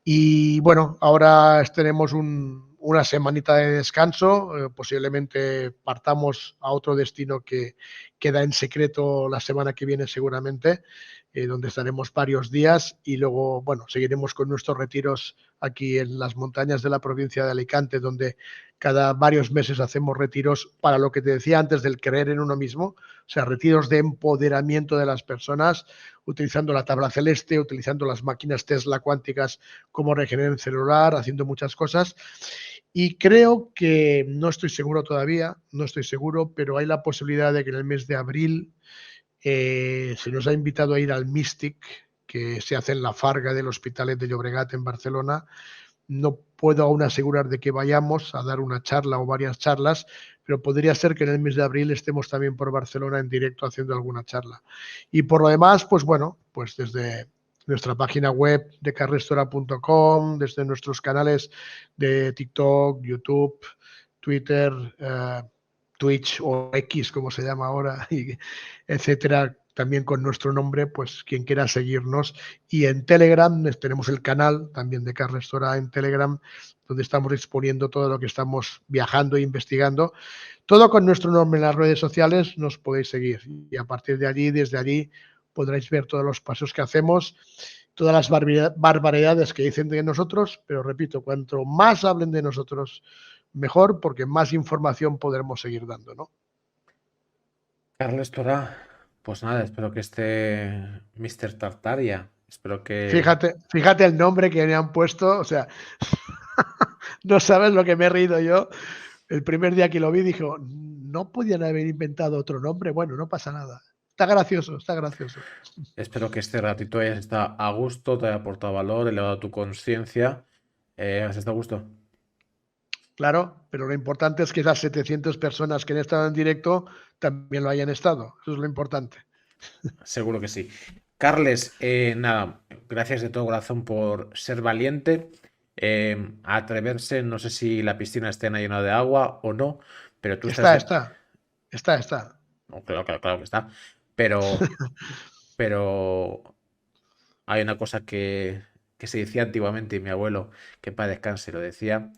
Y bueno, ahora tenemos una semanita de descanso, posiblemente partamos a otro destino que queda en secreto la semana que viene seguramente, donde estaremos varios días, y luego, bueno, seguiremos con nuestros retiros aquí en las montañas de la provincia de Alicante, donde cada varios meses hacemos retiros para lo que te decía antes del creer en uno mismo, o sea, retiros de empoderamiento de las personas, utilizando la tabla celeste, utilizando las máquinas Tesla cuánticas como regeneración celular, haciendo muchas cosas. Y creo que, no estoy seguro todavía, pero hay la posibilidad de que en el mes de abril se nos ha invitado a ir al Mystic, que se hace en la Farga del Hospitalet de Llobregat en Barcelona. No puedo aún asegurar de que vayamos a dar una charla o varias charlas, pero podría ser que en el mes de abril estemos también por Barcelona en directo haciendo alguna charla. Y por lo demás, pues bueno, pues desde nuestra página web de carlestora.com, desde nuestros canales de TikTok, YouTube, Twitter, Twitch o X, como se llama ahora, y etcétera, también con nuestro nombre, pues quien quiera seguirnos. Y en Telegram tenemos el canal también de Carles Tora en Telegram, donde estamos exponiendo todo lo que estamos viajando e investigando. Todo con nuestro nombre en las redes sociales nos podéis seguir. Y a partir de allí, desde allí, podréis ver todos los pasos que hacemos, todas las barbaridades que dicen de nosotros, pero repito, cuanto más hablen de nosotros, mejor, porque más información podremos seguir dando, ¿no? Carles Tora, pues nada, espero que esté Mr. Tartaria. Espero que... Fíjate el nombre que le han puesto, o sea, no sabes lo que me he reído yo. El primer día que lo vi dijo, no podían haber inventado otro nombre. Bueno, no pasa nada. Está gracioso, está gracioso. Espero que este ratito hayas estado a gusto, te haya aportado valor, elevado tu conciencia. ¿Has estado a gusto? Claro, pero lo importante es que esas 700 personas que han estado en directo también lo hayan estado. Eso es lo importante. Seguro que sí. Carles, nada, gracias de todo corazón por ser valiente, atreverse. No sé si la piscina está llena de agua o no, pero tú Está. No, claro que está. Pero hay una cosa que se decía antiguamente, y mi abuelo, que en paz descanse, lo decía: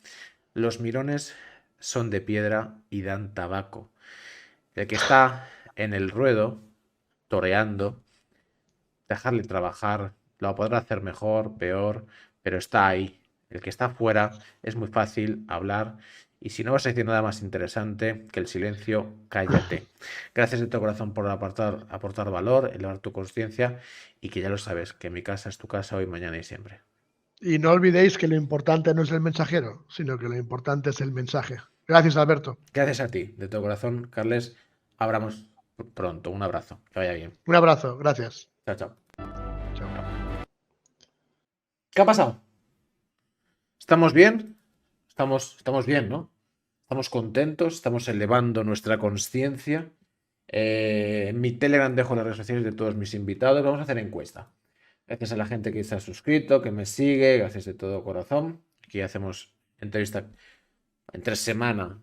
los mirones son de piedra y dan tabaco. El que está en el ruedo, toreando, dejarle trabajar, lo podrá hacer mejor, peor, pero está ahí. El que está afuera es muy fácil hablar, y si no vas a decir nada más interesante que el silencio, cállate. Gracias de todo corazón por aportar valor, elevar tu conciencia, y que ya lo sabes, que mi casa es tu casa hoy, mañana y siempre. Y no olvidéis que lo importante no es el mensajero, sino que lo importante es el mensaje. Gracias, Alberto. Gracias a ti, de todo corazón, Carles. Hablamos pronto. Un abrazo. Que vaya bien. Un abrazo. Gracias. Chao, chao. ¿Qué ha pasado? ¿Estamos bien? Estamos bien, ¿no? Estamos contentos, estamos elevando nuestra conciencia. En mi Telegram dejo las redes sociales de todos mis invitados. Vamos a hacer encuesta. Gracias a la gente que se ha suscrito, que me sigue, gracias de todo corazón. Aquí hacemos entrevista entre semana.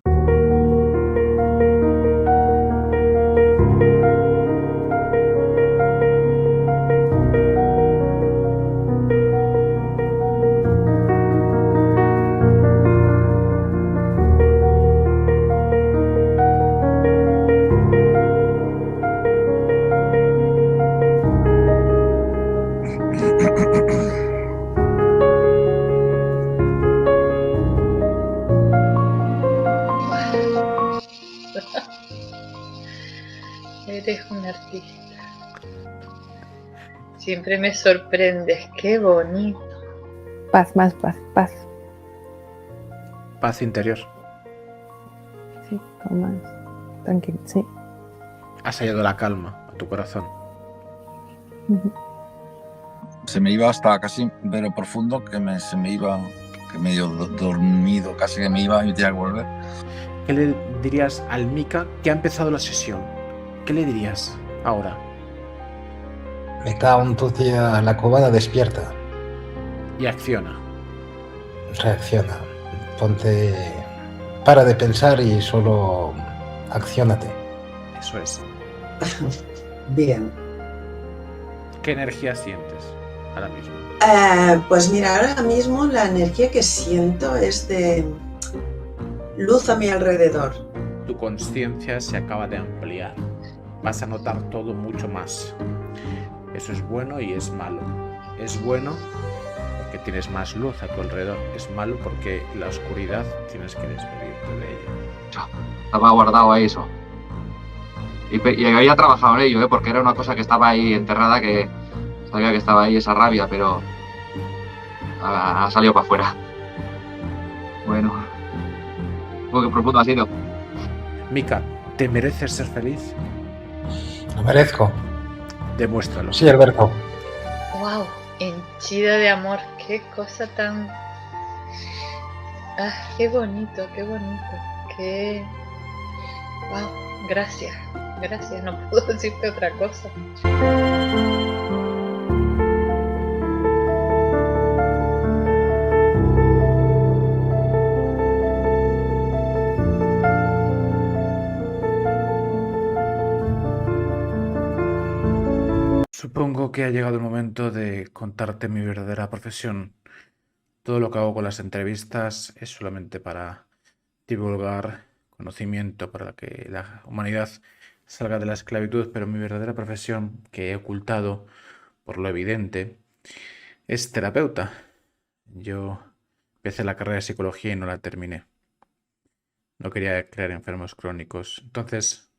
Eres un artista. Siempre me sorprendes. Qué bonito. Paz, más paz, paz. Paz interior. Sí, con más. Tranquilo, sí. Has hallado la calma a tu corazón. Se me iba hasta casi pero profundo, se me iba, que medio dormido, casi que me iba y tenía que volver. ¿Qué le dirías al Mika que ha empezado la sesión? ¿Qué le dirías ahora? Me cago en tu tía, la cobada despierta. Y acciona. Reacciona. Ponte... Para de pensar y solo acciónate. Eso es. Bien. ¿Qué energía sientes ahora mismo? Pues mira, ahora mismo la energía que siento es de luz a mi alrededor. Tu conciencia se acaba de ampliar. Vas a notar todo mucho más. Eso es bueno y es malo. Es bueno porque tienes más luz a tu alrededor. Es malo porque la oscuridad tienes que despedirte de ella. Estaba guardado ahí eso. Y había trabajado en ello, porque era una cosa que estaba ahí enterrada, que sabía que estaba ahí esa rabia, pero ha salido para afuera. Bueno, qué profundo ha sido. Mika, ¿te mereces ser feliz? Lo merezco. Demuéstralo. Sí, Alberto. Wow, henchida de amor. Qué cosa tan... Ah, qué bonito, qué bonito. Qué... Wow, gracias. Gracias, no puedo decirte otra cosa. Supongo que ha llegado el momento de contarte mi verdadera profesión. Todo lo que hago con las entrevistas es solamente para divulgar conocimiento, para que la humanidad salga de la esclavitud, pero mi verdadera profesión, que he ocultado por lo evidente, es terapeuta. Yo empecé la carrera de psicología y no la terminé. No quería crear enfermos crónicos. Entonces,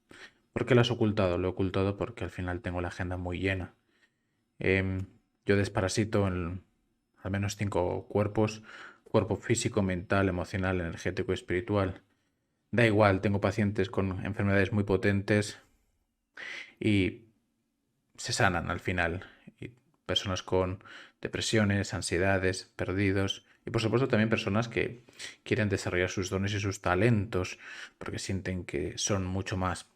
¿por qué lo has ocultado? Lo he ocultado porque al final tengo la agenda muy llena. Yo desparasito en al menos 5 cuerpos: cuerpo físico, mental, emocional, energético y espiritual. Da igual, tengo pacientes con enfermedades muy potentes y se sanan al final. Y personas con depresiones, ansiedades, perdidos. Y por supuesto también personas que quieren desarrollar sus dones y sus talentos porque sienten que son mucho más.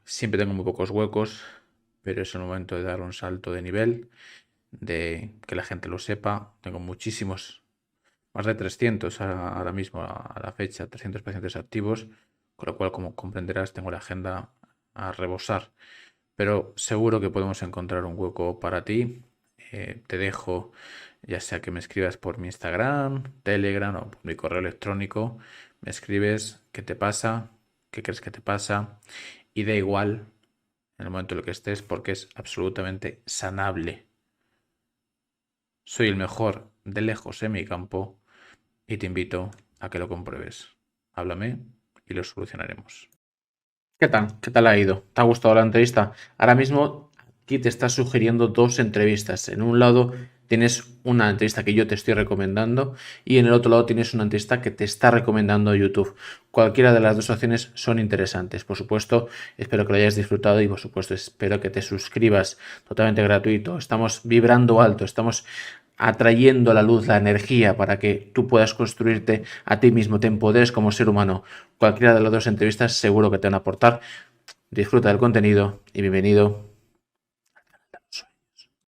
Siempre tengo muy pocos huecos, pero es el momento de dar un salto de nivel, de que la gente lo sepa. Tengo muchísimos, más de 300 ahora mismo a la fecha, 300 pacientes activos, con lo cual, como comprenderás, tengo la agenda a rebosar. Pero seguro que podemos encontrar un hueco para ti. Te dejo, ya sea que me escribas por mi Instagram, Telegram o por mi correo electrónico. Me escribes qué te pasa, qué crees que te pasa, y da igual en el momento en el que estés porque es absolutamente sanable. Soy el mejor de lejos en mi campo y te invito a que lo compruebes. Háblame y lo solucionaremos. ¿Qué tal? ¿Qué tal ha ido? ¿Te ha gustado la entrevista? Ahora mismo aquí te está sugiriendo 2 entrevistas. En un lado tienes una entrevista que yo te estoy recomendando y en el otro lado tienes una entrevista que te está recomendando YouTube. Cualquiera de las 2 opciones son interesantes. Por supuesto, espero que lo hayas disfrutado y por supuesto espero que te suscribas. Totalmente gratuito. Estamos vibrando alto, estamos atrayendo a la luz la energía para que tú puedas construirte a ti mismo, te empoderes como ser humano. Cualquiera de las 2 entrevistas seguro que te van a aportar. Disfruta del contenido y bienvenido